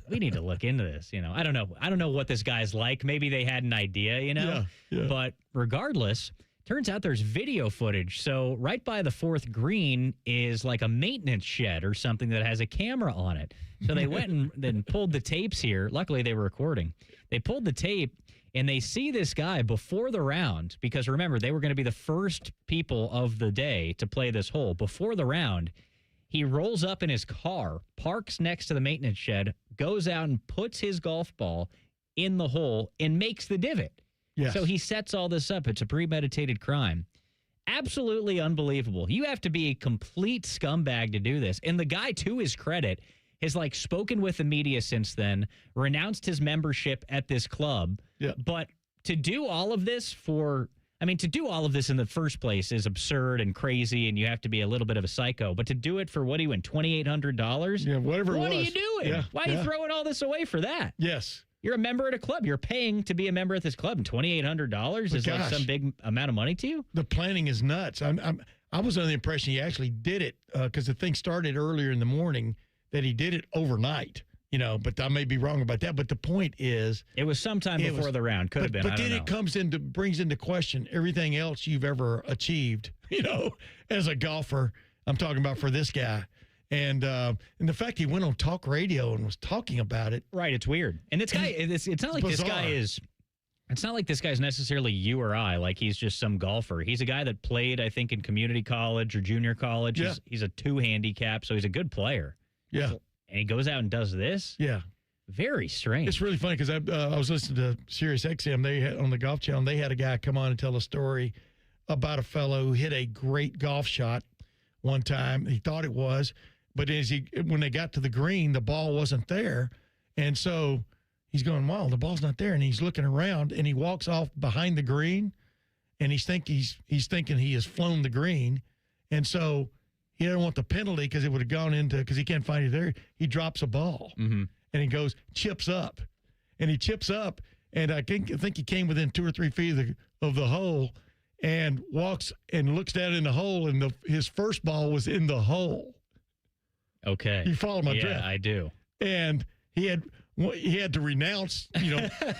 we need to look into this. I don't know. I don't know what this guy's like. Maybe they had an idea, Yeah. But regardless, turns out there's video footage. So right by the fourth green is like a maintenance shed or something that has a camera on it. So they went and then pulled the tapes here. Luckily, they were recording. They pulled the tape. And they see this guy before the round, because remember, they were going to be the first people of the day to play this hole. Before the round, he rolls up in his car, parks next to the maintenance shed, goes out and puts his golf ball in the hole and makes the divot. Yes. So he sets all this up. It's a premeditated crime. Absolutely unbelievable. You have to be a complete scumbag to do this. And the guy, to his credit, has spoken with the media since then, renounced his membership at this club. Yeah. But to do all of this to do all of this in the first place is absurd and crazy, and you have to be a little bit of a psycho. But to do it for, what do you win, $2,800? Yeah, whatever it was. What are you doing? Yeah, Why are you throwing all this away for that? Yes. You're a member at a club. You're paying to be a member at this club, and $2,800 is like some big amount of money to you? The planning is nuts. I was under the impression he actually did it because the thing started earlier in the morning, that he did it overnight. But I may be wrong about that. But the point is, it was sometime before the round. Could have been. But then it brings into question everything else you've ever achieved. As a golfer, I'm talking about for this guy, and the fact he went on talk radio and was talking about it. Right. It's weird. And this guy, it's not like bizarre. This guy is. It's not like this guy's necessarily you or I. Like he's just some golfer. He's a guy that played, I think, in community college or junior college. Yeah. He's a 2 handicap, so he's a good player. Yeah. And he goes out and does this? Yeah. Very strange. It's really funny because I was listening to Sirius XM. They had on the Golf Channel, they had a guy come on and tell a story about a fellow who hit a great golf shot one time. He thought it was, but when they got to the green, the ball wasn't there. And so he's going, wow, the ball's not there. And he's looking around, and he walks off behind the green, and he's thinking he has flown the green. And so he didn't want the penalty because it would have gone into, because he can't find it there. He drops a ball, and he goes, chips up. And he chips up, and I think he came within 2 or 3 feet of the hole, and walks and looks down in the hole, and his first ball was in the hole. Okay. You follow my drift? Yeah, I do. And he had to renounce,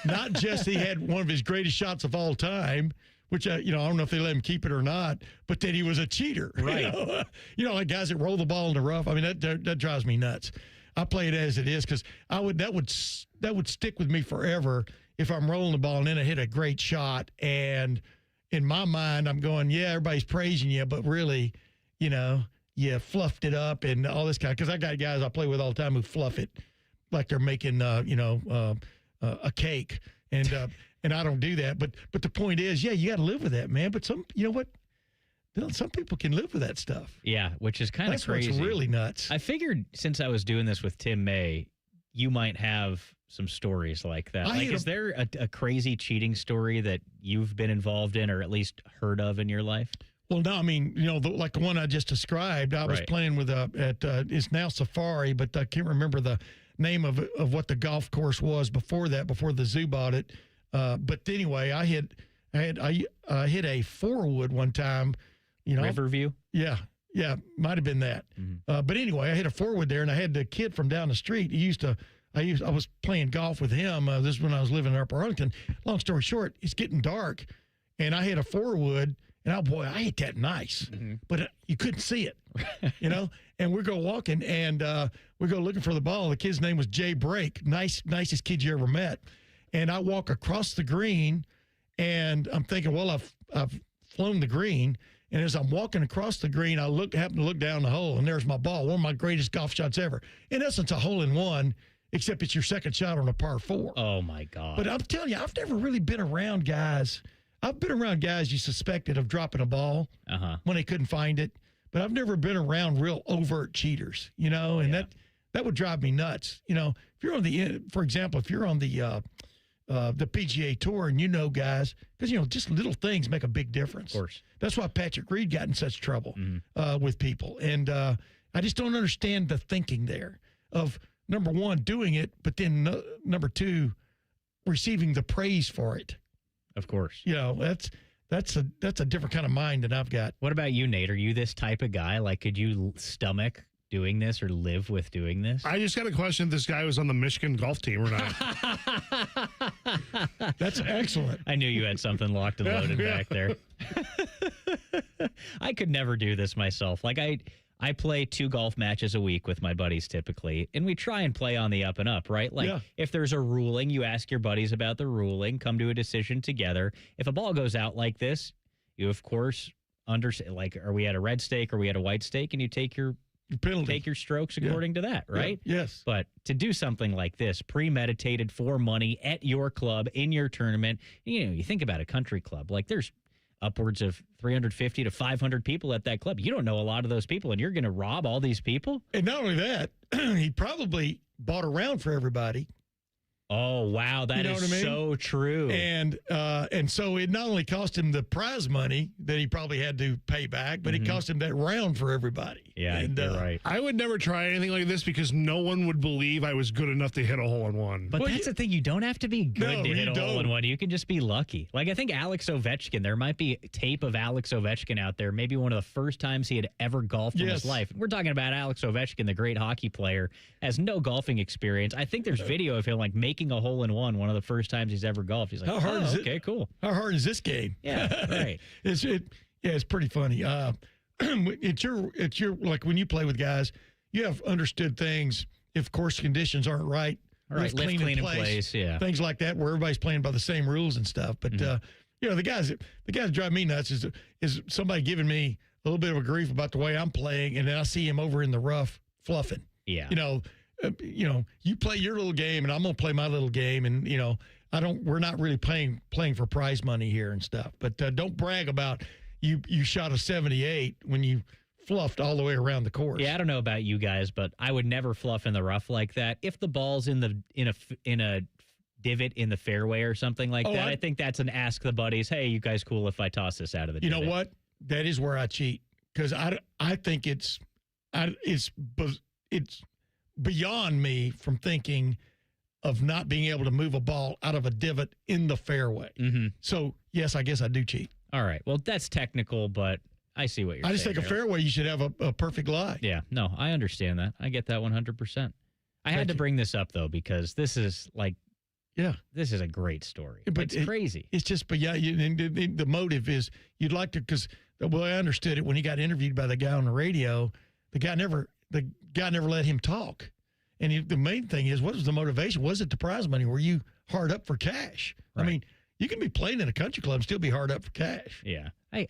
not just he had one of his greatest shots of all time, which, I don't know if they let him keep it or not, but that he was a cheater. Right. Like guys that roll the ball in the rough. I mean, that drives me nuts. I play it as it is because that would stick with me forever if I'm rolling the ball and then I hit a great shot. And in my mind, I'm going, yeah, everybody's praising you, but really, you fluffed it up and all this kind of, because I got guys I play with all the time who fluff it like they're making, a cake. And I don't do that. But the point is, yeah, you got to live with that, man. But some people can live with that stuff. Yeah, which is kind of crazy. That's what's really nuts. I figured since I was doing this with Tim May, you might have some stories like that. Is there a crazy cheating story that you've been involved in or at least heard of in your life? Well, no, I mean, like the one I just described, I was playing with it's now Safari, but I can't remember the name of what the golf course was before that, before the zoo bought it. But anyway, I hit a 4-wood one time. Riverview? Yeah, might have been that. But anyway, I hit a 4-wood there, and I had the kid from down the street. I was playing golf with him. This is when I was living in Upper Arlington. Long story short, it's getting dark, and I hit a 4-wood. And I hit that nice, but you couldn't see it, And we go walking, and we go looking for the ball. The kid's name was Jay Brake, nicest kid you ever met. And I walk across the green, and I'm thinking, well, I've flown the green. And as I'm walking across the green, I happen to look down the hole, and there's my ball, one of my greatest golf shots ever. In essence, a hole-in-one, except it's your second shot on a par 4. Oh my God! But I'm telling you, I've never really been around guys. I've been around guys you suspected of dropping a ball when they couldn't find it, but I've never been around real overt cheaters, and that would drive me nuts. If you're on for example, if you're on the PGA Tour and guys, because, just little things make a big difference. Of course. That's why Patrick Reed got in such trouble with people. And I just don't understand the thinking there of, number one, doing it, but then number two, receiving the praise for it. Of course. That's a different kind of mind than I've got. What about you, Nate? Are you this type of guy? Like, could you stomach doing this or live with doing this? I just got a question if this guy was on the Michigan golf team or not. That's excellent. I knew you had something locked and loaded back there. I could never do this myself. Like, I play 2 golf matches a week with my buddies typically, and we try and play on the up and up, right? Like, if there's a ruling, you ask your buddies about the ruling, come to a decision together. If a ball goes out like this, you, of course, are we at a red stake or are we at a white stake? And you take your penalty. Take your strokes according to that, right? Yeah. Yes. But to do something like this, premeditated for money at your club, in your tournament, you think about a country club. Like, there's upwards of 350 to 500 people at that club. You don't know a lot of those people, and you're going to rob all these people? And not only that, he probably bought around for everybody. Oh, wow. That is so true. And so it not only cost him the prize money that he probably had to pay back, but it cost him that round for everybody. Yeah, you're right. I would never try anything like this because no one would believe I was good enough to hit a hole-in-one. But that's the thing. You don't have to be good to hit a hole-in-one. You can just be lucky. Like, I think Alex Ovechkin, there might be tape of Alex Ovechkin out there, maybe one of the first times he had ever golfed in his life. We're talking about Alex Ovechkin, the great hockey player, has no golfing experience. I think there's video of him, like, making a hole-in-one one of the first times he's ever golfed. He's like, how hard is it? Okay, cool. How hard is this game? Yeah, right. It's pretty funny. It's your like when you play with guys, you have understood things. If course conditions aren't right, lift clean in place, things like that, where everybody's playing by the same rules and stuff. But the guys that drive me nuts is somebody giving me a little bit of a grief about the way I'm playing, and then I see him over in the rough fluffing. Yeah, you play your little game, and I'm gonna play my little game, and we're not really playing for prize money here and stuff. But don't brag about you shot a 78 when you fluffed all the way around the course. Yeah, I don't know about you guys, but I would never fluff in the rough like that. If the ball's in a divot in the fairway or something like that, I think that's an ask the buddies. Hey, you guys cool if I toss this out of the divot? You know what? That is where I cheat, because I think it's beyond me from thinking of not being able to move a ball out of a divot in the fairway. Mm-hmm. So, yes, I guess I do cheat. All right. Well, that's technical, but I see what you're saying. I just think a fairway, you should have a perfect lie. Yeah. No, I understand that. I get that 100%. I had to bring this up, though, because this is this is a great story. But it's crazy. It's just, but yeah, the motive is you'd like to, because the way I understood it, when he got interviewed by the guy on the radio, the guy never let him talk. And the main thing is, what was the motivation? Was it the prize money? Were you hard up for cash? Right. I mean, you can be playing in a country club and still be hard up for cash. Yeah, I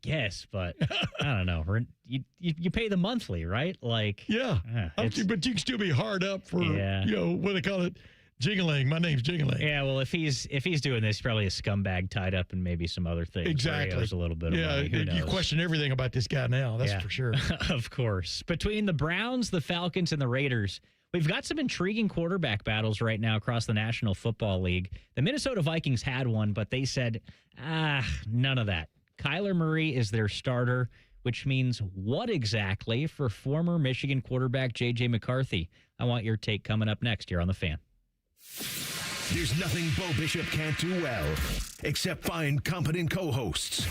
guess, but I don't know. You pay the monthly, right? Like, yeah, but you can still be hard up for what they call it, jingling. My name's Jingling. Yeah, well, if he's doing this, he's probably a scumbag tied up in maybe some other things. Exactly, a little bit of money. Who knows? You question everything about this guy now. That's for sure. Of course. Between the Browns, the Falcons, and the Raiders, we've got some intriguing quarterback battles right now across the National Football League. The Minnesota Vikings had one, but they said, none of that. Kyler Murray is their starter, which means what exactly for former Michigan quarterback J.J. McCarthy? I want your take coming up next here on The Fan. There's nothing Bo Bishop can't do well, except find competent co-hosts.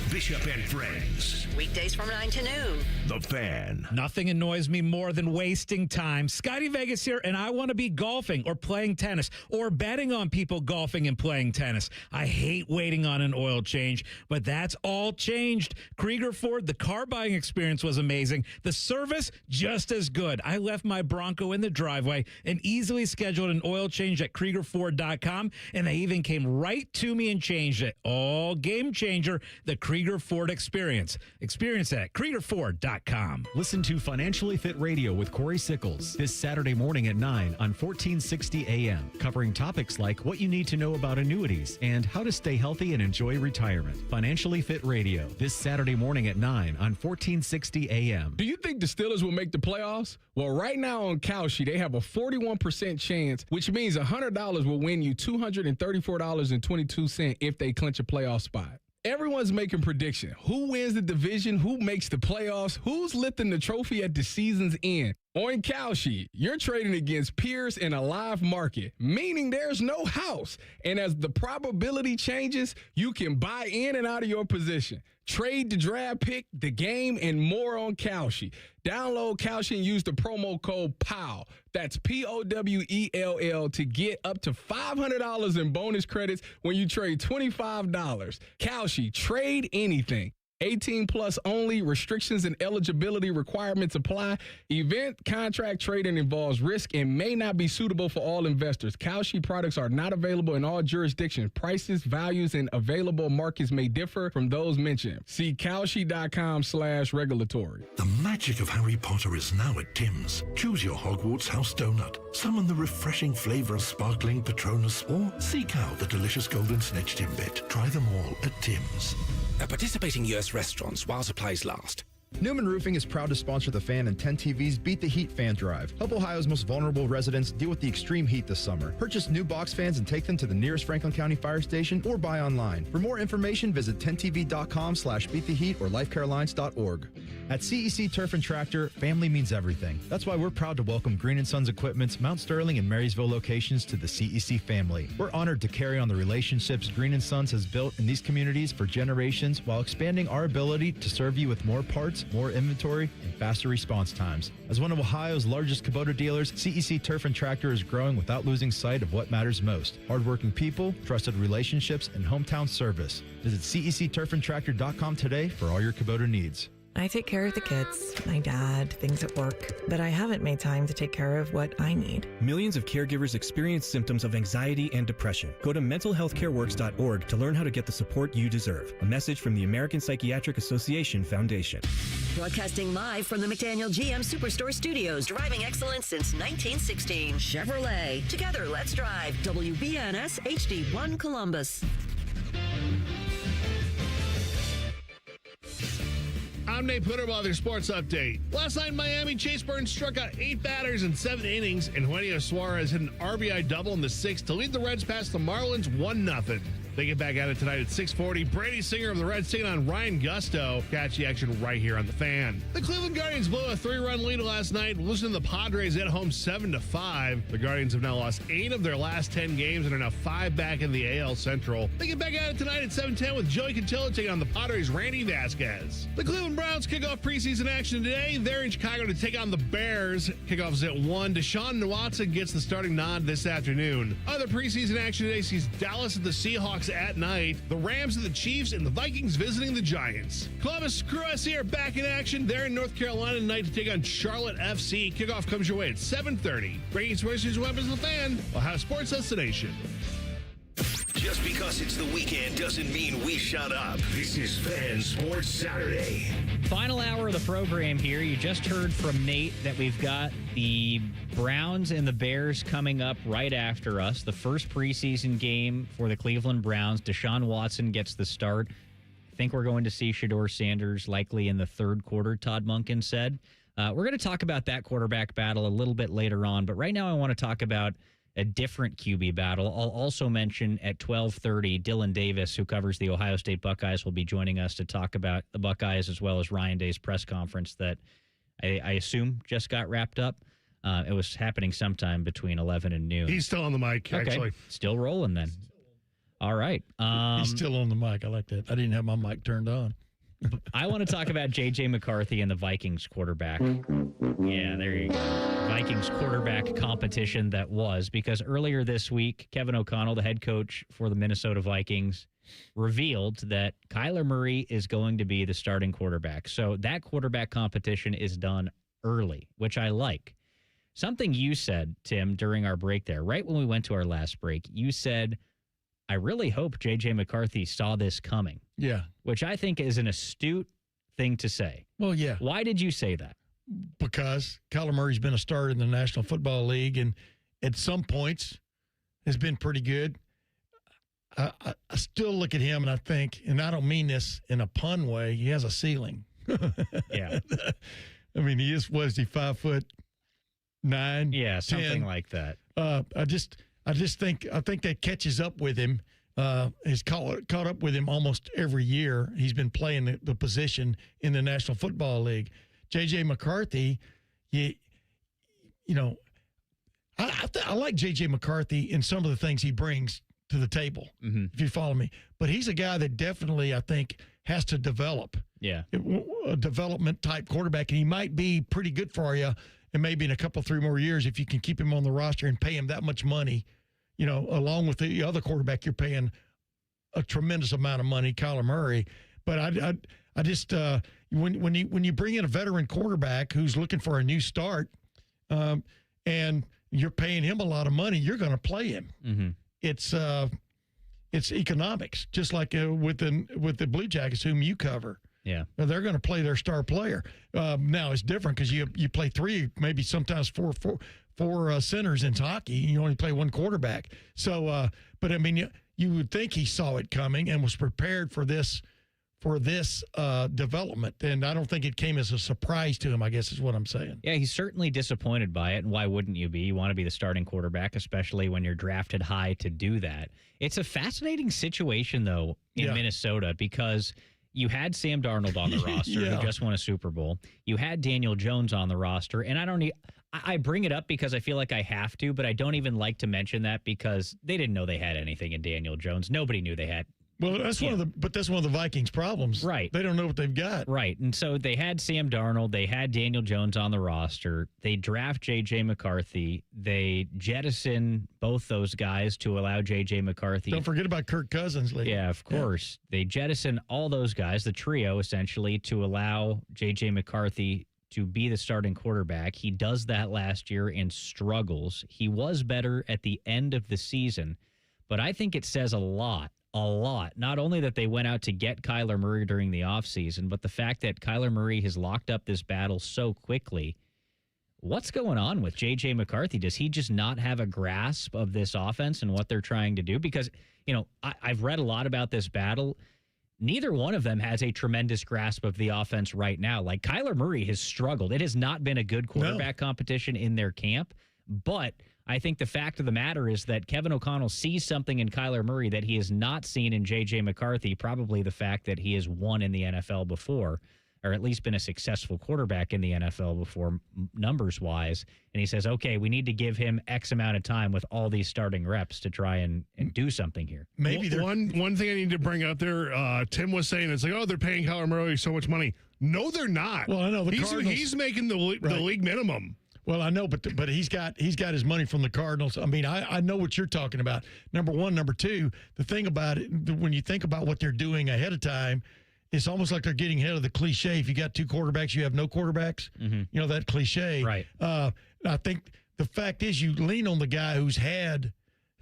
Bishop and Friends. Weekdays from 9 to noon. The Fan. Nothing annoys me more than wasting time. Scotty Vegas here, and I want to be golfing or playing tennis or betting on people golfing and playing tennis. I hate waiting on an oil change, but that's all changed. Krieger Ford, the car buying experience was amazing. The service, just as good. I left my Bronco in the driveway and easily scheduled an oil change at KriegerFord.com, and they even came right to me and changed it. All game changer. The Krieger Ford experience. Experience that at KriegerFord.com. Listen to Financially Fit Radio with Corey Sickles this Saturday morning at 9 on 1460 AM, covering topics like what you need to know about annuities and how to stay healthy and enjoy retirement. Financially Fit Radio this Saturday morning at 9 on 1460 AM. Do you think the Steelers will make the playoffs? Well, right now on Kalshi, they have a 41% chance, which means $100 will win you $234.22 if they clinch a playoff spot. Everyone's making prediction. Who wins the division? Who makes the playoffs? Who's lifting the trophy at the season's end? On Kalshi, you're trading against peers in a live market, meaning there's no house. And as the probability changes, you can buy in and out of your position. Trade the draft pick, the game, and more on Kalshi. Download Kalshi and use the promo code POWELL. That's POWELL to get up to $500 in bonus credits when you trade $25. Kalshi, trade anything. 18 plus only. Restrictions and eligibility requirements apply. Event contract trading involves risk and may not be suitable for all investors. Kalshi products are not available in all jurisdictions. Prices, values, and available markets may differ from those mentioned. See Kalshi.com/regulatory. The magic of Harry Potter is now at Tim's. Choose your Hogwarts house donut. Summon the refreshing flavor of sparkling Patronus, or seek out the delicious golden snitch Timbit. Try them all at Tim's. At participating U.S. restaurants while supplies last. Newman Roofing is proud to sponsor the Fan and 10 TV's Beat the Heat Fan Drive. Help Ohio's most vulnerable residents deal with the extreme heat this summer. Purchase new box fans and take them to the nearest Franklin County Fire Station or buy online. For more information, visit 10tv.com/beattheheat or lifecarelines.org. At CEC Turf and Tractor, family means everything. That's why we're proud to welcome Green & Sons Equipment's Mount Sterling and Marysville locations to the CEC family. We're honored to carry on the relationships Green & Sons has built in these communities for generations while expanding our ability to serve you with more parts, more inventory, and faster response times. As one of Ohio's largest Kubota dealers, CEC Turf and Tractor is growing without losing sight of what matters most: hardworking people, trusted relationships, and hometown service. Visit CECturfandtractor.com today for all your Kubota needs. I take care of the kids, my dad, things at work, but I haven't made time to take care of what I need. Millions of caregivers experience symptoms of anxiety and depression. Go to mentalhealthcareworks.org to learn how to get the support you deserve. A message from the American Psychiatric Association Foundation. Broadcasting live from the McDaniel GM Superstore Studios. Driving excellence since 1916. Chevrolet. Together, let's drive. WBNS HD1 Columbus. I'm Nate Putterball, their sports update. Last night in Miami, Chase Burns struck out 8 batters in 7 innings, and Eugenio Suarez hit an RBI double in the 6th to lead the Reds past the Marlins 1-0. They get back at it tonight at 6:40. Brady Singer of the Reds taking on Ryan Gusto. Catch the action right here on The Fan. The Cleveland Guardians blew a 3-run lead last night, losing to the Padres at home 7-5. The Guardians have now lost 8 of their last 10 games and are now 5 back in the AL Central. They get back at it tonight at 7:10 with Joey Cantillo taking on the Padres' Randy Vasquez. The Cleveland Browns kick off preseason action today. They're in Chicago to take on the Bears. Kickoff is at 1. Deshaun Watson gets the starting nod this afternoon. Other preseason action today sees Dallas at the Seahawks at night, the Rams and the Chiefs, and the Vikings visiting the Giants. Columbus Crew SC are back in action. They're in North Carolina tonight to take on Charlotte FC. Kickoff comes your way at 7:30. Breaking sports news weapons of The Fan, Ohio sports destination. Just because it's the weekend doesn't mean we shut up. This is Fan Sports Saturday. Final hour of the program here. You just heard from Nate that we've got the Browns and the Bears coming up right after us. The first preseason game for the Cleveland Browns. Deshaun Watson gets the start. I think we're going to see Shedeur Sanders likely in the third quarter, Todd Monken said. We're going to talk about that quarterback battle a little bit later on, but right now I want to talk about a different QB battle. I'll also mention at 12:30, Dillon Davis, who covers the Ohio State Buckeyes, will be joining us to talk about the Buckeyes as well as Ryan Day's press conference that I assume just got wrapped up. It was happening sometime between 11 and noon. He's still on the mic, actually. Still rolling then. All right. He's still on the mic. I like that. I didn't have my mic turned on. I want to talk about J.J. McCarthy and the Vikings quarterback. Yeah, there you go. Vikings quarterback competition that was, because earlier this week, Kevin O'Connell, the head coach for the Minnesota Vikings, revealed that Kyler Murray is going to be the starting quarterback. So that quarterback competition is done early, which I like. Something you said, Tim, during our break there, right when we went to our last break, you said, I really hope J.J. McCarthy saw this coming. Yeah. Which I think is an astute thing to say. Well, yeah. Why did you say that? Because Kyler Murray's been a starter in the National Football League and at some points has been pretty good. I still look at him and I think, and I don't mean this in a pun way, he has a ceiling. Yeah. I mean, he is 5'9"? Yeah, something 10. like that. I think that catches up with him. Has caught up with him almost every year. He's been playing the position in the National Football League. J.J. McCarthy, I like J.J. McCarthy in some of the things he brings to the table, if you follow me. But he's a guy that definitely, I think, has to develop. Yeah. A development-type quarterback, and he might be pretty good for you, and maybe in a couple, 3 more years, if you can keep him on the roster and pay him that much money, along with the other quarterback, you're paying a tremendous amount of money, Kyler Murray. But I just when you bring in a veteran quarterback who's looking for a new start, and you're paying him a lot of money, you're going to play him. Mm-hmm. It's economics, just like with the Blue Jackets, whom you cover. Yeah, they're going to play their star player. Now it's different because you play 3, maybe sometimes four centers in hockey. You only play 1 quarterback. So, but I mean, you would think he saw it coming and was prepared for this development. And I don't think it came as a surprise to him, I guess is what I'm saying. Yeah, he's certainly disappointed by it. And why wouldn't you be? You want to be the starting quarterback, especially when you're drafted high to do that. It's a fascinating situation, though, in Minnesota, because you had Sam Darnold on the roster who just won a Super Bowl. You had Daniel Jones on the roster. And I bring it up because I feel like I have to, but I don't even like to mention that because they didn't know they had anything in Daniel Jones. Nobody knew they had. Well, that's one of the Vikings' problems. Right. They don't know what they've got. Right. And so they had Sam Darnold. They had Daniel Jones on the roster. They draft J.J. McCarthy. They jettison both those guys to allow J.J. McCarthy. Don't forget about Kirk Cousins. Yeah, of course. Yeah. They jettison all those guys, the trio, essentially, to allow J.J. McCarthy to be the starting quarterback. He does that last year and struggles. He was better at the end of the season, but I think it says a lot. Not only that they went out to get Kyler Murray during the offseason, but the fact that Kyler Murray has locked up this battle so quickly. What's going on with J.J. McCarthy? Does he just not have a grasp of this offense and what they're trying to do? Because, I've read a lot about this battle. Neither one of them has a tremendous grasp of the offense right now. Like, Kyler Murray has struggled. It has not been a good quarterback competition in their camp, but I think the fact of the matter is that Kevin O'Connell sees something in Kyler Murray that he has not seen in J.J. McCarthy, probably the fact that he has won in the NFL before, or at least been a successful quarterback in the NFL before, numbers-wise. And he says, okay, we need to give him X amount of time with all these starting reps to try and do something here. Maybe one thing I need to bring up there, Tim was saying, it's like, oh, they're paying Kyler Murray so much money. No, they're not. Well, I know he's making the league minimum. Well, I know, but he's got his money from the Cardinals. I mean, I know what you're talking about. Number one. Number two, the thing about it, when you think about what they're doing ahead of time, it's almost like they're getting ahead of the cliche. If you got 2 quarterbacks, you have no quarterbacks. Mm-hmm. That cliche. Right. I think the fact is you lean on the guy who's had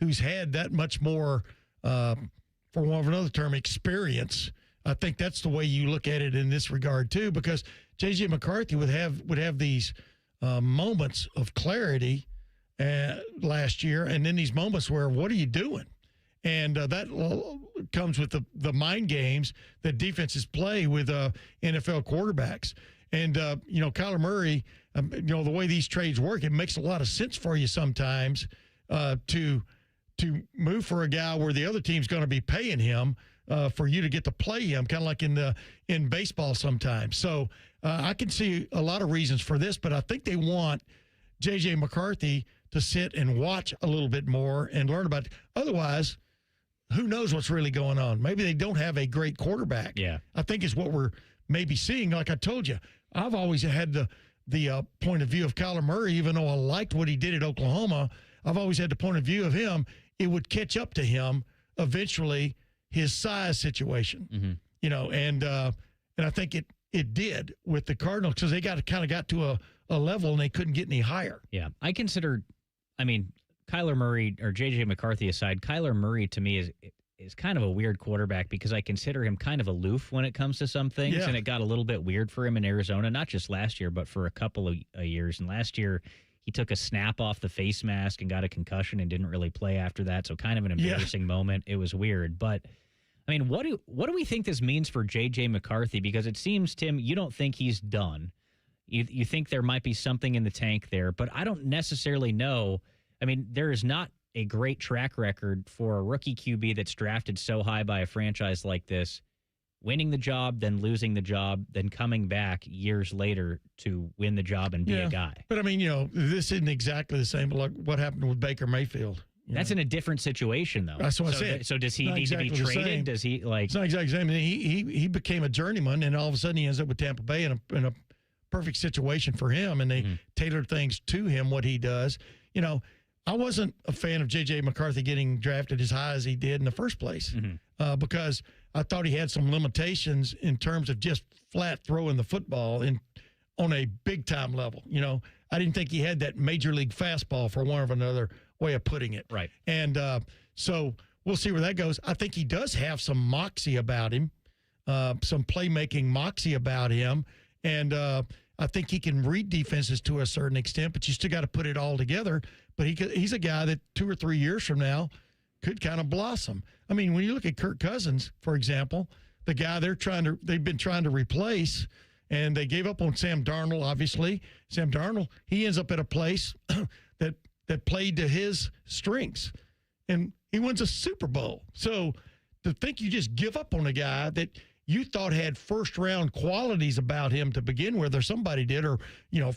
that much more, for want of another term, experience. I think that's the way you look at it in this regard too, because J.J. McCarthy would have these moments of clarity last year, and then these moments where, what are you doing? And that comes with the mind games that defenses play with NFL quarterbacks. And, Kyler Murray, the way these trades work, it makes a lot of sense for you sometimes to move for a guy where the other team's going to be paying him for you to get to play him, kind of like in baseball sometimes. So I can see a lot of reasons for this, but I think they want J.J. McCarthy to sit and watch a little bit more and learn about it. Otherwise, who knows what's really going on? Maybe they don't have a great quarterback. Yeah. I think is what we're maybe seeing. Like I told you, I've always had the point of view of Kyler Murray, even though I liked what he did at Oklahoma. I've always had the point of view of him. It would catch up to him eventually, his size situation, and I think it did with the Cardinals because they got to a level and they couldn't get any higher. Yeah. Kyler Murray or J.J. McCarthy aside, Kyler Murray to me is kind of a weird quarterback because I consider him kind of aloof when it comes to some things, and it got a little bit weird for him in Arizona, not just last year, but for a couple of years. And last year, he took a snap off the face mask and got a concussion and didn't really play after that, so kind of an embarrassing moment. It was weird. But, what do we think this means for J.J. McCarthy? Because it seems, Tim, you don't think he's done. You think there might be something in the tank there, but I don't necessarily know. There is not a great track record for a rookie QB that's drafted so high by a franchise like this, winning the job, then losing the job, then coming back years later to win the job and be a guy. But, this isn't exactly the same like what happened with Baker Mayfield. That's in a different situation, though. That's what I said. So does he need to be traded? Does he It's not exactly the same. He became a journeyman, and all of a sudden he ends up with Tampa Bay in a perfect situation for him, and they tailored things to him, what he does. I wasn't a fan of J.J. McCarthy getting drafted as high as he did in the first place because I thought he had some limitations in terms of just flat throwing the football on a big-time level. I didn't think he had that major league fastball, for one of another way of putting it. Right. And so we'll see where that goes. I think he does have some moxie about him, some playmaking moxie about him, and I think he can read defenses to a certain extent, but you still got to put it all together. But he's a guy that 2 or 3 years from now could kind of blossom. When you look at Kirk Cousins, for example, the guy they've been trying to replace, and they gave up on Sam Darnold, obviously. Sam Darnold, he ends up at a place that played to his strengths, and he wins a Super Bowl. So to think you just give up on a guy that you thought had first-round qualities about him to begin with, or somebody did, or,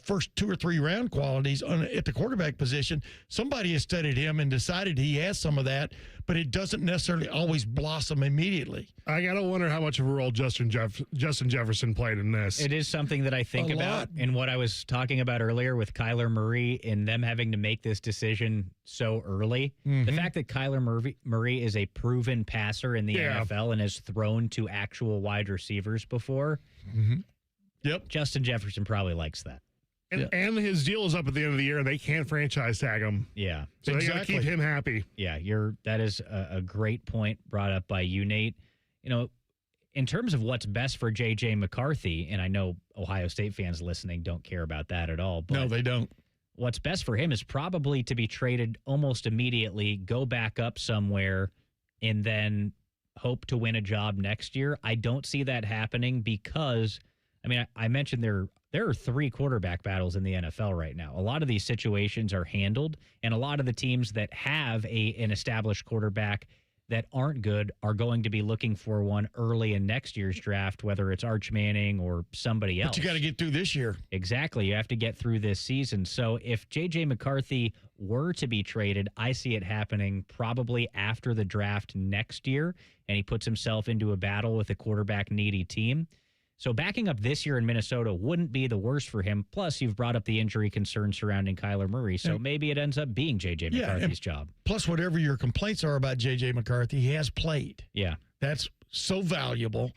first 2 or 3 round qualities at the quarterback position. Somebody has studied him and decided he has some of that, but it doesn't necessarily always blossom immediately. I got to wonder how much of a role Justin Jefferson played in this. It is something that I think about in what I was talking about earlier with Kyler Murray and them having to make this decision so early. The fact that Kyler Murray is a proven passer in the NFL and has thrown to actual wide receivers before. Yep. Justin Jefferson probably likes that. And his deal is up at the end of the year, and they can't franchise tag him. Yeah. So they got to keep him happy. Yeah, that is a great point brought up by you, Nate. In terms of what's best for J.J. McCarthy, and I know Ohio State fans listening don't care about that at all. But no, they don't. What's best for him is probably to be traded almost immediately, go back up somewhere, and then hope to win a job next year. I don't see that happening because, I mentioned there are 3 quarterback battles in the NFL right now. A lot of these situations are handled, and a lot of the teams that have an established quarterback that aren't good are going to be looking for one early in next year's draft, whether it's Arch Manning or somebody else. But you got to get through this year. Exactly. You have to get through this season. So if J.J. McCarthy were to be traded, I see it happening probably after the draft next year, and he puts himself into a battle with a quarterback-needy team. So backing up this year in Minnesota wouldn't be the worst for him. Plus, you've brought up the injury concerns surrounding Kyler Murray, so maybe it ends up being J.J. McCarthy's job. Plus, whatever your complaints are about J.J. McCarthy, he has played. Yeah. That's so valuable.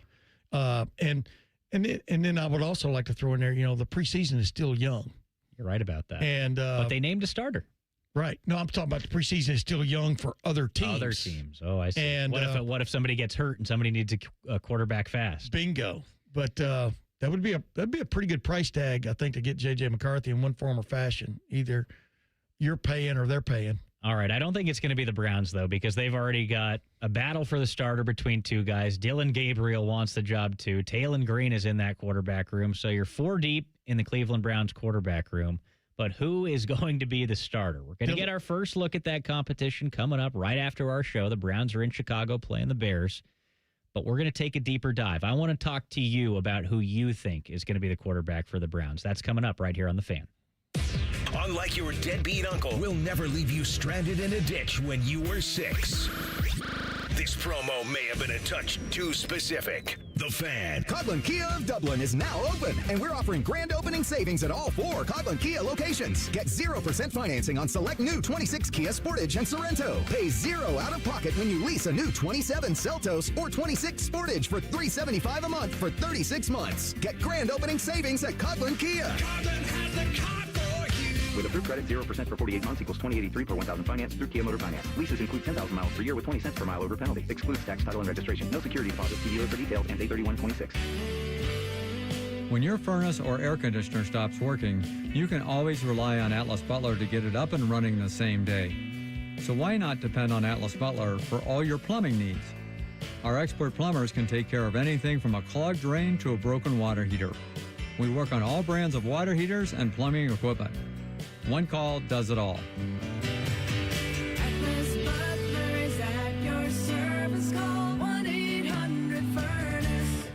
And then I would also like to throw in there, the preseason is still young. You're right about that. And but they named a starter. Right. No, I'm talking about the preseason is still young for other teams. Other teams. Oh, I see. And what if somebody gets hurt and somebody needs a quarterback fast? Bingo. But that'd be a pretty good price tag, I think, to get J.J. McCarthy in one form or fashion. Either you're paying or they're paying. All right. I don't think it's going to be the Browns, though, because they've already got a battle for the starter between 2 guys. Dillon Gabriel wants the job, too. Taylon Green is in that quarterback room. So you're 4 deep in the Cleveland Browns quarterback room. But who is going to be the starter? We're going to get our first look at that competition coming up right after our show. The Browns are in Chicago playing the Bears. But we're going to take a deeper dive. I want to talk to you about who you think is going to be the quarterback for the Browns. That's coming up right here on The Fan. Unlike your deadbeat uncle, we'll never leave you stranded in a ditch when you were 6. This promo may have been a touch too specific. The Fan. Coghlan Kia of Dublin is now open, and we're offering grand opening savings at all 4 Coghlan Kia locations. Get 0% financing on select new 26 Kia Sportage and Sorrento. Pay 0 out of pocket when you lease a new 27 Seltos or 26 Sportage for $375 a month for 36 months. Get grand opening savings at Coghlan Kia. Coghlan has the car for you. With approved credit, 0% for 48 months equals $20.83 per 1,000 finance through Kia Motor Finance. Leases include 10,000 miles per year with 20 cents per mile over penalty. Excludes tax, title, and registration. No security deposit. See dealer for details and day3126. When your furnace or air conditioner stops working, you can always rely on Atlas Butler to get it up and running the same day. So why not depend on Atlas Butler for all your plumbing needs? Our expert plumbers can take care of anything from a clogged drain to a broken water heater. We work on all brands of water heaters and plumbing equipment. One call does it all. Atlas Butler is at your service. Call 1-800-FURNACE.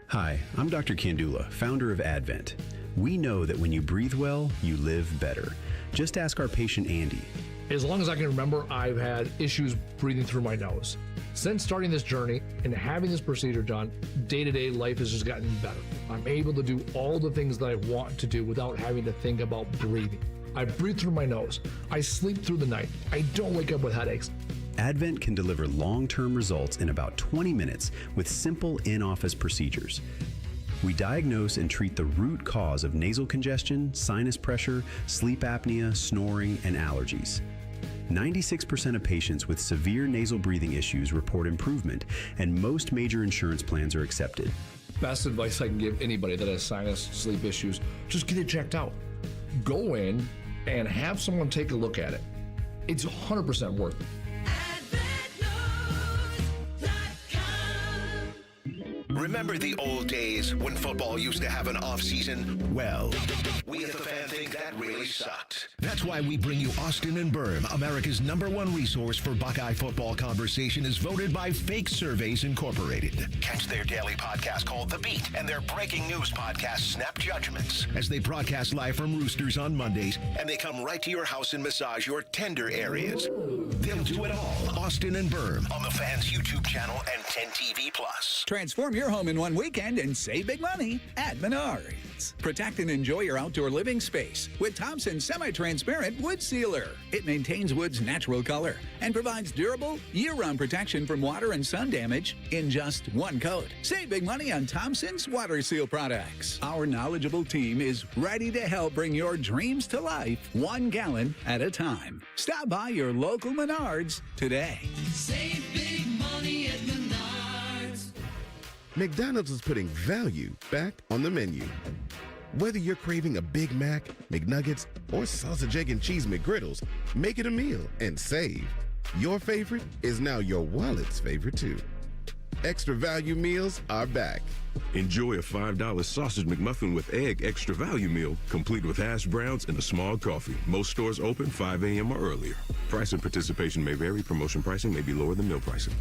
Hi, I'm Dr. Kandula, founder of Advent. We know that when you breathe well, you live better. Just ask our patient Andy. As long as I can remember, I've had issues breathing through my nose. Since starting this journey and having this procedure done, day-to-day life has just gotten better. I'm able to do all the things that I want to do without having to think about breathing. I breathe through my nose. I sleep through the night. I don't wake up with headaches. Advent can deliver long-term results in about 20 minutes with simple in-office procedures. We diagnose and treat the root cause of nasal congestion, sinus pressure, sleep apnea, snoring, and allergies. 96% of patients with severe nasal breathing issues report improvement, and most major insurance plans are accepted. Best advice I can give anybody that has sinus, sleep issues, just get it checked out. Go in and have someone take a look at it. It's 100% worth it. Remember the old days when football used to have an off-season? Well, we at The Fan think that really sucked. That's why we bring you Austin and Berm, America's #1 resource for Buckeye football conversation, is voted by Fake Surveys Incorporated. Catch their daily podcast called The Beat and their breaking news podcast, Snap Judgments, as they broadcast live from Roosters on Mondays, and they come right to your house and massage your tender areas. They'll do it all. Austin and Berm on The Fan's YouTube channel and 10 TV+. Transform your home in one weekend and save big money at Menards. Protect and enjoy your outdoor living space with Thompson's semi-transparent wood sealer. It maintains wood's natural color and provides durable, year-round protection from water and sun damage in just one coat. Save big money on Thompson's water seal products. Our knowledgeable team is ready to help bring your dreams to life 1 gallon at a time. Stop by your local Menards today. Save big money at Menards. McDonald's is putting value back on the menu. Whether you're craving a Big Mac, McNuggets, or sausage, egg, and cheese McGriddles, make it a meal and save. Your favorite is now your wallet's favorite too. Extra value meals are back. Enjoy a $5 sausage McMuffin with egg extra value meal, complete with hash browns and a small coffee. Most stores open 5 a.m. or earlier. Price and participation may vary. Promotion pricing may be lower than meal pricing.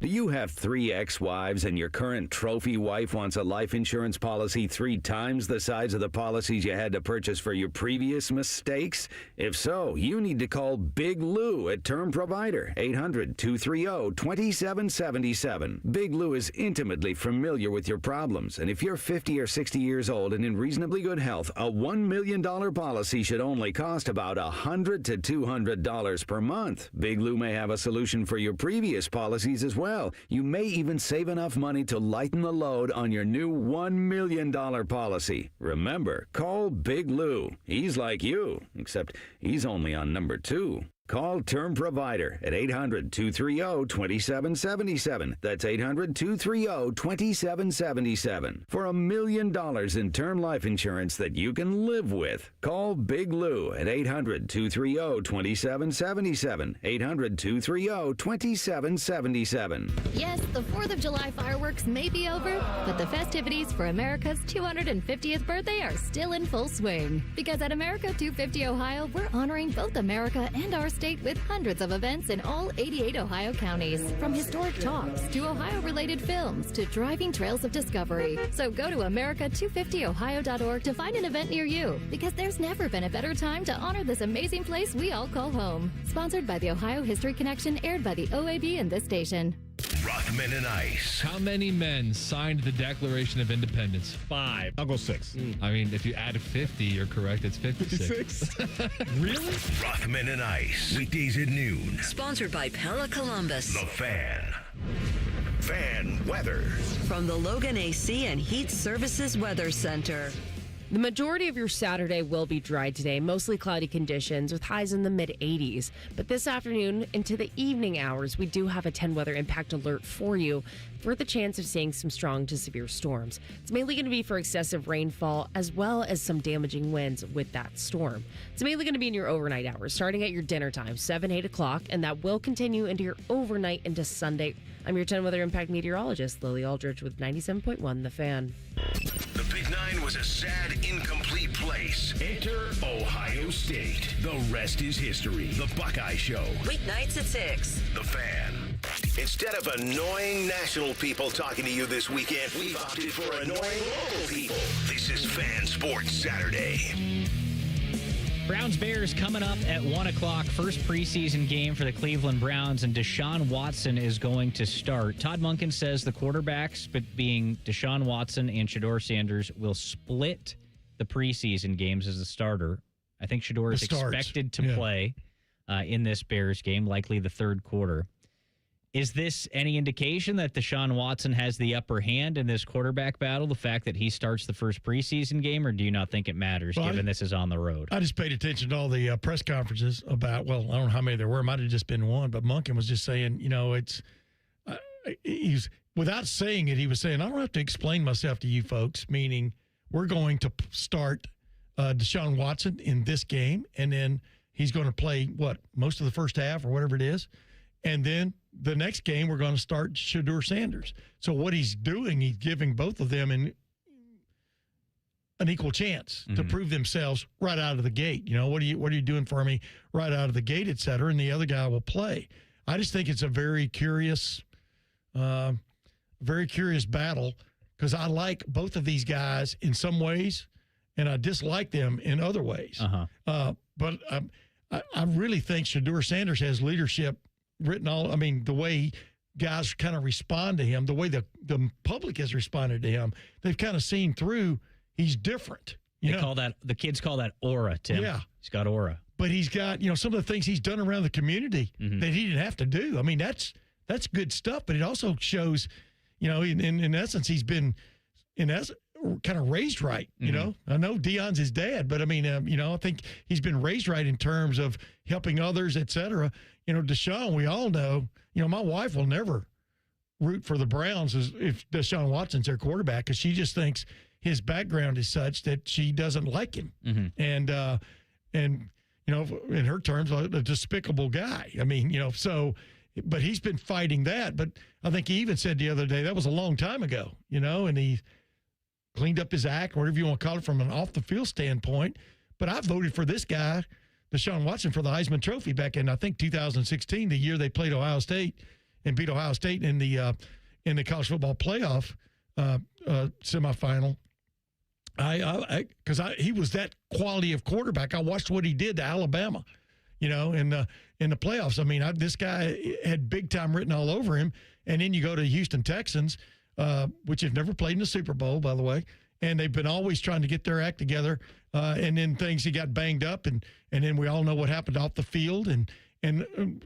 Do you have 3 ex-wives and your current trophy wife wants a life insurance policy 3 times the size of the policies you had to purchase for your previous mistakes? If so, you need to call Big Lou at Term Provider, 800-230-2777. Big Lou is intimately familiar with your problems, and if you're 50 or 60 years old and in reasonably good health, a $1 million policy should only cost about $100 to $200 per month. Big Lou may have a solution for your previous policies as well. You may even save enough money to lighten the load on your new $1 million policy. Remember, call Big Lou. He's like you, except he's only on number 2. Call Term Provider at 800-230-2777. That's 800-230-2777. For $1 million in term life insurance that you can live with. Call Big Lou at 800-230-2777. 800-230-2777. Yes, the 4th of July fireworks may be over, but the festivities for America's 250th birthday are still in full swing. Because at America 250 Ohio, we're honoring both America and our state with hundreds of events in all 88 Ohio counties. From historic talks to Ohio-related films to driving trails of discovery. So go to America250Ohio.org to find an event near you, because there's never been a better time to honor this amazing place we all call home. Sponsored by the Ohio History Connection, aired by the OAB and this station. Rothman and Ice. How many men signed the Declaration of Independence? 5. I'll go 6. I mean, if you add 50, you're correct. It's 56. Really? Rothman and Ice. Weekdays at noon. Sponsored by Pella Columbus. The Fan. Fan weather. From the Logan AC and Heat Services Weather Center. The majority of your Saturday will be dry today, mostly cloudy conditions with highs in the mid-80s. But this afternoon into the evening hours, we do have a 10 weather impact alert for you for the chance of seeing some strong to severe storms. It's mainly going to be for excessive rainfall as well as some damaging winds with that storm. It's mainly going to be in your overnight hours, starting at your dinner time, 7, 8 o'clock, and that will continue into your overnight into Sunday. I'm your 10 weather impact meteorologist, Lily Aldridge, with 97.1 The Fan. The Big Nine was a sad, incomplete place. Enter Ohio State. The rest is history. The Buckeye Show. Weeknights at 6. The Fan. Instead of annoying national people talking to you this weekend, we've opted for annoying local people. This is Fan Sports Saturday. Browns-Bears coming up at 1 o'clock. First preseason game for the Cleveland Browns, and Deshaun Watson is going to start. Todd Monken says the quarterbacks, but being Deshaun Watson and Shedeur Sanders, will split the preseason games as a starter. I think Shedeur is expected to play in this Bears game, likely the third quarter. Is this any indication that Deshaun Watson has the upper hand in this quarterback battle, the fact that he starts the first preseason game, or do you not think it matters, given this is on the road? I just paid attention to all the press conferences about, well, I don't know how many there were. It might have just been one, but Monken was just saying, it's he's without saying it, he was saying, I don't have to explain myself to you folks, meaning we're going to start Deshaun Watson in this game, and then he's going to play, most of the first half or whatever it is, and then the next game, we're going to start Shedeur Sanders. So what he's doing, he's giving both of them an equal chance to prove themselves right out of the gate. What are you doing for me right out of the gate, et cetera, and the other guy will play. I just think it's a very curious battle, because I like both of these guys in some ways, and I dislike them in other ways. But I really think Shedeur Sanders has leadership written the way guys kind of respond to him, the way the public has responded to him, they've kind of seen through. He's different. The kids call that aura, Tim. Yeah. He's got aura. But he's got, some of the things he's done around the community that he didn't have to do. I mean, that's good stuff, but it also shows, in essence, he's been kind of raised right. I know Deion's his dad, but I think he's been raised right in terms of helping others, et cetera. Deshaun, we all know, my wife will never root for the Browns if Deshaun Watson's their quarterback, because she just thinks his background is such that she doesn't like him. And in her terms, a despicable guy. But he's been fighting that. But I think he even said the other day, that was a long time ago, and he cleaned up his act, whatever you want to call it, from an off-the-field standpoint. But I voted for this guy, Deshaun Watson, for the Heisman Trophy back in, I think, 2016, the year they played Ohio State and beat Ohio State in the college football playoff semifinal. Because he was that quality of quarterback. I watched what he did to Alabama, in the playoffs. This guy had big time written all over him. And then you go to Houston Texans, which have never played in the Super Bowl, by the way, and they've been always trying to get their act together. And then he got banged up, and then we all know what happened off the field, and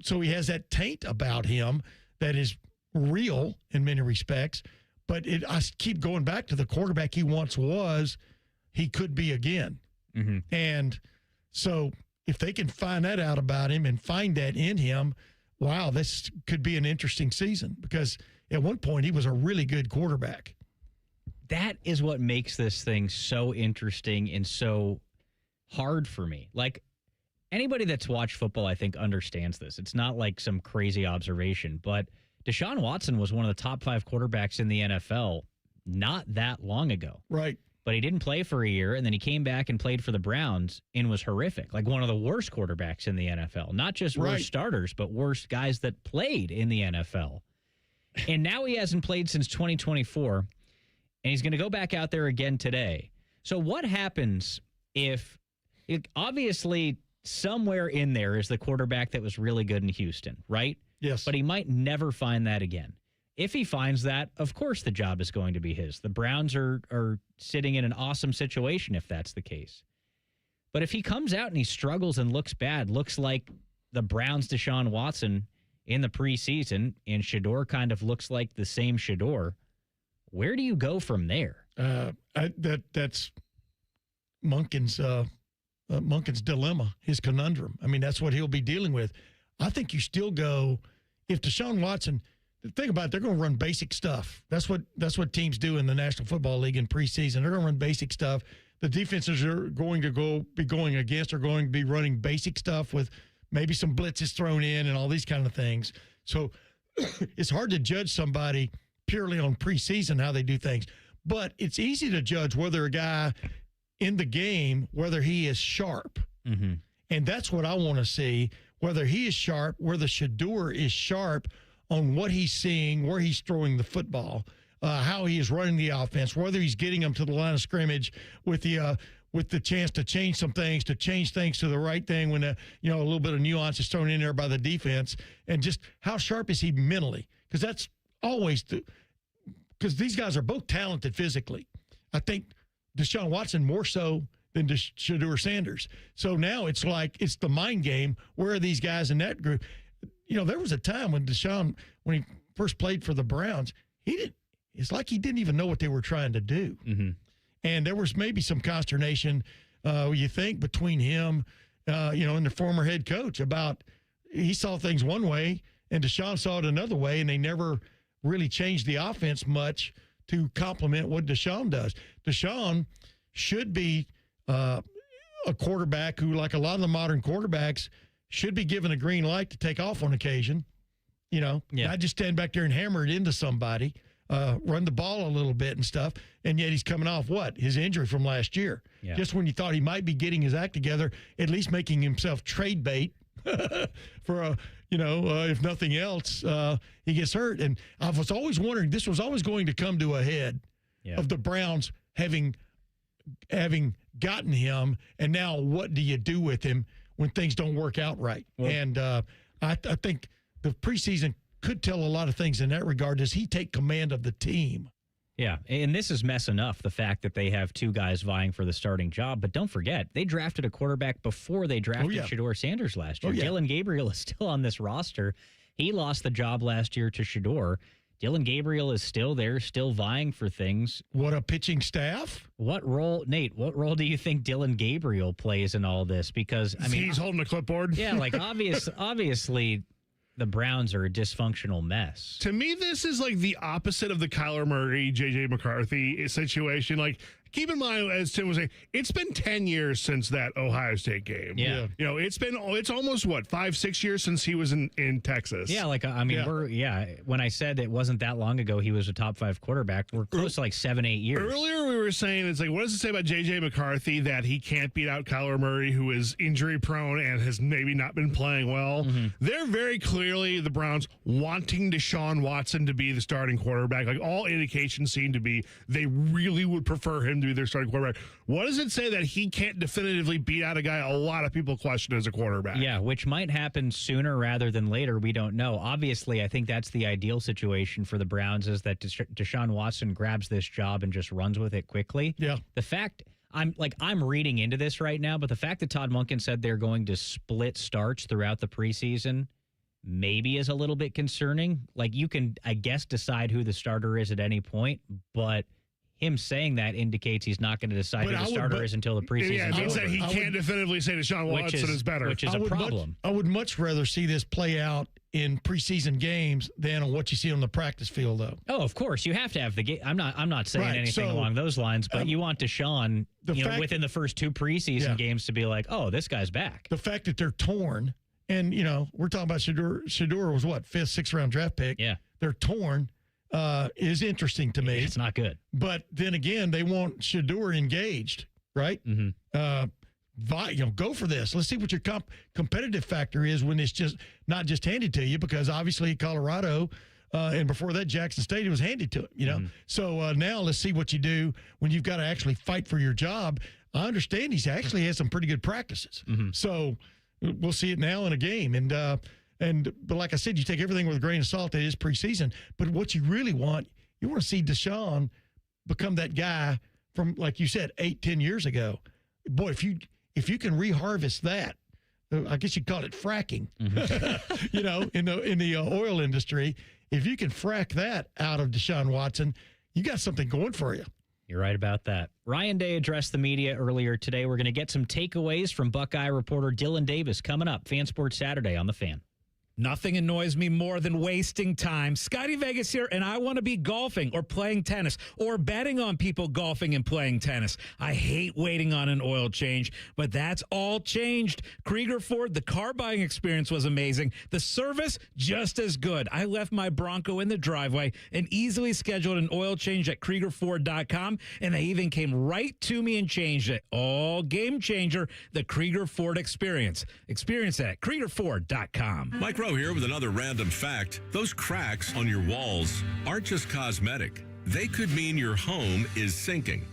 so he has that taint about him that is real in many respects. But I keep going back to the quarterback he once was, he could be again. And so if they can find that out about him and find that in him, wow, this could be an interesting season because at one point he was a really good quarterback. That is what makes this thing so interesting and so hard for me. Like, anybody that's watched football, I think, understands this. It's not like some crazy observation, but Deshaun Watson was one of the top 5 quarterbacks in the NFL not that long ago. Right. But he didn't play for a year, and then he came back and played for the Browns and was horrific. Like one of the worst quarterbacks in the NFL. Not just worst starters, but worst guys that played in the NFL. And now he hasn't played since 2024, and he's going to go back out there again today. So what happens if, obviously, somewhere in there is the quarterback that was really good in Houston, right? Yes. But he might never find that again. If he finds that, of course the job is going to be his. The Browns are sitting in an awesome situation if that's the case. But if he comes out and he struggles and looks bad, looks like the Browns' Deshaun Watson in the preseason, and Shedeur kind of looks like the same Shedeur, where do you go from there? That's Monken's dilemma, his conundrum. I mean, that's what he'll be dealing with. I think you still go, if Deshaun Watson, think about it, they're going to run basic stuff. That's what teams do in the National Football League in preseason. They're going to run basic stuff. The defenses are going to be going against are going to be running basic stuff with maybe some blitzes thrown in and all these kind of things. So it's hard to judge somebody purely on preseason how they do things. But it's easy to judge whether a guy in the game, whether he is sharp. Mm-hmm. And that's what I want to see, whether he is sharp, whether Shedeur is sharp on what he's seeing, where he's throwing the football, how he is running the offense, whether he's getting them to the line of scrimmage with the chance to change some things, to change things to the right thing when a little bit of nuance is thrown in there by the defense, and just how sharp is he mentally? Because that's always because these guys are both talented physically. I think Deshaun Watson more so than Shedeur Sanders. So now it's like it's the mind game. Where are these guys in that group? There was a time when Deshaun, when he first played for the Browns, it's like he didn't even know what they were trying to do. Mm-hmm. And there was maybe some consternation, you think, between him, and the former head coach about he saw things one way and Deshaun saw it another way, and they never really changed the offense much to complement what Deshaun does. Deshaun should be a quarterback who, like a lot of the modern quarterbacks, should be given a green light to take off on occasion, not just stand back there and hammer it into somebody, run the ball a little bit and stuff, and yet he's coming off his injury from last year. Yeah. Just when you thought he might be getting his act together, at least making himself trade bait for if nothing else, he gets hurt. And I was always wondering, this was always going to come to a head of the Browns having gotten him, and now what do you do with him when things don't work out right? Well, and I think the preseason could tell a lot of things in that regard. Does he take command of the team? Yeah, and this is mess enough, the fact that they have 2 guys vying for the starting job. But don't forget, they drafted a quarterback before they drafted Shedeur Sanders last year. Dillon Gabriel is still on this roster. He lost the job last year to Shedeur. Dillon Gabriel is still there, still vying for things. What a pitching staff. What role do you think Dillon Gabriel plays in all this? Because, he's holding a clipboard. Yeah, like obviously the Browns are a dysfunctional mess. To me, this is like the opposite of the Kyler Murray, J.J. McCarthy situation. Like, keep in mind, as Tim was saying, it's been 10 years since that Ohio State game. Yeah. It's almost, 5-6 years since he was in Texas. Yeah, when I said it wasn't that long ago he was a top 5 quarterback, we're close to 7-8 years. Earlier we were saying, it's like, what does it say about J.J. McCarthy that he can't beat out Kyler Murray, who is injury prone and has maybe not been playing well? Mm-hmm. They're very clearly, the Browns, wanting Deshaun Watson to be the starting quarterback. Like, all indications seem to be they really would prefer him to be their starting quarterback. What does it say that he can't definitively beat out a guy a lot of people question as a quarterback? Yeah, which might happen sooner rather than later. We don't know. Obviously, I think that's the ideal situation for the Browns, is that Deshaun Watson grabs this job and just runs with it quickly. Yeah. The fact, I'm reading into this right now, but the fact that Todd Monken said they're going to split starts throughout the preseason maybe is a little bit concerning. Like, you can, I guess, decide who the starter is at any point, but him saying that indicates he's not going to decide who the starter is until the preseason. Yeah, it means that he can't definitively say Deshaun Watson is better. Which is a problem. I would much rather see this play out in preseason games than on what you see on the practice field, though. Oh, of course, you have to have the game. I'm not saying anything along those lines, but you want Deshaun, within the first 2 preseason games to be like, oh, this guy's back. The fact that they're torn, and we're talking about Shedeur was what, 5th, 6th round draft pick. Yeah, they're torn. Is interesting to me. It's not good. But then again, they want Shedeur engaged, right? Mm-hmm. Go for this. Let's see what your competitive factor is when it's just not just handed to you, because obviously Colorado and before that Jackson State, it was handed to him. Mm-hmm. So now let's see what you do when you've got to actually fight for your job. I understand he's actually had some pretty good practices. Mm-hmm. So we'll see it now in a game. But like I said, you take everything with a grain of salt. That is preseason. But what you really want to see Deshaun become that guy from, like you said, 8-10 years ago. Boy, if you can reharvest that, I guess you'd call it fracking. Mm-hmm. in the oil industry, if you can frack that out of Deshaun Watson, you got something going for you. You're right about that. Ryan Day addressed the media earlier today. We're going to get some takeaways from Buckeye reporter Dillon Davis coming up. Fan Sports Saturday on The Fan. Nothing annoys me more than wasting time. Scotty Vegas here, and I want to be golfing or playing tennis or betting on people golfing and playing tennis. I hate waiting on an oil change, but that's all changed. Krieger Ford, the car buying experience was amazing. The service, just as good. I left my Bronco in the driveway and easily scheduled an oil change at KriegerFord.com, and they even came right to me and changed it. All game changer, the Krieger Ford experience. Experience that at KriegerFord.com. Mike Rowe here with another random fact. Those cracks on your walls aren't just cosmetic. They could mean your home is sinking.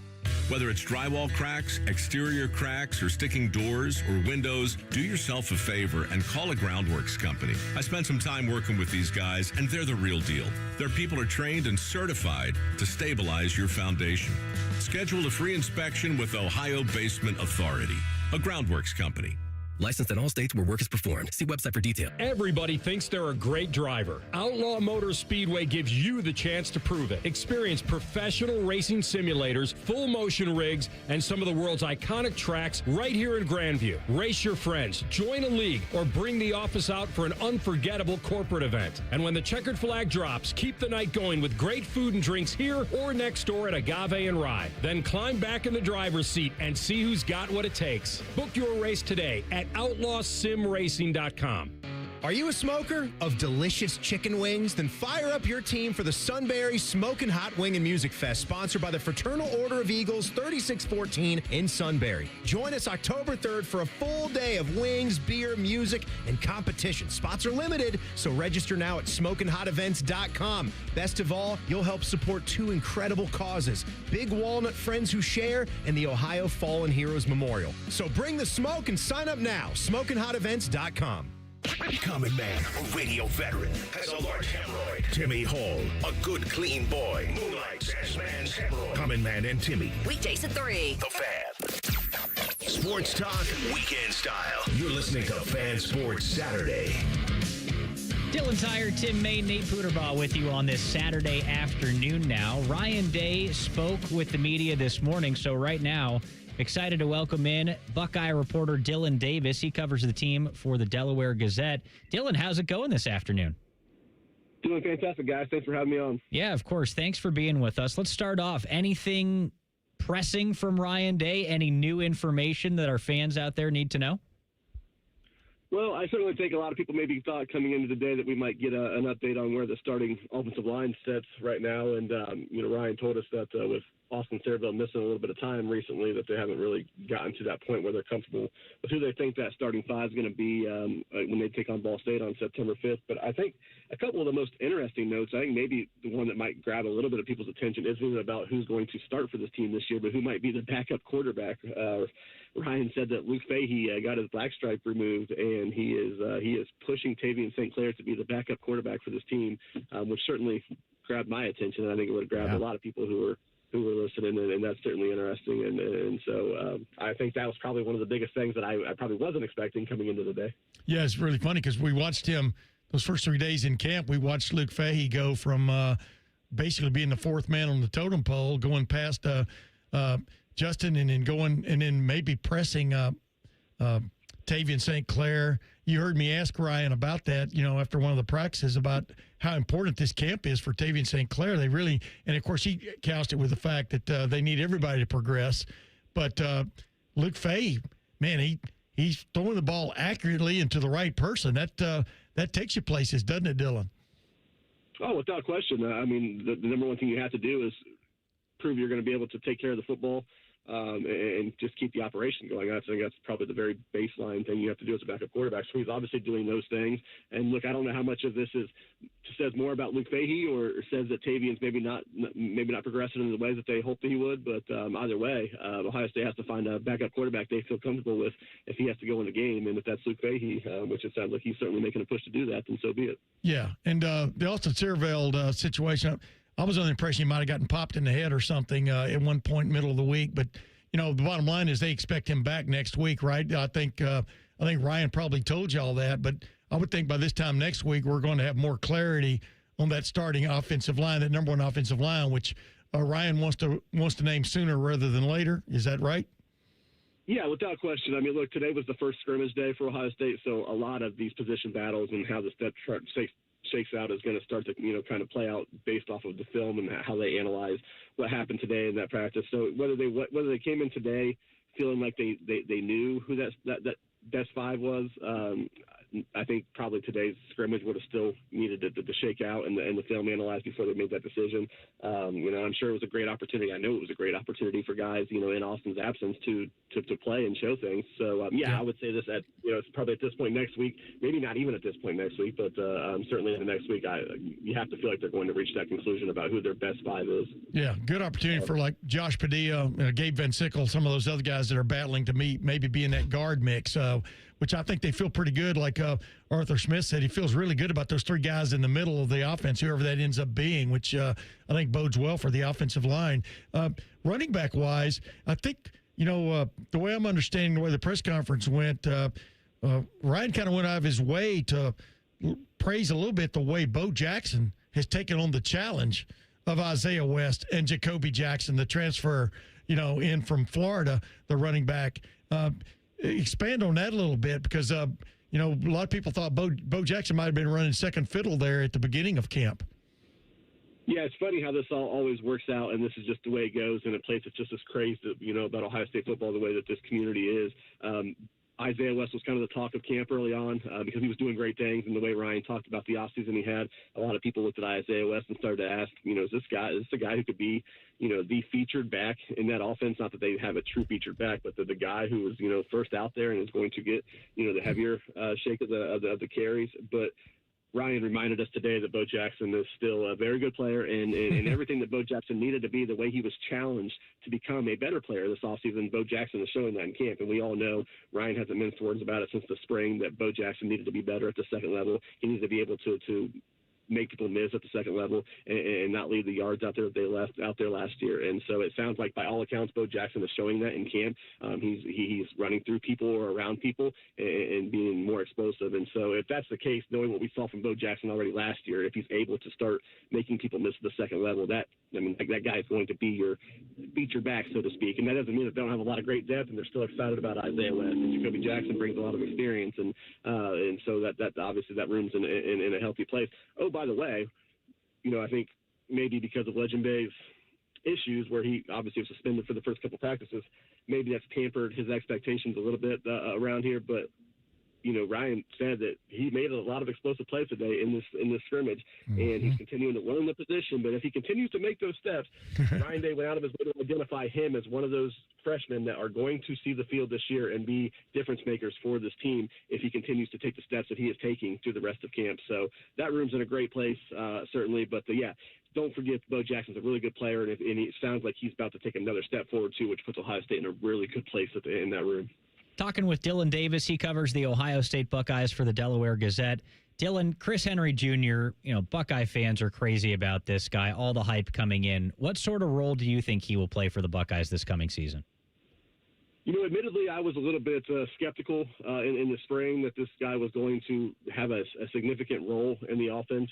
Whether it's drywall cracks, exterior cracks, or sticking doors or windows, do yourself a favor and call a Groundworks company. I spent some time working with these guys, and they're the real deal. Their people are trained and certified to stabilize your foundation. Schedule a free inspection with Ohio Basement Authority, a Groundworks company. Licensed in all states where work is performed. See website for detail. Everybody thinks they're a great driver. Outlaw Motors Speedway gives you the chance to prove it. Experience professional racing simulators, full motion rigs, and some of the world's iconic tracks right here in Grandview. Race your friends, join a league, or bring the office out for an unforgettable corporate event. And when the checkered flag drops, keep the night going with great food and drinks here or next door at Agave and Rye. Then climb back in the driver's seat and see who's got what it takes. Book your race today at OutlawSimRacing.com. Are you a smoker of delicious chicken wings? Then fire up your team for the Sunbury Smokin' Hot Wing and Music Fest, sponsored by the Fraternal Order of Eagles 3614 in Sunbury. Join us October 3rd for a full day of wings, beer, music, and competition. Spots are limited, so register now at SmokinHotEvents.com. Best of all, you'll help support 2 incredible causes: Big Walnut Friends Who Share and the Ohio Fallen Heroes Memorial. So bring the smoke and sign up now. SmokinHotEvents.com. Common man, a radio veteran, has a large hemorrhoid. Timmy Hall, a good, clean boy, moonlights as man's hemorrhoid. Common man and Timmy. Weekdays at 3. The Fan. Sports talk, weekend style. You're listening to Fan Sports Saturday. Dylan, Tyrer, Tim May, Nate Puderbaugh with you on this Saturday afternoon now. Ryan Day spoke with the media this morning, so right now, excited to welcome in Buckeye reporter Dillon Davis. He covers the team for the Delaware Gazette. Dillon, how's it going this afternoon? Doing fantastic, guys. Thanks for having me on. Yeah, of course. Thanks for being with us. Let's start off. Anything pressing from Ryan Day? Any new information that our fans out there need to know? Well, I certainly think a lot of people maybe thought coming into the day that we might get an update on where the starting offensive line sits right now. And, Ryan told us that with Austin Saraville missing a little bit of time recently, that they haven't really gotten to that point where they're comfortable with who they think that starting 5 is going to be when they take on Ball State on September 5th. But I think a couple of the most interesting notes, I think maybe the one that might grab a little bit of people's attention isn't about who's going to start for this team this year, but who might be the backup quarterback. Ryan said that Luke Fahey got his black stripe removed, and he is pushing Tavian St. Clair to be the backup quarterback for this team, which certainly grabbed my attention, and I think it would have grabbed a lot of people who were listening, and that's certainly interesting. And so I think that was probably one of the biggest things that I probably wasn't expecting coming into the day. Yeah, it's really funny because we watched him those first 3 days in camp. We watched Luke Fahey go from basically being the fourth man on the totem pole, going past Justin and then maybe pressing Tavian St. Clair. You heard me ask Ryan about that, after one of the practices about how important this camp is for Tavian St. Clair. They really, and of course he couched it with the fact that they need everybody to progress. But Luke Fahey, man, he's throwing the ball accurately and to the right person. That takes you places, doesn't it, Dillon? Oh, without question. I mean, the number one thing you have to do is prove you're going to be able to take care of the football and just keep the operation going. I think that's probably the very baseline thing you have to do as a backup quarterback. So he's obviously doing those things. And look, I don't know how much of this says more about Luke Fahey or says that Tavian's maybe not progressing in the ways that they hoped that he would. But either way, Ohio State has to find a backup quarterback they feel comfortable with if he has to go in the game. And if that's Luke Fahey, which it sounds like he's certainly making a push to do that, then so be it. Yeah, and the Austin Searveld situation, I was under the impression he might have gotten popped in the head or something at one point middle of the week. But, the bottom line is they expect him back next week, right? I think Ryan probably told you all that. But I would think by this time next week we're going to have more clarity on that starting offensive line, that number one offensive line, which Ryan wants to name sooner rather than later. Is that right? Yeah, without question. I mean, look, today was the first scrimmage day for Ohio State, so a lot of these position battles and how the step chart shakes out is going to start to kind of play out based off of the film and how they analyze what happened today in that practice. So whether they came in today feeling like they knew who that best five was, I think probably today's scrimmage would have still needed to shake out and the film analyzed before they made that decision. I'm sure it was a great opportunity. I know it was a great opportunity for guys, in Austin's absence to play and show things. So, I would say this it's probably at this point next week, maybe not even at this point next week, but certainly in the next week, you have to feel like they're going to reach that conclusion about who their best five is. Yeah, good opportunity for like Josh Padilla, Gabe Van Sickle, some of those other guys that are battling to maybe be in that guard mix, which I think they feel pretty good. Like Arthur Smith said, he feels really good about those three guys in the middle of the offense, whoever that ends up being, which I think bodes well for the offensive line. Running back wise, I think, the way I'm understanding the way the press conference went, Ryan kind of went out of his way to praise a little bit the way Bo Jackson has taken on the challenge of Isaiah West and Jacoby Jackson, the transfer, in from Florida, the running back. Expand on that a little bit because, a lot of people thought Bo Jackson might have been running second fiddle there at the beginning of camp. Yeah, it's funny how this all always works out, and this is just the way it goes in a place that's just as crazy, about Ohio State football, the way that this community is. Isaiah West was kind of the talk of camp early on because he was doing great things, and the way Ryan talked about the offseason he had, a lot of people looked at Isaiah West and started to ask, is this the guy who could be, the featured back in that offense? Not that they have a true featured back, but the guy who was, first out there and is going to get, the heavier shake of the carries. But Ryan reminded us today that Bo Jackson is still a very good player, and everything that Bo Jackson needed to be, the way he was challenged to become a better player this offseason, Bo Jackson is showing that in camp. And we all know Ryan hasn't minced words about it since the spring that Bo Jackson needed to be better at the second level. He needs to be able to make people miss at the second level and not leave the yards out there that they left out there last year. And so it sounds like, by all accounts, Bo Jackson is showing that in camp. He's running through people or around people and being more explosive. And so if that's the case, knowing what we saw from Bo Jackson already last year, if he's able to start making people miss at the second level, that guy is going to be your feature back, so to speak. And that doesn't mean that they don't have a lot of great depth and they're still excited about Isaiah West. And Jacoby Jackson brings a lot of experience. And so that obviously that room's in a healthy place. Oh, by the way, I think maybe because of Legend Bay's issues, where he obviously was suspended for the first couple practices, maybe that's tampered his expectations a little bit around here. But Ryan said that he made a lot of explosive plays today in this scrimmage, and he's continuing to learn the position. But if he continues to make those steps, Ryan Day went out of his way to identify him as one of those freshmen that are going to see the field this year and be difference makers for this team if he continues to take the steps that he is taking through the rest of camp. So that room's in a great place, certainly. But don't forget Bo Jackson's a really good player, and it sounds like he's about to take another step forward too, which puts Ohio State in a really good place in that room. Talking with Dillon Davis, he covers the Ohio State Buckeyes for the Delaware Gazette. Dillon, Chris Henry Jr., Buckeye fans are crazy about this guy, all the hype coming in. What sort of role do you think he will play for the Buckeyes this coming season? Admittedly, I was a little bit skeptical in the spring that this guy was going to have a significant role in the offense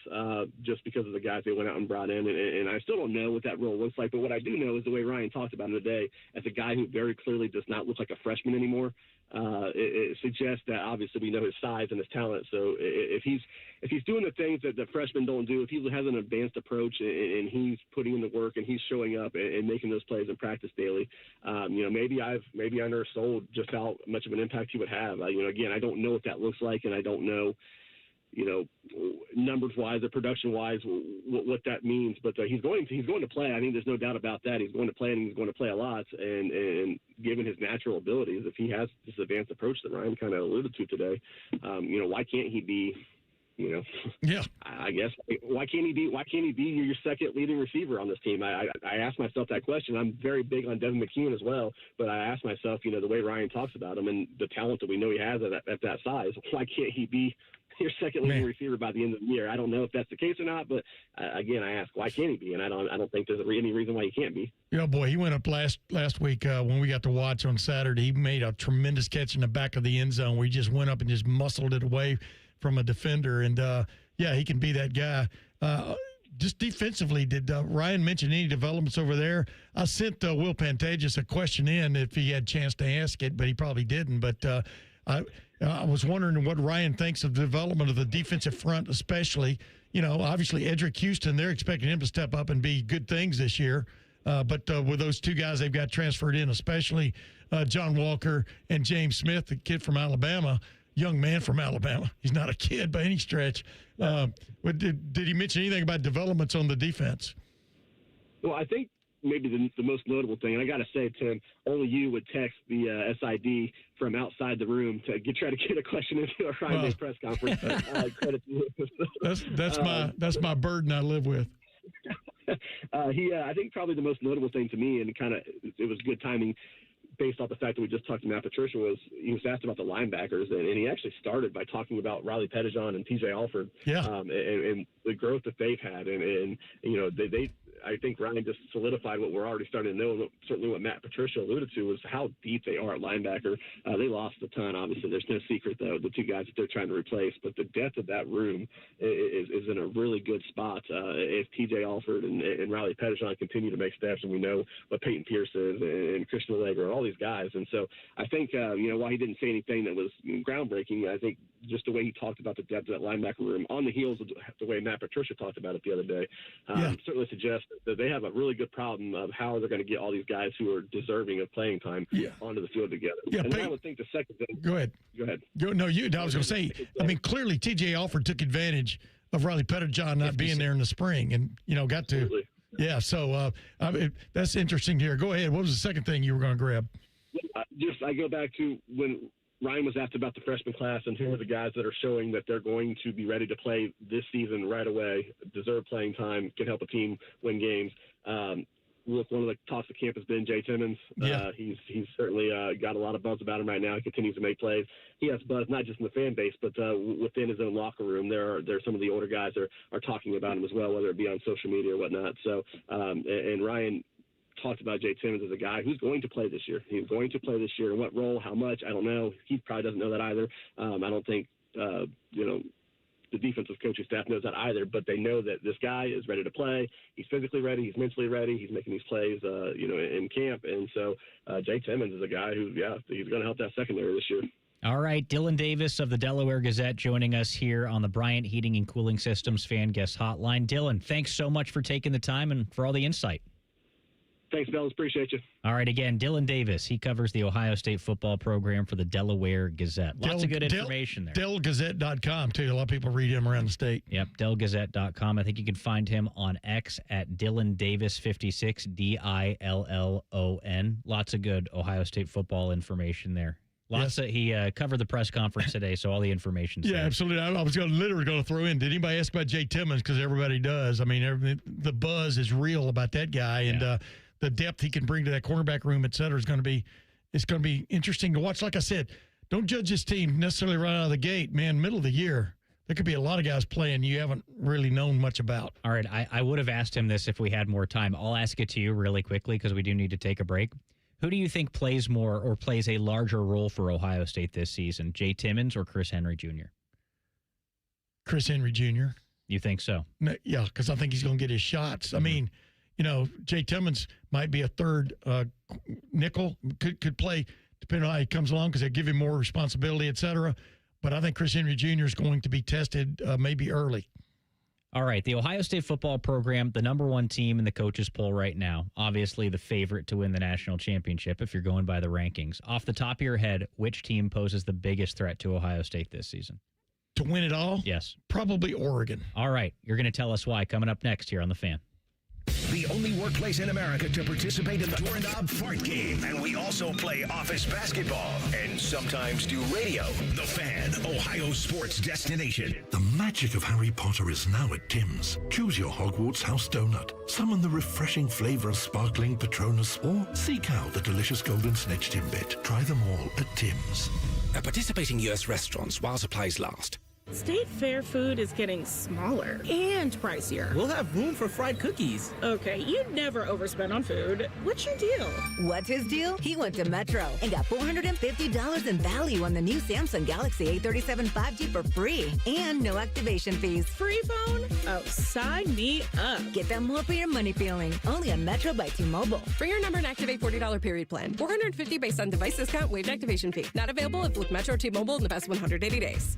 just because of the guys they went out and brought in. And I still don't know what that role looks like. But what I do know is the way Ryan talked about him today as a guy who very clearly does not look like a freshman anymore. It suggests that obviously we know his size and his talent. So if he's doing the things that the freshmen don't do, if he has an advanced approach and he's putting in the work and he's showing up and making those plays in practice daily, maybe I never sold just how much of an impact he would have. Again, I don't know what that looks like, and I don't know, numbers wise or production wise, what that means. But he's going to play. I think there's no doubt about that. He's going to play, and he's going to play a lot. And given his natural abilities, if he has this advanced approach that Ryan kind of alluded to today, why can't he be? Yeah. I guess why can't he be your second leading receiver on this team? I asked myself that question. I'm very big on Devin McKeon as well, but I asked myself, the way Ryan talks about him and the talent that we know he has at that size, why can't he be your second leading receiver by the end of the year? I don't know if that's the case or not, but again, I ask, why can't he be? And I don't think there's any reason why he can't be. Boy, he went up last week when we got to watch on Saturday. He made a tremendous catch in the back of the end zone where he just went up and just muscled it away from a defender. And, he can be that guy. Just defensively, did Ryan mention any developments over there? I sent Will Pantages a question in if he had a chance to ask it, but he probably didn't. But I was wondering what Ryan thinks of the development of the defensive front, especially. Obviously, Edric Houston, they're expecting him to step up and be good things this year. But with those two guys they've got transferred in, especially John Walker and James Smith, the kid from Alabama, young man from Alabama. He's not a kid by any stretch. Did he mention anything about developments on the defense? Well, I think maybe the most notable thing, and I got to say, Tim, only you would text the SID from outside the room to try to get a question into a Friday press conference. Credit to you. That's my burden I live with. I think probably the most notable thing to me, and it was good timing, based off the fact that we just talked to Matt Patricia, was he was asked about the linebackers, and he actually started by talking about Riley Pettijohn and TJ Alford, and the growth that they've had, and they I think Ryan just solidified what we're already starting to know, and certainly what Matt Patricia alluded to was how deep they are at linebacker. They lost a ton, obviously. There's no secret, though, the two guys that they're trying to replace, but the depth of that room is in a really good spot. If TJ Alford and Riley Pettijohn continue to make steps, and we know what Peyton Pierce is and Christian Allegra, all these guys. And so I think, while he didn't say anything that was groundbreaking, I think just the way he talked about the depth of that linebacker room on the heels of the way Matt Patricia talked about it the other day, certainly suggests that they have a really good problem of how they're going to get all these guys who are deserving of playing time onto the field together. And I would think the second thing. Go ahead. I was going to say, clearly TJ Alford took advantage of Riley Pettijohn not being there in the spring and, got to. Absolutely. Yeah, so that's interesting to hear. Go ahead. What was the second thing you were going to grab? I go back to when Ryan was asked about the freshman class and who are the guys that are showing that they're going to be ready to play this season right away, deserve playing time, can help a team win games. Look, one of the talks of camp has been Jay Timmons. He's certainly got a lot of buzz about him right now. He continues to make plays. He has buzz not just in the fan base, but within his own locker room. There are some of the older guys that are talking about him as well, whether it be on social media or whatnot. So, and Ryan talked about Jay Timmons as a guy who's going to play this year. He's going to play this year. In what role, how much, I don't know. He probably doesn't know that either. I don't think, the defensive coaching staff knows that either, but they know that this guy is ready to play. He's physically ready. He's mentally ready. He's making these plays, in camp. And so Jay Timmons is a guy who, he's going to help that secondary this year. All right, Dillon Davis of the Delaware Gazette joining us here on the Bryant Heating and Cooling Systems Fan Guest Hotline. Dillon, thanks so much for taking the time and for all the insight. Thanks, fellas. Appreciate you. All right, again, Dillon Davis. He covers the Ohio State football program for the Delaware Gazette. Lots of good information there. DellGazette.com, too. A lot of people read him around the state. Yep, DellGazette.com. I think you can find him on X at Dillon Davis 56, Dillon. Lots of good Ohio State football information there. He covered the press conference today, so all the information's there. Absolutely. I was literally going to throw in, did anybody ask about Jay Timmons? Because everybody does. I mean, the buzz is real about that guy, and the depth he can bring to that cornerback room, et cetera, is going to be interesting to watch. Like I said, don't judge this team necessarily right out of the gate, man. Middle of the year, there could be a lot of guys playing you haven't really known much about. All right, I would have asked him this if we had more time. I'll ask it to you really quickly because we do need to take a break. Who do you think plays more or plays a larger role for Ohio State this season, Jay Timmons or Chris Henry Jr.? Chris Henry Jr. You think so? No, yeah, because I think he's going to get his shots. I mean, Jay Timmons might be a third nickel, could play depending on how he comes along because they give him more responsibility, et cetera. But I think Chris Henry Jr. is going to be tested maybe early. All right, the Ohio State football program, the number one team in the coaches poll right now, obviously the favorite to win the national championship if you're going by the rankings. Off the top of your head, which team poses the biggest threat to Ohio State this season? To win it all? Yes. Probably Oregon. All right, you're going to tell us why coming up next here on The Fan. The only workplace in America to participate in the Doorknob Fart Game. And we also play office basketball and sometimes do radio. The Fan, Ohio sports destination. The magic of Harry Potter is now at Tim's. Choose your Hogwarts house donut. Summon the refreshing flavor of sparkling Patronus or seek out the delicious golden snitch Timbit. Try them all at Tim's. At participating U.S. restaurants while supplies last. State Fair food is getting smaller and pricier. We'll have room for fried cookies. Okay, you never overspend on food. What's your deal? What's his deal? He went to Metro and got $450 in value on the new Samsung Galaxy A37 5G for free and no activation fees. Free phone? Oh, sign me up. Get that more for your money feeling. Only on Metro by T-Mobile. Bring your number and activate $40 period plan. $450 based on device discount, waived activation fee. Not available if with Metro T-Mobile in the past 180 days.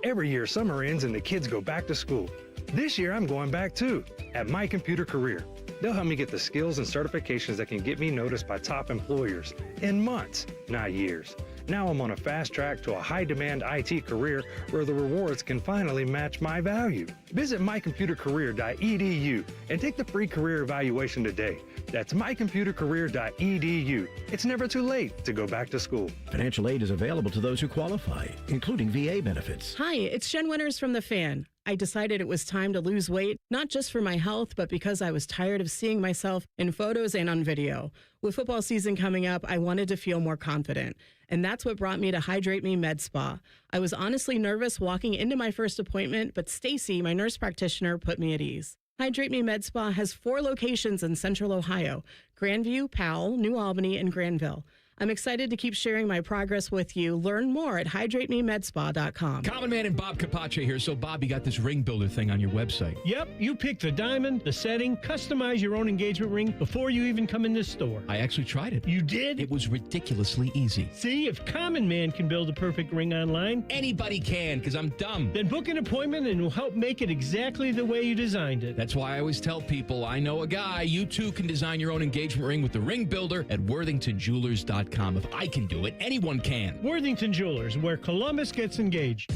Every year, summer ends and the kids go back to school. This year, I'm going back too, at My Computer Career. They'll help me get the skills and certifications that can get me noticed by top employers in months, not years. Now I'm on a fast track to a high-demand IT career where the rewards can finally match my value. Visit mycomputercareer.edu and take the free career evaluation today. That's mycomputercareer.edu. It's never too late to go back to school. Financial aid is available to those who qualify, including VA benefits. Hi, it's Jen Winters from The Fan. I decided it was time to lose weight, not just for my health, but because I was tired of seeing myself in photos and on video. With football season coming up, I wanted to feel more confident. And that's what brought me to Hydrate Me Med Spa. I was honestly nervous walking into my first appointment, but Stacy, my nurse practitioner, put me at ease. Hydrate Me Med Spa has 4 locations in Central Ohio: Grandview, Powell, New Albany, and Granville. I'm excited to keep sharing my progress with you. Learn more at hydratememedSpa.com. Common Man and Bob Capace here. So, Bob, you got this ring builder thing on your website. Yep, you pick the diamond, the setting, customize your own engagement ring before you even come in this store. I actually tried it. You did? It was ridiculously easy. See, if Common Man can build a perfect ring online, anybody can, because I'm dumb. Then book an appointment and we'll help make it exactly the way you designed it. That's why I always tell people, I know a guy. You too can design your own engagement ring with the ring builder at WorthingtonJewelers.com. If I can do it, anyone can. Worthington Jewelers, where Columbus gets engaged.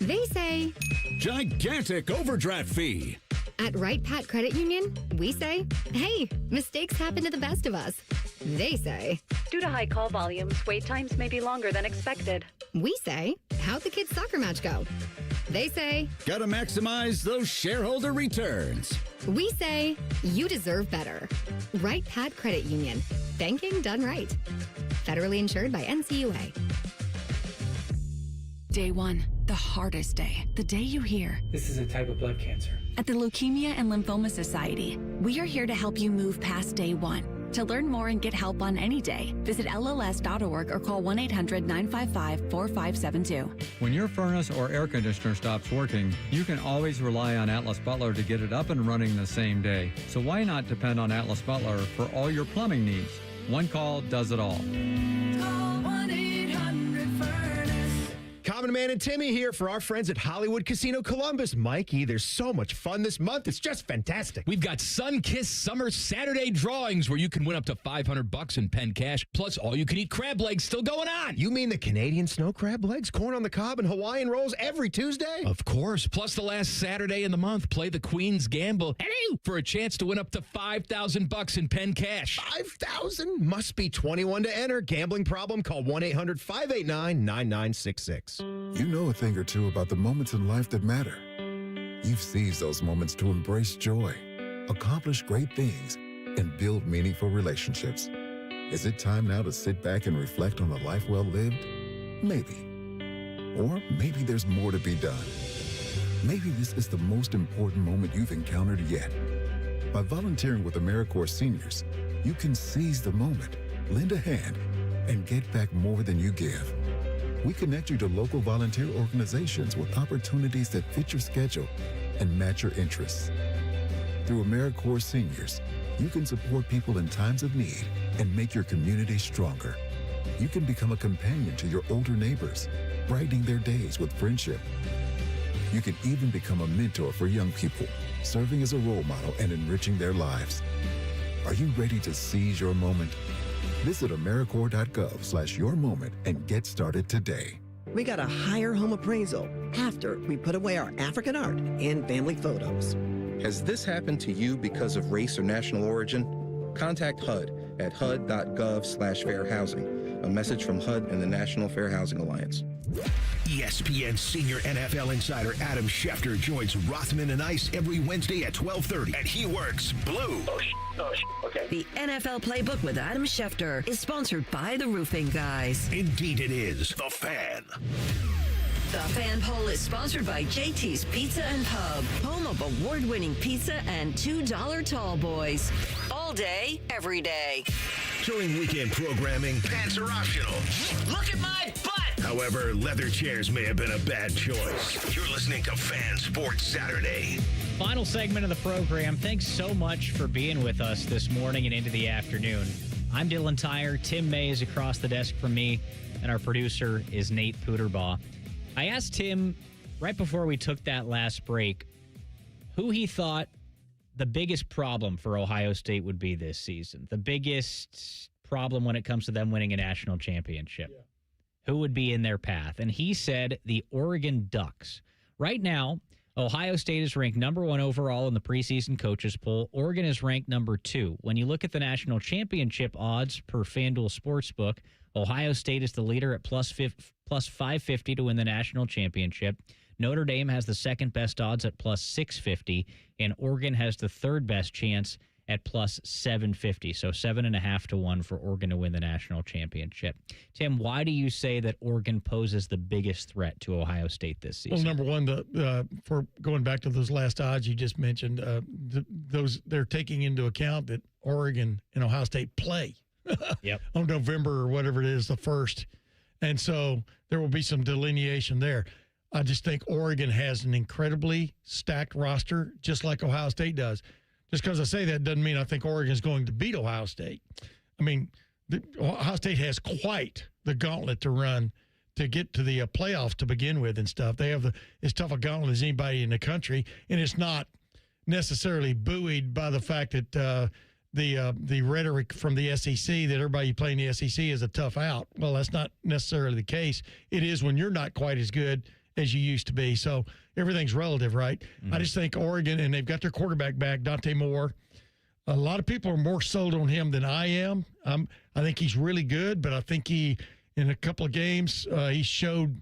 They say gigantic overdraft fee. At Right Pat Credit Union, we say, hey, mistakes happen to the best of us. They say, due to high call volumes, wait times may be longer than expected. We say, how'd the kids' soccer match go? They say, gotta maximize those shareholder returns. We say, you deserve better. Right Pat Credit Union. Banking done right. Federally insured by NCUA. Day 1, the hardest day. The day you hear, this is a type of blood cancer. At the Leukemia and Lymphoma Society, we are here to help you move past day 1. To learn more and get help on any day, visit LLS.org or call 1-800-955-4572. When your furnace or air conditioner stops working, you can always rely on Atlas Butler to get it up and running the same day. So why not depend on Atlas Butler for all your plumbing needs? One call does it all. Common Man and Timmy here for our friends at Hollywood Casino Columbus. Mikey, there's so much fun this month. It's just fantastic. We've got Sun-Kissed Summer Saturday drawings where you can win up to $500 in pen cash, plus all-you-can-eat crab legs still going on. You mean the Canadian snow crab legs, corn on the cob, and Hawaiian rolls every Tuesday? Of course. Plus the last Saturday in the month, play the Queen's Gamble for a chance to win up to $5,000 in pen cash. $5,000? Must be 21 to enter. Gambling problem? Call 1-800-589-9966. You know a thing or two about the moments in life that matter. You've seized those moments to embrace joy, accomplish great things, and build meaningful relationships. Is it time now to sit back and reflect on a life well lived? Maybe. Or maybe there's more to be done. Maybe this is the most important moment you've encountered yet. By volunteering with AmeriCorps Seniors, You can seize the moment, lend a hand, and get back more than you give. We connect you to local volunteer organizations with opportunities that fit your schedule and match your interests. Through AmeriCorps Seniors, you can support people in times of need and make your community stronger. You can become a companion to your older neighbors, brightening their days with friendship. You can even become a mentor for young people, serving as a role model and enriching their lives. Are you ready to seize your moment? Visit AmeriCorps.gov/yourmoment and get started today. We got a higher home appraisal after we put away our African art and family photos. Has this happened to you because of race or national origin? Contact HUD at hud.gov/fair housing. A message from HUD and the National Fair Housing Alliance. ESPN senior NFL insider Adam Schefter joins Rothman and Ice every Wednesday at 12:30, and he works blue. Okay. The NFL Playbook with Adam Schefter is sponsored by the Roofing Guys. Indeed it is. The Fan. The Fan Poll is sponsored by JT's Pizza and Pub, home of award-winning pizza and $2 tall boys. All day, every day. During weekend programming, pants are optional. Look at my butt! However, leather chairs may have been a bad choice. You're listening to Fan Sports Saturday. Final segment of the program. Thanks so much for being with us this morning and into the afternoon. I'm Dillon Tyrer. Tim May is across the desk from me, and our producer is Nate Puderbaugh. I asked Tim right before we took that last break who he thought the biggest problem for Ohio State would be this season. The biggest problem when it comes to them winning a national championship. Yeah. Who would be in their path? And he said the Oregon Ducks. Right now, Ohio State is ranked number 1 overall in the preseason coaches poll. Oregon is ranked number 2. When you look at the national championship odds per FanDuel Sportsbook, Ohio State is the leader at plus 550 to win the national championship. Notre Dame has the second best odds at plus 650, and Oregon has the third best chance at plus 750. So 7.5 to 1 for Oregon to win the national championship. Tim, why do you say that Oregon poses the biggest threat to Ohio State this season? Well, number one, for going back to those last odds you just mentioned, they're taking into account that Oregon and Ohio State play on November or whatever it is, the 1st. And so there will be some delineation there. I just think Oregon has an incredibly stacked roster, just like Ohio State does. Just because I say that doesn't mean I think Oregon is going to beat Ohio State. I mean, Ohio State has quite the gauntlet to run to get to the playoffs to begin with and stuff. They have as tough a gauntlet as anybody in the country, and it's not necessarily buoyed by the fact that the rhetoric from the SEC that everybody playing the SEC is a tough out. Well, that's not necessarily the case. It is when you're not quite as good as you used to be. So everything's relative, right? Mm-hmm. I just think Oregon, and they've got their quarterback back, Dante Moore. A lot of people are more sold on him than I am. I think he's really good, but I think in a couple of games, he showed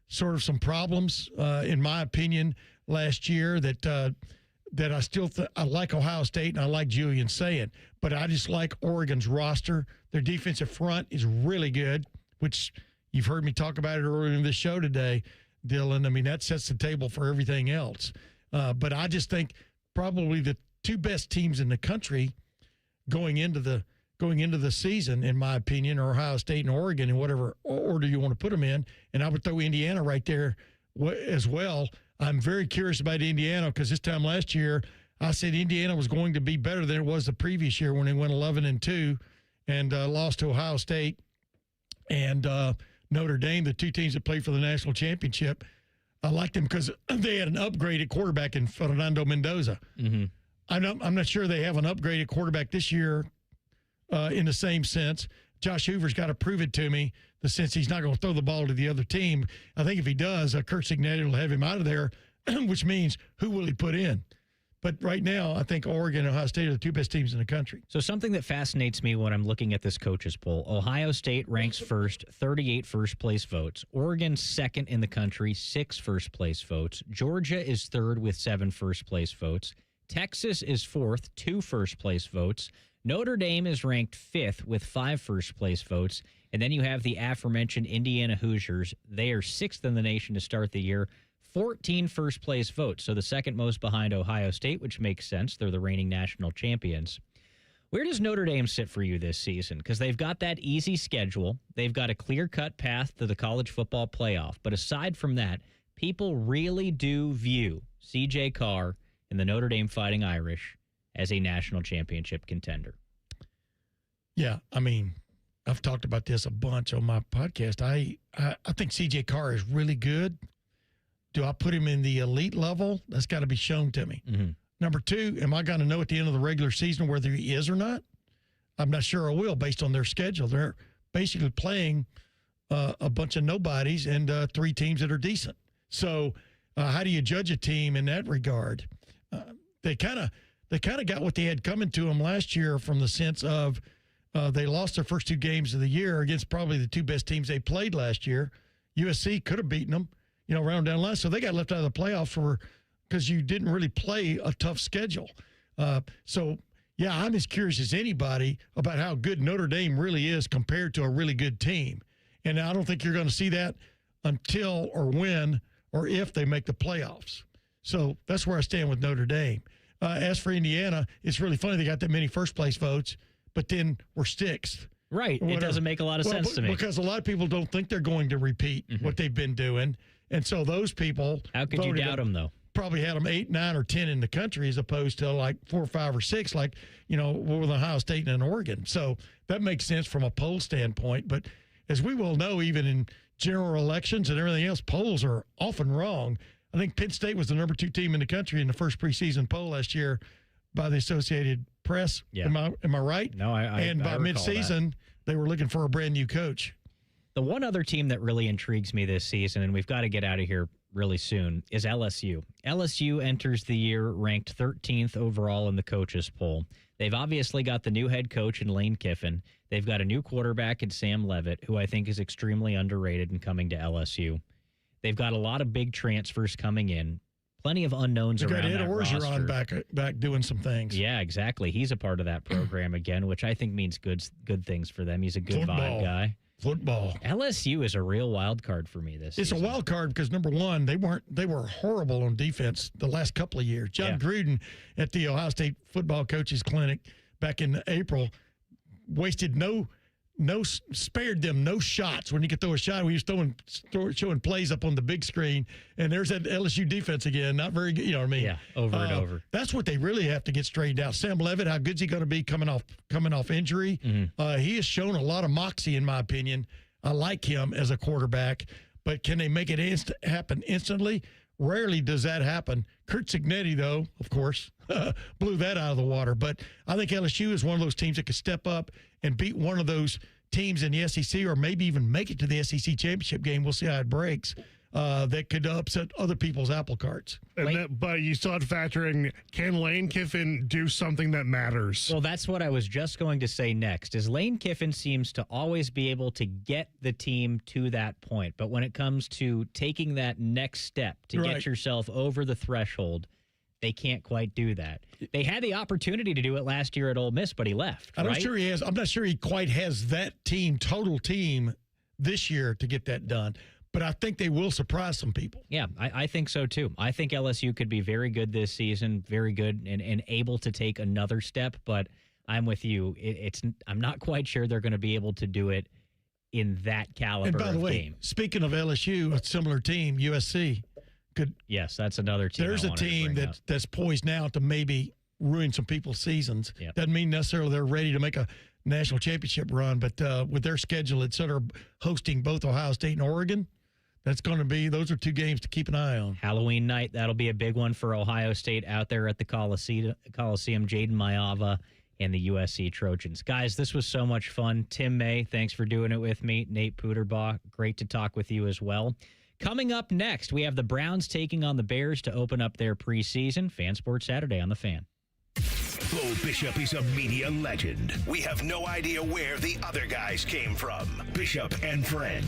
sort of some problems, in my opinion, last year that I still I like Ohio State and I like Julian Saying, but I just like Oregon's roster. Their defensive front is really good, which you've heard me talk about it earlier in the show today, Dillon. I mean, that sets the table for everything else. But I just think probably the two best teams in the country going into the season, in my opinion, are Ohio State and Oregon in whatever order you want to put them in. And I would throw Indiana right there as well. I'm very curious about Indiana because this time last year I said Indiana was going to be better than it was the previous year when they went 11-2 and lost to Ohio State and Notre Dame, the two teams that played for the national championship. I liked them because they had an upgraded quarterback in Fernando Mendoza. Mm-hmm. I'm not sure they have an upgraded quarterback this year in the same sense. Josh Hoover's got to prove it to me, the sense he's not going to throw the ball to the other team. I think if he does, Kurt Signetti will have him out of there, which means who will he put in? But right now, I think Oregon and Ohio State are the two best teams in the country. So something that fascinates me when I'm looking at this coaches poll, Ohio State ranks first, 38 first-place votes. Oregon second in the country, 6 first-place votes. Georgia is third with 7 first-place votes. Texas is fourth, 2 first-place votes. Notre Dame is ranked 5th with 5 first-place votes. And then you have the aforementioned Indiana Hoosiers. They are 6th in the nation to start the year, 14 first-place votes. So the second most behind Ohio State, which makes sense. They're the reigning national champions. Where does Notre Dame sit for you this season? Because they've got that easy schedule. They've got a clear-cut path to the college football playoff. But aside from that, people really do view C.J. Carr and the Notre Dame Fighting Irish as a national championship contender. Yeah, I mean, I've talked about this a bunch on my podcast. I think C.J. Carr is really good. Do I put him in the elite level? That's got to be shown to me. Mm-hmm. Number two, am I going to know at the end of the regular season whether he is or not? I'm not sure I will based on their schedule. They're basically playing a bunch of nobodies and 3 teams that are decent. So how do you judge a team in that regard? They kind of got what they had coming to them last year from the sense of they lost their first 2 games of the year against probably the 2 best teams they played last year. USC could have beaten them, round down the line. So they got left out of the playoffs because you didn't really play a tough schedule. So, yeah, I'm as curious as anybody about how good Notre Dame really is compared to a really good team. And I don't think you're going to see that until or when or if they make the playoffs. So that's where I stand with Notre Dame. As for Indiana, it's really funny they got that many first-place votes, but then we're 6th. Right. It doesn't make a lot of sense to me. Because a lot of people don't think they're going to repeat what they've been doing. And so those people... How could you doubt them, though? Probably had them 8, 9, or 10 in the country as opposed to like 4, 5, or 6, like, with Ohio State and Oregon. So that makes sense from a poll standpoint. But as we will know, even in general elections and everything else, polls are often wrong. I think Penn State was the number 2 team in the country in the first preseason poll last year by the Associated Press. Yeah. Am I right? No, And by midseason, they were looking for a brand new coach. The one other team that really intrigues me this season, and we've got to get out of here really soon, is LSU. LSU enters the year ranked 13th overall in the coaches poll. They've obviously got the new head coach in Lane Kiffin. They've got a new quarterback in Sam Leavitt, who I think is extremely underrated and coming to LSU. They've got a lot of big transfers coming in. Plenty of unknowns around that roster. Ed Orgeron back doing some things. Yeah, exactly. He's a part of that program again, which I think means good things for them. He's a good vibe guy. Football. LSU is a real wild card for me this season. It's a wild card because, number one, they were horrible on defense the last couple of years. John Gruden at the Ohio State Football Coaches Clinic back in April wasted spared them no shots. When you could throw a shot, we was showing plays up on the big screen, and there's that LSU defense again. Not very good, you know what I mean? Yeah, over and over. That's what they really have to get straightened out. Sam Leavitt, how good's he going to be coming off injury? Mm-hmm. He has shown a lot of moxie, in my opinion. I like him as a quarterback, but can they make it happen instantly? Rarely does that happen. Kurt Cignetti, though, of course, blew that out of the water. But I think LSU is one of those teams that could step up and beat one of those teams in the SEC, or maybe even make it to the SEC championship game. We'll see how it breaks. That could upset other people's apple carts. But you still have to factor in, can Lane Kiffin do something that matters? Well, that's what I was just going to say next, is Lane Kiffin seems to always be able to get the team to that point. But when it comes to taking that next step to get yourself over the threshold, they can't quite do that. They had the opportunity to do it last year at Ole Miss, but he left. I'm not sure he quite has that total team this year to get that done. But I think they will surprise some people. Yeah, I think so too. I think LSU could be very good this season, very good and able to take another step. But I'm with you. I'm not quite sure they're going to be able to do it in that caliber and by the way, game. Speaking of LSU, a similar team, USC. Yes, that's another team. There's a team that's poised now to maybe ruin some people's seasons. Yep. Doesn't mean necessarily they're ready to make a national championship run, but with their schedule, et cetera, hosting both Ohio State and Oregon, those are 2 games to keep an eye on. Halloween night, that'll be a big one for Ohio State out there at the Coliseum. Jaden Maiava and the USC Trojans. Guys, this was so much fun. Tim May, thanks for doing it with me. Nate Puderbaugh, great to talk with you as well. Coming up next, we have the Browns taking on the Bears to open up their preseason. Fan Sports Saturday on The Fan. Bo Bishop is a media legend. We have no idea where the other guys came from. Bishop and Friends.